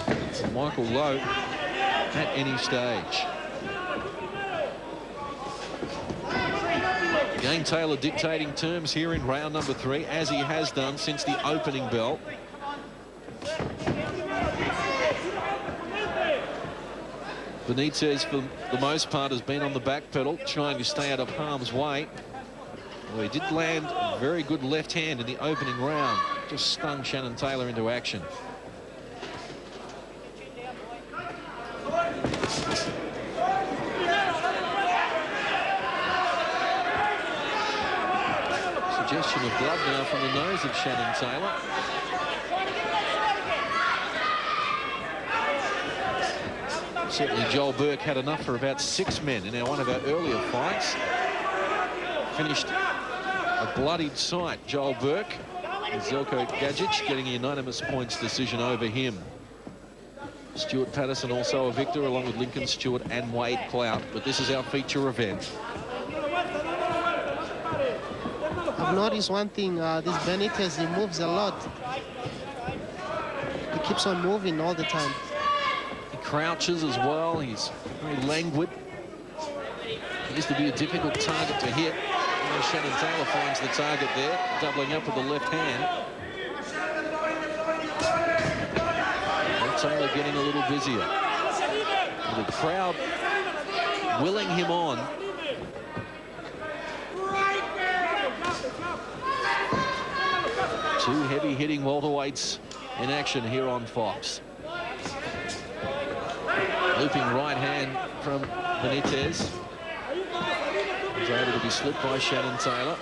and Michael Lowe at any stage. Again, Taylor dictating terms here in round number 3, as he has done since the opening bell. Benitez, for the most part, has been on the back pedal, trying to stay out of harm's way. Well, he did land a very good left hand in the opening round. Just stung Shannan Taylor into action. Suggestion of blood now from the nose of Shannan Taylor. Certainly Joel Bourke had enough for about 6 men in one of our earlier fights. Finished a bloodied sight, Joel Bourke. And Zeljko Gajic getting a unanimous points decision over him. Stuart Patterson also a victor, along with Lincoln Stewart and Wade Clout. But this is our feature event. I've noticed one thing, this Benitez, he moves a lot. He keeps on moving all the time. He crouches as well. He's very languid. He used to be a difficult target to hit. Shannan Taylor finds the target there, doubling up with the left hand. And Taylor getting a little busier. The crowd willing him on. Two heavy-hitting welterweights in action here on Fox. Looping right hand from Benitez. He's able to be slipped by Shannan Taylor.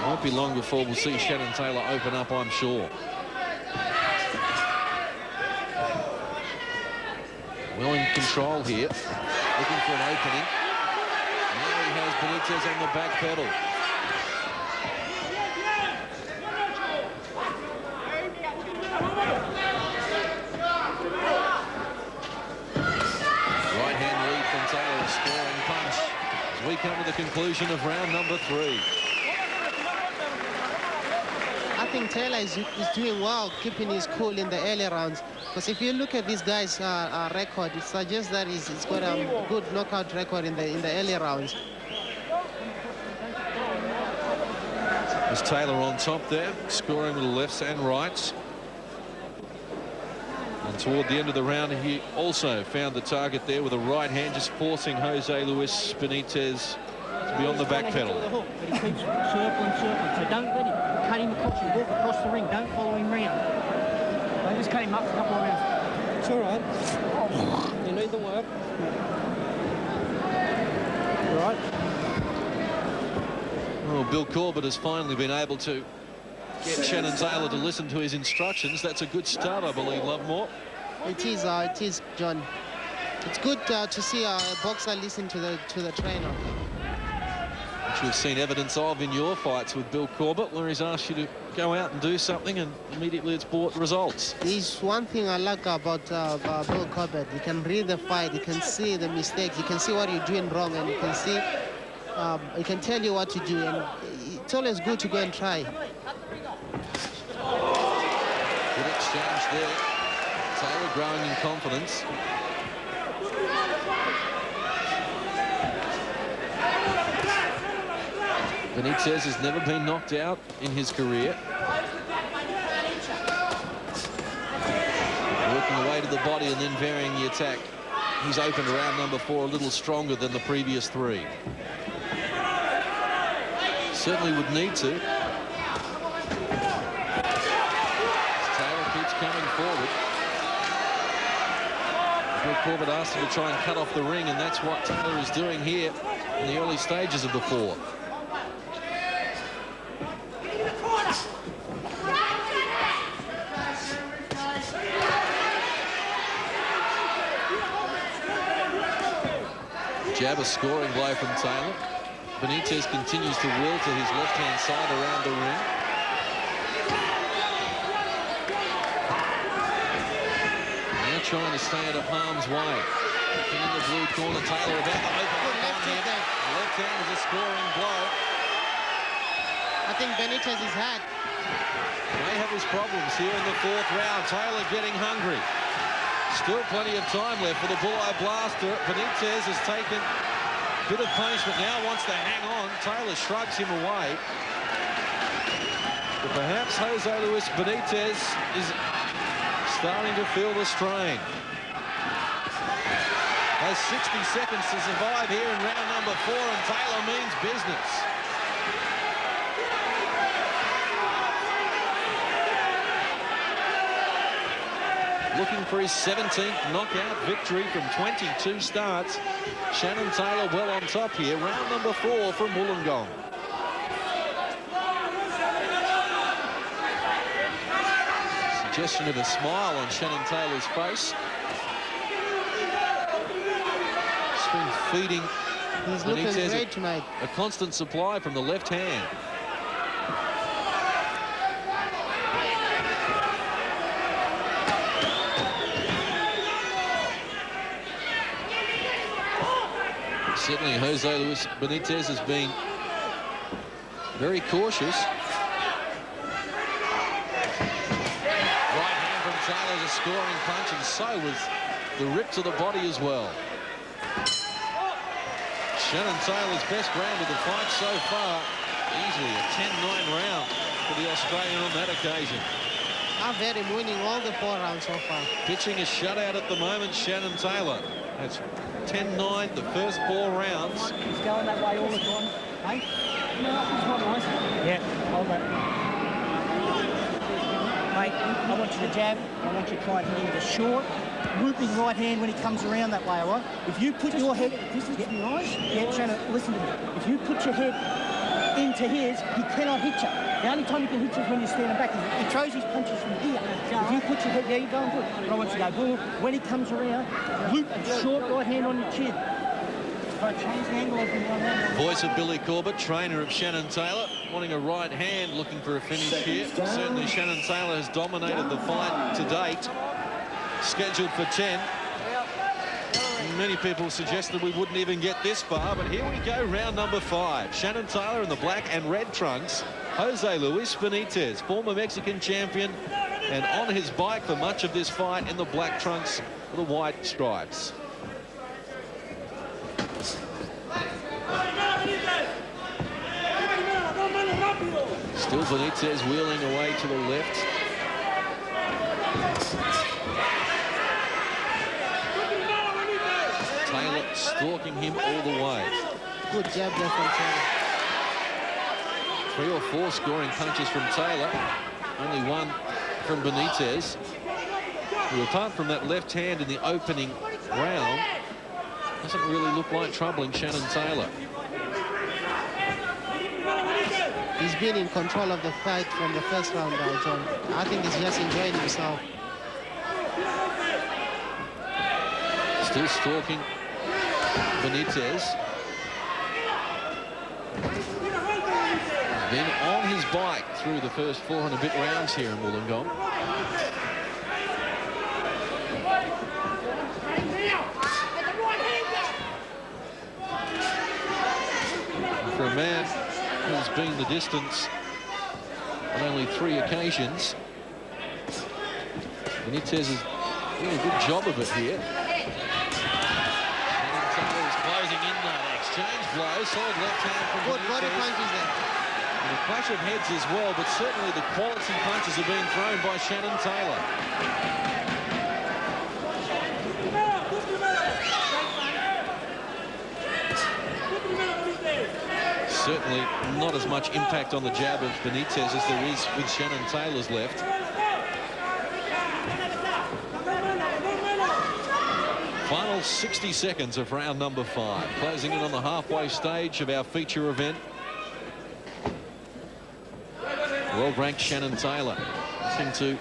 Won't be long before we'll see Shannan Taylor open up, I'm sure. Well in control here, looking for an opening. Now he has Benitez on the back pedal. Right hand lead from Taylor, a scoring punch as we come to the conclusion of round number 3. I think Taylor is doing well, keeping his cool in the early rounds. Because if you look at this guy's record, it suggests that he's got a good knockout record in the early rounds. There's Taylor on top there, scoring with the lefts and rights. And toward the end of the round, he also found the target there with a right hand, just forcing Jose Luis Benitez to be on the back pedal. But he keeps circling. So don't let him. Cut him across, you walk across the ring, don't follow him round. They just cut him up for a couple of rounds. It's all right. You need the work. All right. Well, Bill Corbett has finally been able to get Shannan Taylor to listen to his instructions. That's a good start, I believe, Lovemore. It is, John. It's good to see a boxer listen to the trainer. Which we've seen evidence of in your fights with Bill Corbett, where he's asked you to go out and do something and immediately it's brought results. There's one thing I like about Bill Corbett. He can read the fight, he can see the mistakes, he can see what you're doing wrong, and he can see, he can tell you what to do, and it's always good to go and try. Good exchange there. Taylor growing in confidence. Benitez has never been knocked out in his career. Working away to the body and then varying the attack. He's opened round number 4 a little stronger than the previous 3. Certainly would need to. Taylor keeps coming forward. Bill Corbett asked him to try and cut off the ring, and that's what Taylor is doing here in the early stages of the 4th. Jab, a scoring blow from Taylor. Benitez continues to will to his left-hand side around the ring. Now trying to stay out of harm's way. In the blue corner, Taylor about to open up on him. The left hand is a scoring blow. I think Benitez is had. May have his problems here in the 4th round. Taylor getting hungry. Still plenty of time left for the bulleye blaster. Benitez has taken a bit of punishment now, wants to hang on. Taylor shrugs him away. But perhaps Jose Luis Benitez is starting to feel the strain. Has 60 seconds to survive here in round number 4, and Taylor means business. Looking for his 17th knockout victory from 22 starts. Shannan Taylor well on top here. Round number 4 from Wollongong. Suggestion of a smile on Shannan Taylor's face. He's been feeding Benitez a constant supply from the left hand. Certainly Jose Luis Benitez has been very cautious. Right hand from Taylor's a scoring punch, and so was the rip to the body as well. Shannan Taylor's best round of the fight so far. Easily a 10-9 round for the Australian on that occasion. I've had him winning all the 4 rounds so far. Pitching a shutout at the moment, Shannan Taylor. That's 10-9 the first 4 rounds. He's going that way all the time. Hey? No, he's not nice. Yeah, hold that. Mate, I want you to jab. I want you to try and hit him with a short, looping right hand when he comes around that way, all right? If you put your head... This is getting nice. Yeah, Shannon, listen to me. If you put your head into his, he cannot hit you. The only time you can hit you is when you're standing back. He throws his punches from here. If you put your head there, you're going good. But I want you to go bull. When he comes around, loop a short right hand on your chin. Change the angle of the right hand. Voice of Billy Corbett, trainer of Shannan Taylor, wanting a right hand, looking for a finish here. Certainly Shannan Taylor has dominated the fight to date. Scheduled for 10. Many people suggested we wouldn't even get this far, but here we go, round number 5. Shannan Taylor in the black and red trunks. Jose Luis Benitez, former Mexican champion, and on his bike for much of this fight in the black trunks with the white stripes. Still Benitez wheeling away to the left. Taylor stalking him all the way. Good jab there from Taylor. 3 or 4 scoring punches from Taylor. Only 1 from Benitez, who, apart from that left hand in the opening round, doesn't really look like troubling Shannan Taylor. He's been in control of the fight from the first round, John. I think he's just enjoying himself. Still stalking Benitez. He's been on his bike through the first 4 and a bit rounds here in Wollongong. For a man who's been the distance on only 3 occasions, Benitez is doing a good job of it here. Taylor is closing in that exchange blow. Solid left hand from good body punches there. And a clash of heads as well, but certainly the quality punches are being thrown by Shannan Taylor. Certainly not as much impact on the jab of Benitez as there is with Shannan Taylor's left. Final 60 seconds of round number 5. Closing in on the halfway stage of our feature event. World-ranked Shannan Taylor looking to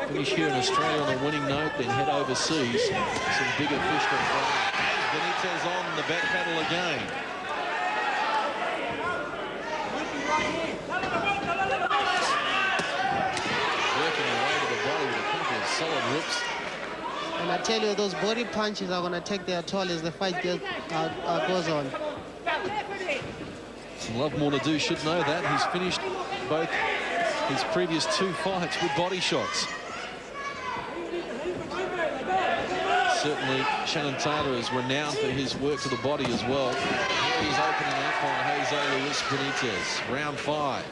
finish here in Australia on a winning note, then head overseas. Some bigger fish to fry. Benitez on the back pedal again. Working away to the body with a couple of solid rips. And I tell you, those body punches are going to take their toll as the fight goes on. And Love More to Do should know that. He's finished both his previous 2 fights with body shots. Certainly, Shannan Taylor is renowned for his work to the body as well. Here he's opening up on Jose Luis Benitez. Round 5.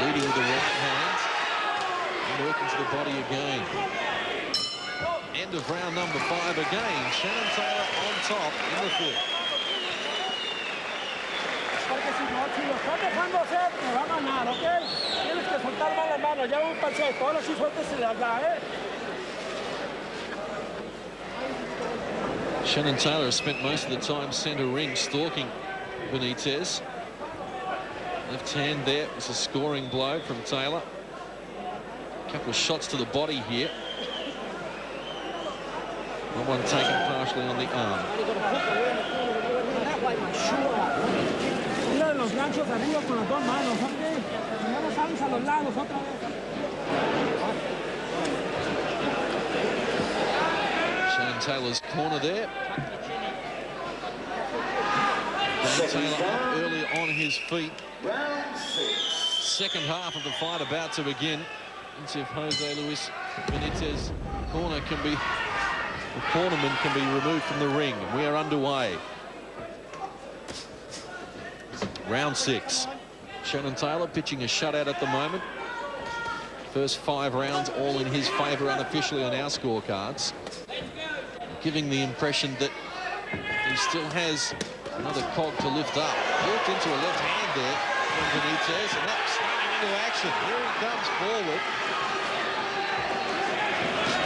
Leading with the right hand. And working to the body again. End of round number 5 again. Shannan Taylor on top in the 5th. Porque si no, si lo estás dejando hacer, te va a ganar, ¿ok? Tienes que soltar más las manos, ya un pacheco, ahora sí suéltese de allá, ¿eh? Shannan Taylor has spent most of the time centre ring stalking Benitez. Left hand there was a scoring blow from Taylor. A couple of shots to the body here. One taken partially on the arm. Mira los ganchos arriba con las 2 manos, ¿ok? No los sales a los lados otra vez. Shannan Taylor's corner there. Taylor up early on his feet. Second half of the fight about to begin. Let's see if Jose Luis Benitez corner can be, the cornerman can be removed from the ring. We are underway. Round 6. Shannan Taylor pitching a shutout at the moment. First 5 rounds all in his favour unofficially on our scorecards. Giving the impression that he still has another cog to lift up. Walked into a left hand there from Benitez, and that's starting into action. Here he comes forward.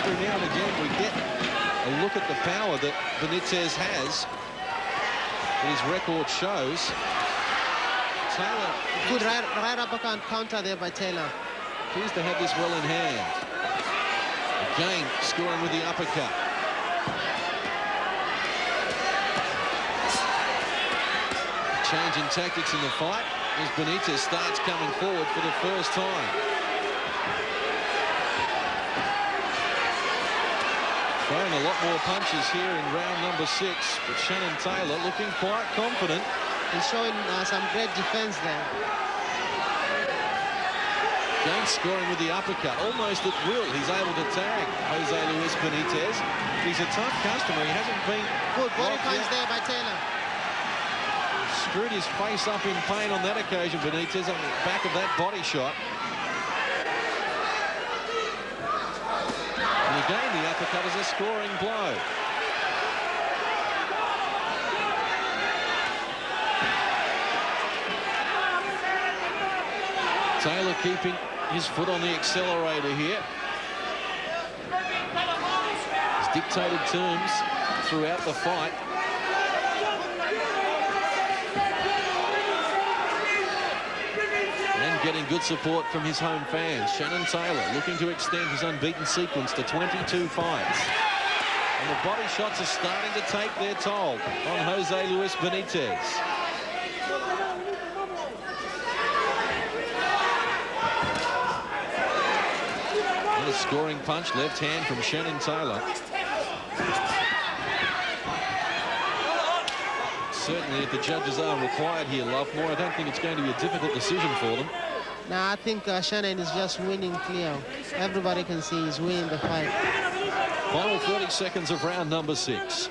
Every now and again we get a look at the power that Benitez has. His record shows. Taylor. Good right uppercut counter there by Taylor. Appears to have this well in hand. Again, scoring with the uppercut. Change in tactics in the fight as Benitez starts coming forward for the first time. Throwing a lot more punches here in round number 6, but Shannan Taylor looking quite confident. He's showing some great defense there. Again, scoring with the uppercut, almost at will. He's able to tag Jose Luis Benitez. He's a tough customer. He hasn't been good body punch there by Taylor. Screwed his face up in pain on that occasion, Benitez, on the back of that body shot. And again, the uppercut is a scoring blow. Taylor keeping his foot on the accelerator here. He's dictated terms throughout the fight. And getting good support from his home fans. Shannan Taylor looking to extend his unbeaten sequence to 22 fights. And the body shots are starting to take their toll on Jose Luis Benitez. And a scoring punch, left hand from Shannan Taylor. Certainly, if the judges are required here, Lovemore, I don't think it's going to be a difficult decision for them. No, I think Shannan is just winning clear. Everybody can see he's winning the fight. Final 30 seconds of round number 6.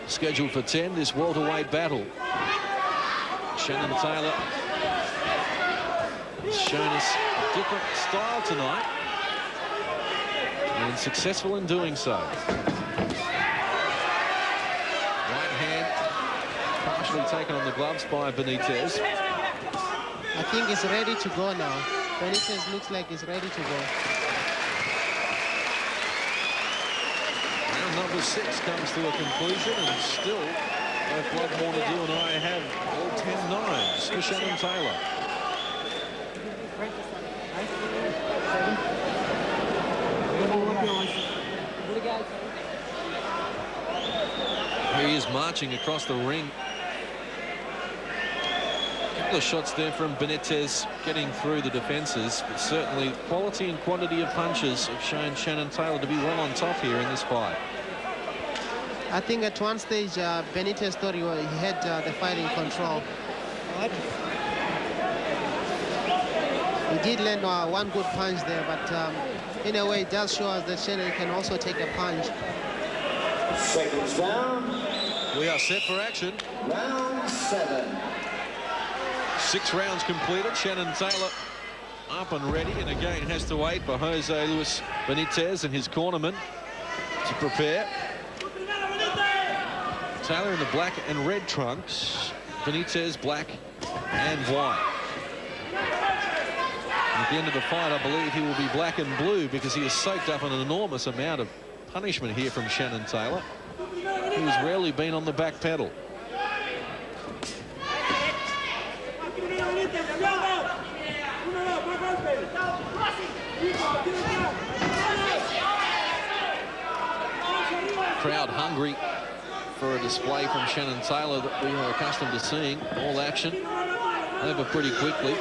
Scheduled for 10, this welterweight battle. Shannan Taylor has shown us a different style tonight, and successful in doing so. Taken on the gloves by Benitez. I think he's ready to go now. Benitez looks like he's ready to go. Round number 6 comes to a conclusion, and still both Lovemore and I have all 10 nines for Shannan Taylor. Here he is marching across the ring. The shots there from Benitez getting through the defences, but certainly quality and quantity of punches have shown Shannan Taylor to be well on top here in this fight. I think at one stage Benitez thought he had the fight in control. He did land one good punch there, but in a way it does show us that Shannan can also take a punch. Seconds down. We are set for action. Round 7. 6 rounds completed. Shannan Taylor up and ready, and again has to wait for Jose Luis Benitez and his cornerman to prepare. Taylor in the black and red trunks. Benitez black and white. And at the end of the fight, I believe he will be black and blue because he has soaked up an enormous amount of punishment here from Shannan Taylor, who's rarely been on the back pedal. Crowd hungry for a display from Shannan Taylor that we are accustomed to seeing. All action over pretty quickly.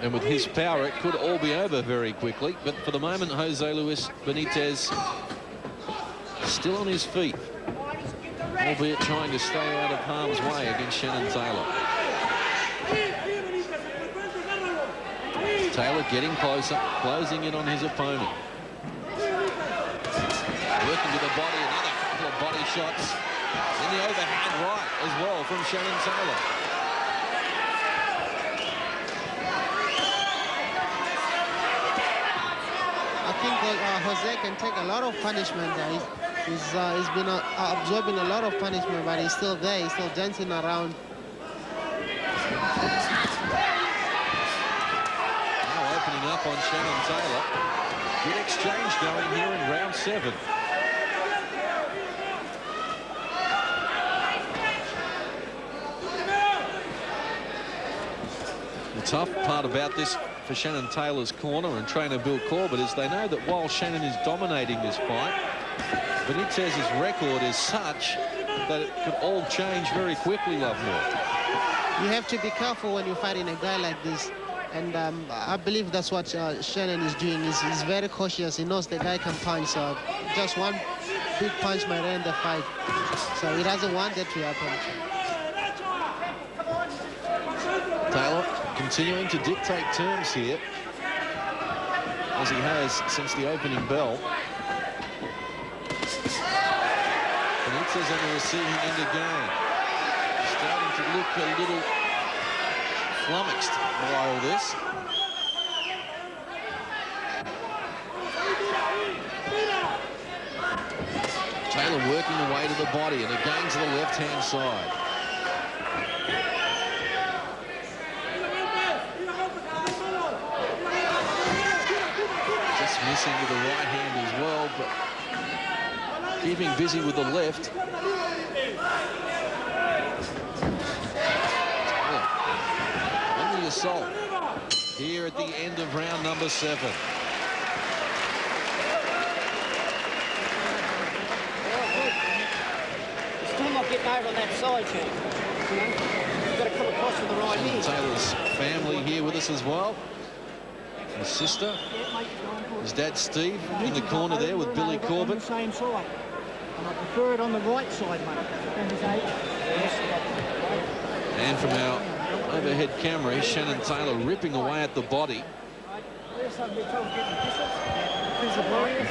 And with his power, it could all be over very quickly. But for the moment, Jose Luis Benitez still on his feet, albeit trying to stay out of harm's way against Shannan Taylor. Taylor getting closer, closing in on his opponent. Working to the body, another couple of body shots. In the overhand right as well from Shannan Taylor. I think Jose can take a lot of punishment there. He's been absorbing a lot of punishment, but he's still there. He's still dancing around. Now opening up on Shannan Taylor. Good exchange going here in round 7. The tough part about this for Shannan Taylor's corner and trainer Bill Corbett is they know that while Shannan is dominating this fight, Benitez's record is such that it could all change very quickly, Lovemore. You have to be careful when you're fighting a guy like this. And I believe that's what Shannan is doing. He's very cautious. He knows the guy can punch. So just one big punch might end the fight. So he doesn't want that to happen. Taylor continuing to dictate terms here, as he has since the opening bell. Benitez on the receiving end again. Starting to look a little flummoxed by all this. Taylor working the way to the body and again to the left-hand side. Just missing with the right hand as well, but keeping busy with the left. On the assault here at the end of round number 7. Still not getting over on that side, Chief. You've got to come across with the right hand. Taylor's family here with us as well. His sister, his dad Steve in the corner there with Billy Corbett. On the same side. And I prefer it on the right side, mate. And from our overhead camera, Shannan Taylor ripping away at the body.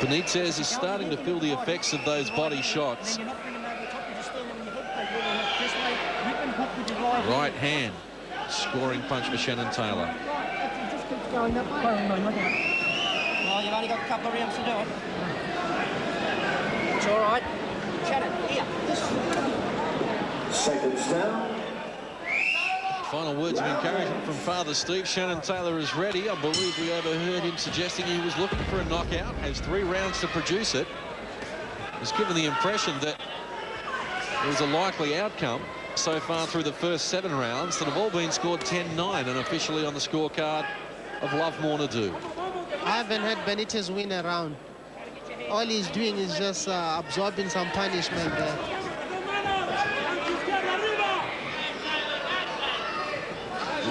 Benitez is starting to feel the effects of those body shots. Right hand, scoring punch for Shannan Taylor. Well, you've only got a couple of rounds to do it. It's all right. Shannan, here. Seconds down. Final words of encouragement from Father Steve. Shannan Taylor is ready. I believe we overheard him suggesting he was looking for a knockout. Has 3 rounds to produce it. He's given the impression that it was a likely outcome so far through the first 7 rounds that have all been scored 10-9 and officially on the scorecard of Lovemore to do. I haven't had Benitez win a round. All he's doing is just absorbing some punishment there.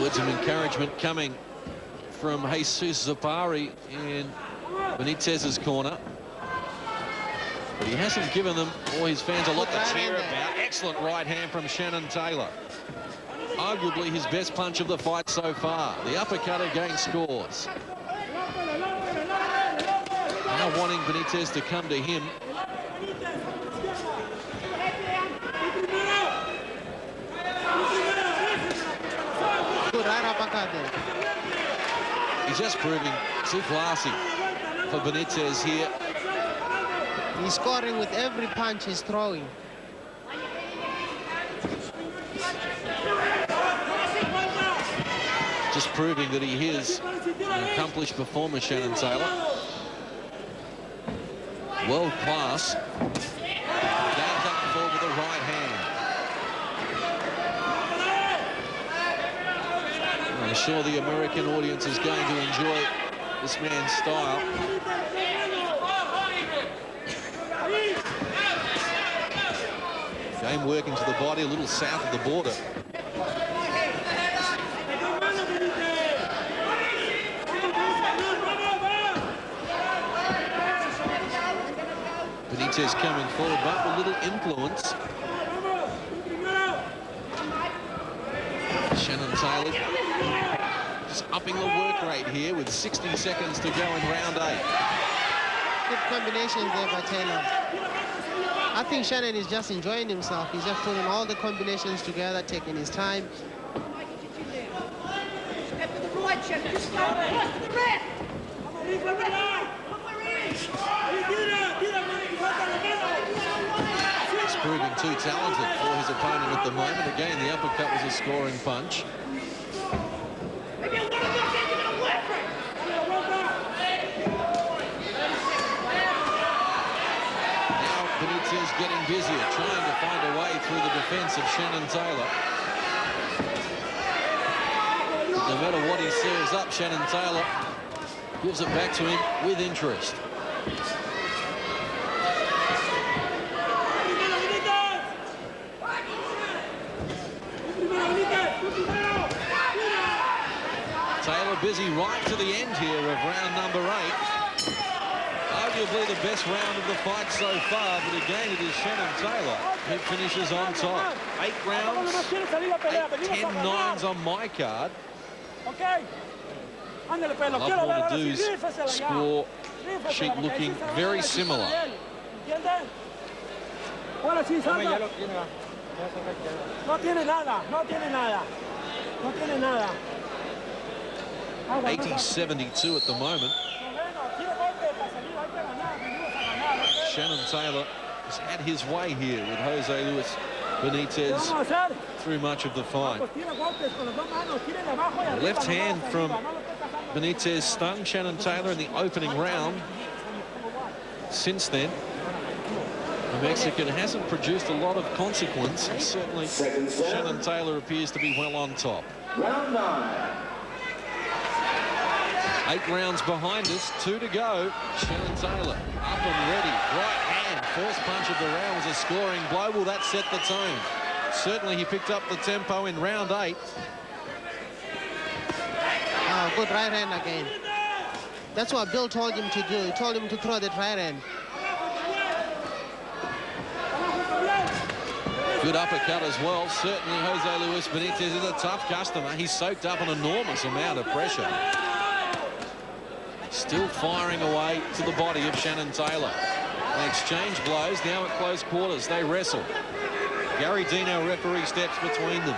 Words of encouragement coming from Jesus Zapari in Benitez's corner. But he hasn't given them or his fans a lot to cheer about. Excellent right hand from Shannan Taylor. Arguably his best punch of the fight so far. The uppercut again scores. Now wanting Benitez to come to him. Good right uppercut there. He's just proving too classy for Benitez here. He's scoring with every punch he's throwing. Just proving that he is an accomplished performer, Shannan Taylor. World class. Down coming forward with the right hand. I'm sure the American audience is going to enjoy this man's style. Game working to the body, a little south of the border. Benitez coming forward, but with little influence. Shannan Taylor just upping the work rate here with 60 seconds to go in round 8. Good combinations there by Taylor. I think Shannan is just enjoying himself. He's just putting all the combinations together, taking his time. Step to the right, Shannan. Just go to the left. He's proving too talented for his opponent at the moment. Again, the uppercut was a scoring punch. Now Benitez getting busier, trying to find a way through the defense of Shannan Taylor. No matter what he serves up, Shannan Taylor gives it back to him with interest. Taylor busy right to the end here of round number 8. Arguably the best round of the fight so far, but again it is Shannan Taylor who finishes on top. 8 rounds, 10-9s on my card. Love all the dudes score sheet looking very similar. No tiene nada, no tiene nada, no tiene nada. 80-72 at the moment. Shannan Taylor has had his way here with Jose Luis Benitez through much of the fight. The left hand from Benitez stung Shannan Taylor in the opening round. Since then, the Mexican hasn't produced a lot of consequence. Certainly, Shannan Taylor appears to be well on top. Round 9. 8 rounds behind us, 2 to go. Shannan Taylor up and ready. Right hand, first punch of the round was a scoring blow. Will that set the tone? Certainly he picked up the tempo in round 8. Oh, good right hand again. That's what Bill told him to do. He told him to throw that right hand. Good uppercut as well. Certainly Jose Luis Benitez is a tough customer. He's soaked up an enormous amount of pressure. Still firing away to the body of Shannan Taylor. They exchange blows now at close quarters. They wrestle. Gary Dino, referee, steps between them.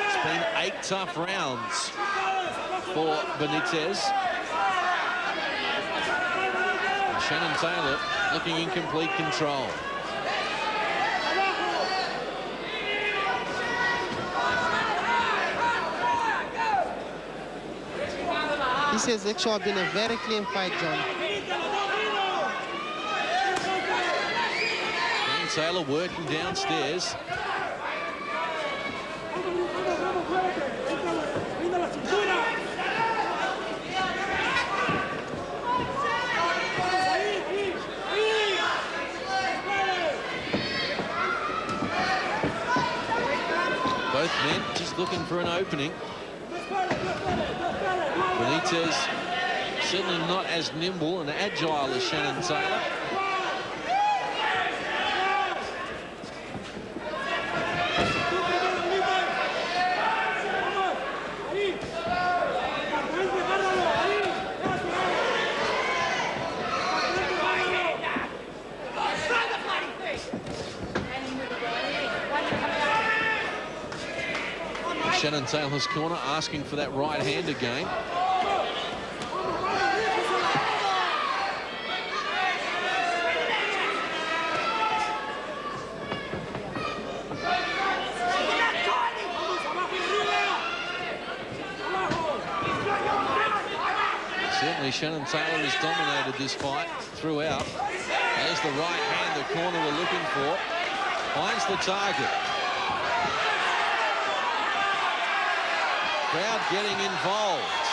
It's been 8 tough rounds for Benitez. And Shannan Taylor looking in complete control. This has actually been a very clean fight, John. Shannan Taylor working downstairs. Both men just looking for an opening. Benitez certainly not as nimble and agile as Shannan Taylor. Shannan Taylor's corner asking for that right hand again. Certainly Shannan Taylor has dominated this fight throughout. There's the right hand the corner were looking for. Finds the target. Crowd getting involved.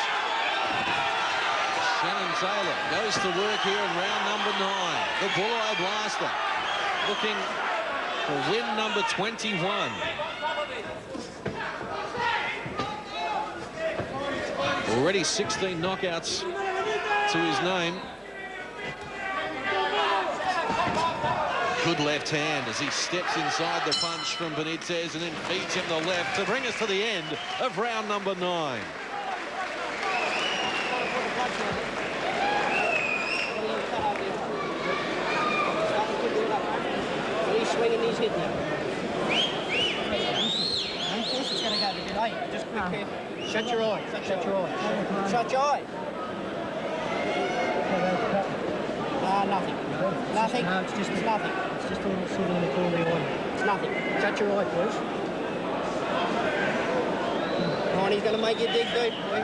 Shannan Taylor goes to work here in round number 9. The Bullo Blaster looking for win number 21. Already 16 knockouts to his name. Good left hand as he steps inside the punch from Benitez and then feeds him the left to bring us to the end of round number 9. He's swinging his head now. It's going to go a bit late. Just quick here. Shut your eye. Shut your eye. Shut your eye. Nothing. Nothing. No, it's nothing. It's just a little sitting in the corner of the eye. It's nothing. Shut your eye, please. Come on, he's going to make you dig deep, boy.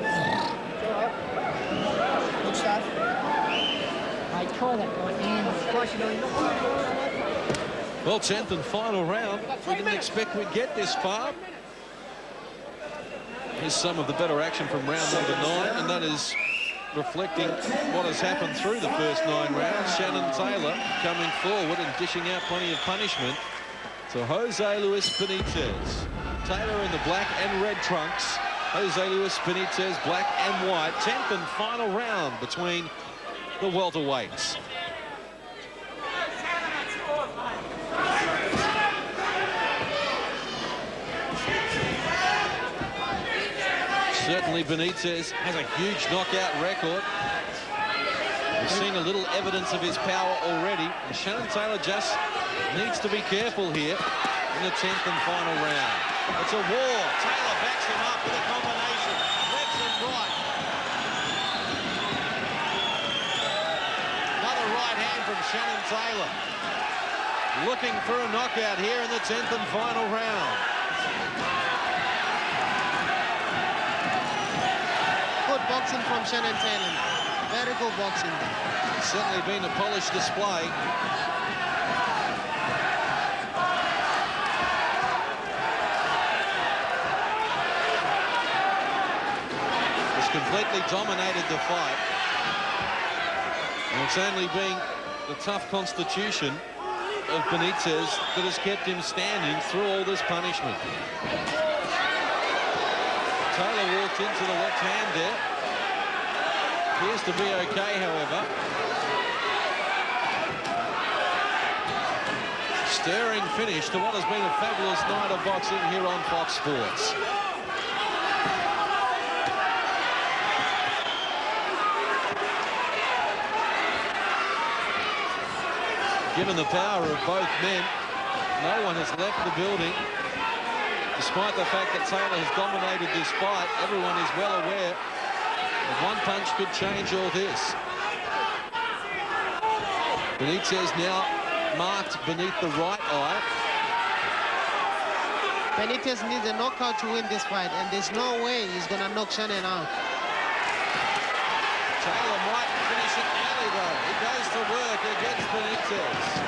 It's all right. Good stuff. Mate, try that right hand. Twice you know you're not. Well, 10th and final round. We didn't expect we'd get this far. Here's some of the better action from round number 9, and that is reflecting what has happened through the first 9 rounds. Shannan Taylor coming forward and dishing out plenty of punishment to Jose Luis Benitez. Taylor in the black and red trunks. Jose Luis Benitez, black and white. 10th and final round between the welterweights. Certainly Benitez has a huge knockout record. We've seen a little evidence of his power already. And Shannan Taylor just needs to be careful here in the 10th and final round. It's a war. Taylor backs him up with a combination. Left and right. Another right hand from Shannan Taylor. Looking for a knockout here in the 10th and final round. Good boxing from Shannan Taylor. Very good boxing. It's certainly been a polished display. He's completely dominated the fight. And it's only been the tough constitution of Benitez that has kept him standing through all this punishment. Taylor walked into the left hand there. Appears to be okay, however. Stirring finish to what has been a fabulous night of boxing here on Fox Sports. Given the power of both men, no one has left the building. Despite the fact that Taylor has dominated this fight, everyone is well aware that one punch could change all this. Benitez now marked beneath the right eye. Benitez needs a knockout to win this fight, and there's no way he's going to knock Shannan out. Taylor might finish it early, though. He goes to work against Benitez.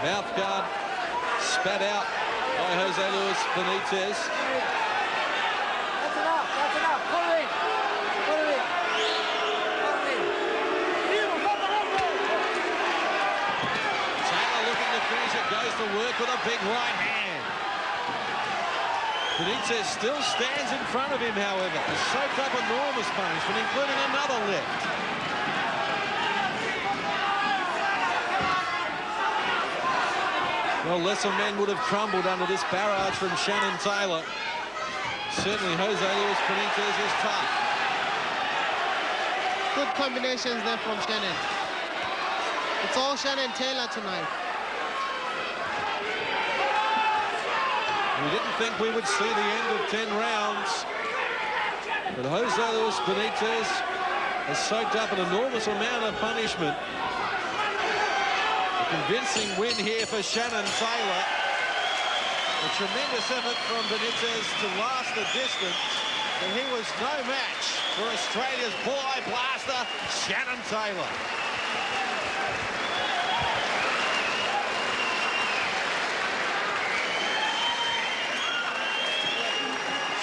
Mouth guard spat out by Jose Luis Benitez. That's enough. That's enough. Put it in. Put it in. Put it in. Taylor looking to finish it, goes to work with a big right hand. Benitez still stands in front of him, however. Has soaked up enormous punishment, including another left. Well, lesser men would have crumbled under this barrage from Shannan Taylor. Certainly Jose Luis Benitez is tough. Good combinations there from Shannan. It's all Shannan Taylor tonight. We didn't think we would see the end of 10 rounds. But Jose Luis Benitez has soaked up an enormous amount of punishment. A convincing win here for Shannan Taylor. A tremendous effort from Benitez to last the distance. But he was no match for Australia's boy blaster, Shannan Taylor.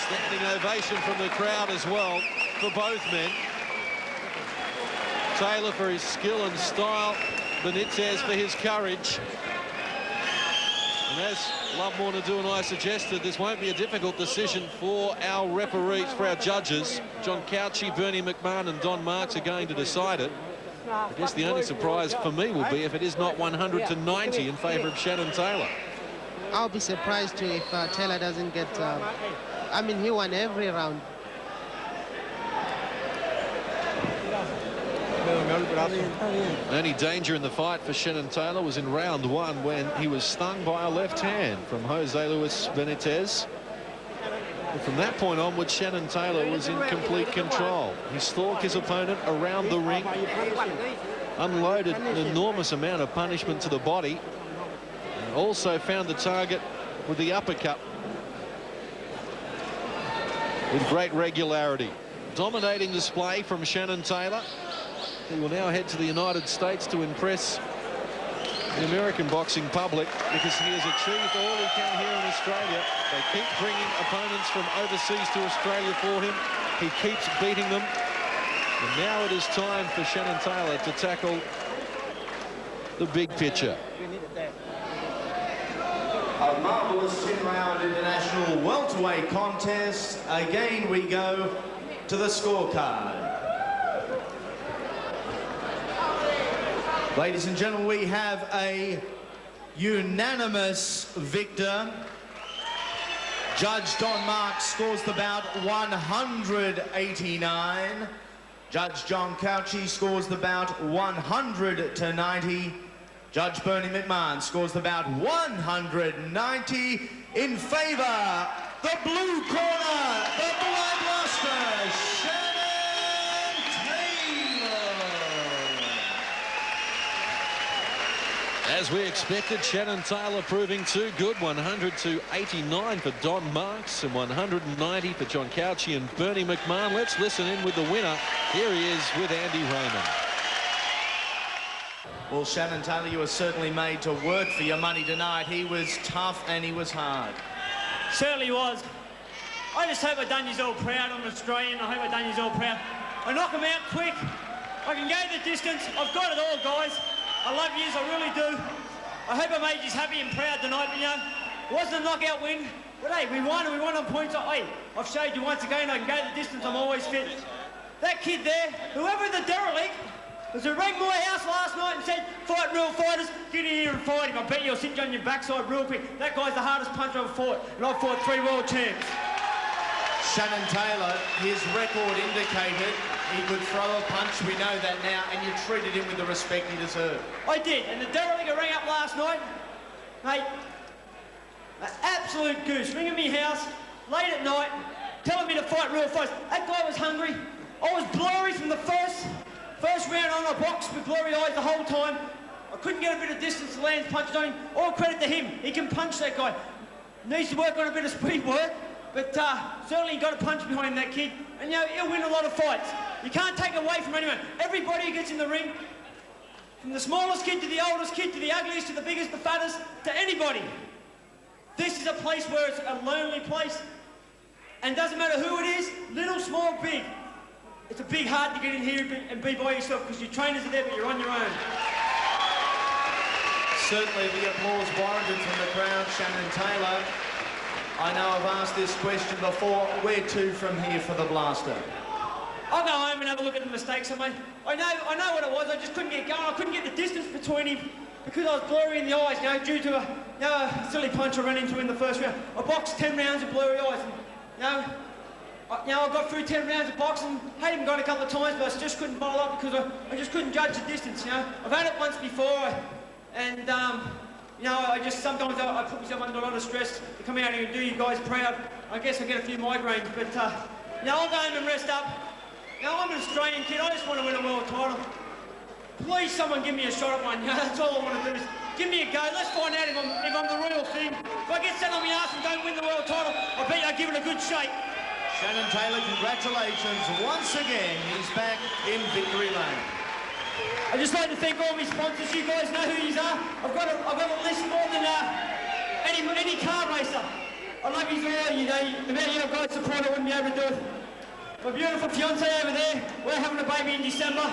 Standing ovation from the crowd as well for both men. Taylor for his skill and style, Benitez for his courage. And And as Lovemore and I suggested, this won't be a difficult decision for our referees, for our judges. John Couchy, Bernie McMahon and Don Marks are going to decide it. I guess the only surprise for me will be if it is not 100 to 90 in favour of Shannan Taylor. I'll be surprised too if Taylor doesn't get... I mean, he won every round. Only danger in the fight for Shannan Taylor was in round one when he was stung by a left hand from Jose Luis Benitez. But from that point onwards, Shannan Taylor was in complete control. He stalked his opponent around the ring, unloaded an enormous amount of punishment to the body, and also found the target with the uppercut with great regularity. Dominating display from Shannan Taylor. He will now head to the United States to impress the American boxing public, because he has achieved all he can here in Australia. They keep bringing opponents from overseas to Australia for him. He keeps beating them. And now it is time for Shannan Taylor to tackle the big picture. A marvellous 10-round international welterweight contest. Again, we go to the scorecard. Ladies and gentlemen, we have a unanimous victor. Judge Don Marks scores the bout 189. Judge John Couchy scores the bout 100 to 90. Judge Bernie McMahon scores the bout 190 in favour, the blue corner, the bloodluster, Shannan Taylor. As we expected, Shannan Taylor proving too good. 100 to 89 for Don Marks and 190 for John Couchy and Bernie McMahon. Let's listen in with the winner. Here he is with Andy Raymond. Well, Shannan Taylor, you were certainly made to work for your money tonight. He was tough and he was hard. Certainly was. I just hope I done you all proud. I'm Australian. I hope I done you all proud. I knock him out quick. I can go the distance. I've got it all, guys. I love yous, I really do. I hope I made you happy and proud tonight, but you know, it wasn't a knockout win. But hey, we won on points. Hey, I've showed you once again I can go the distance. I'm always fit. That kid there, whoever the derelict, was who rang my house last night and said, fight real fighters, get in here and fight him. I bet you'll sit you on your backside real quick. That guy's the hardest puncher I've ever fought, and I've fought 3 world champs. Shannan Taylor, his record indicated he could throw a punch. We know that now, and you treated him with the respect he deserved. I did, and the derelict rang up last night, mate, an absolute goose, ringing me house late at night, telling me to fight real fights. That guy was hungry. I was blurry from the first round on a box with blurry eyes the whole time. I couldn't get a bit of distance to land punches on him. All credit to him. He can punch, that guy. Needs to work on a bit of speed work, but certainly he got a punch behind him, that kid. And you know, he'll win a lot of fights. You can't take away from anyone. Everybody who gets in the ring, from the smallest kid to the oldest kid, to the ugliest, to the biggest, the fattest, to anybody. This is a place where it's a lonely place. And doesn't matter who it is, little, small, big. It's a big heart to get in here and be by yourself, because your trainers are there, but you're on your own. Certainly the applause warranted from the crowd. Shannan Taylor, I know I've asked this question before. Where to from here for the blaster? I'll go home and have a look at the mistakes I made. I know what it was. I just couldn't get going. I couldn't get the distance between him because I was blurry in the eyes, you know, due to a silly punch I ran into in the first round. I boxed 10 rounds of blurry eyes. And, I got through 10 rounds of boxing, had him gone a couple of times, but I just couldn't bowl up because I just couldn't judge the distance, you know. I've had it once before, and, you know, sometimes I put myself under a lot of stress to come out here and do you guys proud. I guess I get a few migraines, but, you know, I'll go home and rest up. You know, I'm an Australian kid, I just want to win a world title. Please, someone give me a shot at one, you know, that's all I want to do is give me a go. Let's find out if I'm the real thing. If I get set on my ass and don't win the world title, I bet I'll give it a good shake. Shannan Taylor, congratulations once again. He's back in victory lane. I'd just like to thank all my sponsors. You guys know who you are. I've got a list more than any car racer. I love you all. You know, the amount of you guys support, I wouldn't be able to do it. My beautiful fiance over there. We're having a baby in December.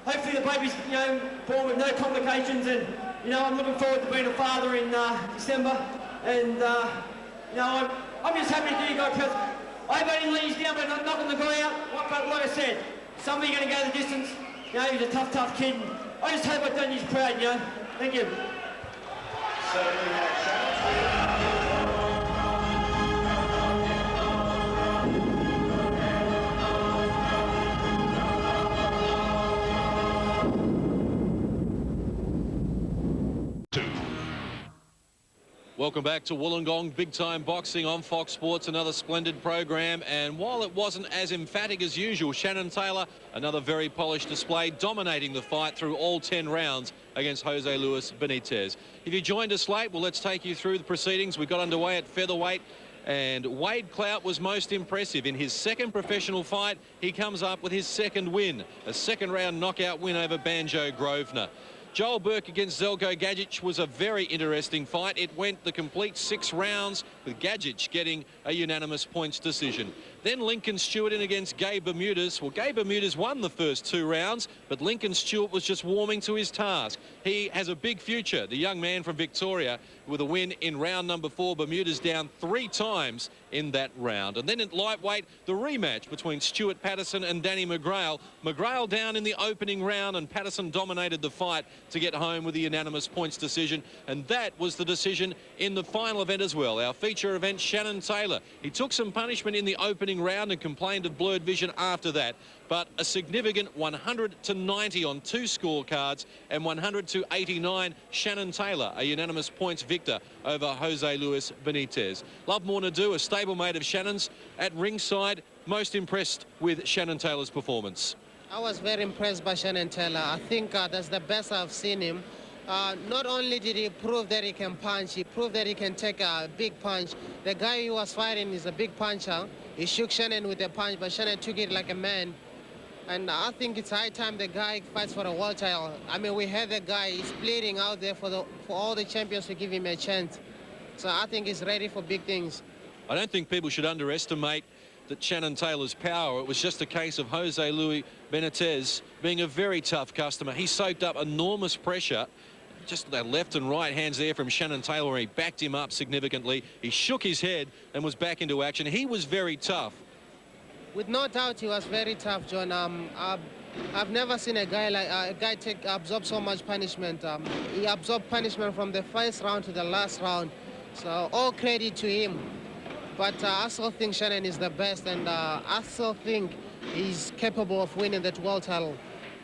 Hopefully the baby's, you know, born with no complications, and you You know, I'm looking forward to being a father in December, and you know, I'm just happy to do you guys because I hope I didn't let you down by not knocking the guy out. But like I said, somebody going to go the distance. You know, he's a tough kid. I just hope I've done you proud, you know. Thank you. So we have Shannon. Welcome back to Wollongong, Big Time Boxing on Fox Sports, another splendid program. And while it wasn't as emphatic as usual, Shannan Taylor, another very polished display, dominating the fight through all 10 rounds against Jose Luis Benitez. If you joined us late, well, let's take you through the proceedings. We got underway at featherweight, and Wade Clout was most impressive. In his second professional fight, he comes up with his second win, a second-round knockout win over Banjo Grosvenor. Joel Bourke against Zeljko Gajic was a very interesting fight. It went the complete 6 rounds, with Gajic getting a unanimous points decision. Then Lincoln Stewart in against Gabe Bermudez. Well, Gabe Bermudez won the first 2 rounds, but Lincoln Stewart was just warming to his task. He has a big future, the young man from Victoria, with a win in round number 4. Bermudez down 3 times in that round. And then at lightweight, the rematch between Stuart, Patterson and Danny McGrail. McGrail down in the opening round, and Patterson dominated the fight to get home with the unanimous points decision. And that was the decision in the final event as well. Our feature event, Shannan Taylor. He took some punishment in the opening round and complained of blurred vision after that. But a significant 100-90 on 2 scorecards, and 100-89, Shannan Taylor, a unanimous points victor over Jose Luis Benitez. Love more to do, a stablemate of Shannan's at ringside. Most impressed with Shannan Taylor's performance. I was very impressed by Shannan Taylor. I think that's the best I've seen him. Not only did he prove that he can punch, he proved that he can take a big punch. The guy he was fighting is a big puncher. He shook Shannan with a punch, but Shannan took it like a man. And I think it's high time the guy fights for a world title. I mean, we had the guy, he's bleeding out there for all the champions to give him a chance. So I think he's ready for big things. I don't think people should underestimate that Shannan Taylor's power. It was just a case of Jose Luis Benitez being a very tough customer. He soaked up enormous pressure. Just the left and right hands there from Shannan Taylor, where he backed him up significantly. He shook his head and was back into action. He was very tough. With no doubt, he was very tough, John. I've never seen a guy absorb so much punishment. He absorbed punishment from the first round to the last round. So all credit to him. But I still think Shannan is the best, and I still think he's capable of winning that world title.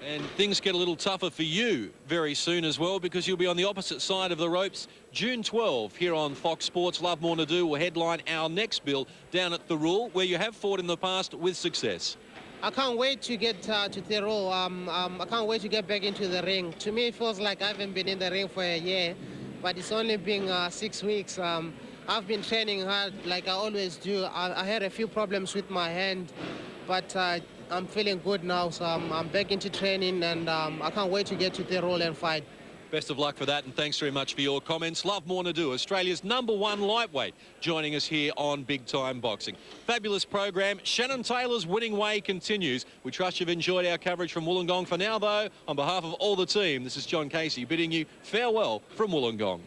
And things get a little tougher for you very soon as well, because you'll be on the opposite side of the ropes June 12 here on Fox Sports. Love More to Do will headline our next bill down at the Rule, where you have fought in the past with success. I can't wait to get to the Rule. I can't wait to get back into the ring. To me, it feels like I haven't been in the ring for a year, but it's only been 6 weeks. I've been training hard like I always do. I had a few problems with my hand, but I'm feeling good now, so I'm back into training, and I can't wait to get to the Rule and fight. Best of luck for that, and thanks very much for your comments. Love More to Do, Australia's #1 lightweight, joining us here on Big Time Boxing. Fabulous program. Shannan Taylor's winning way continues. We trust you've enjoyed our coverage from Wollongong. For now, though, on behalf of all the team, this is John Casey bidding you farewell from Wollongong.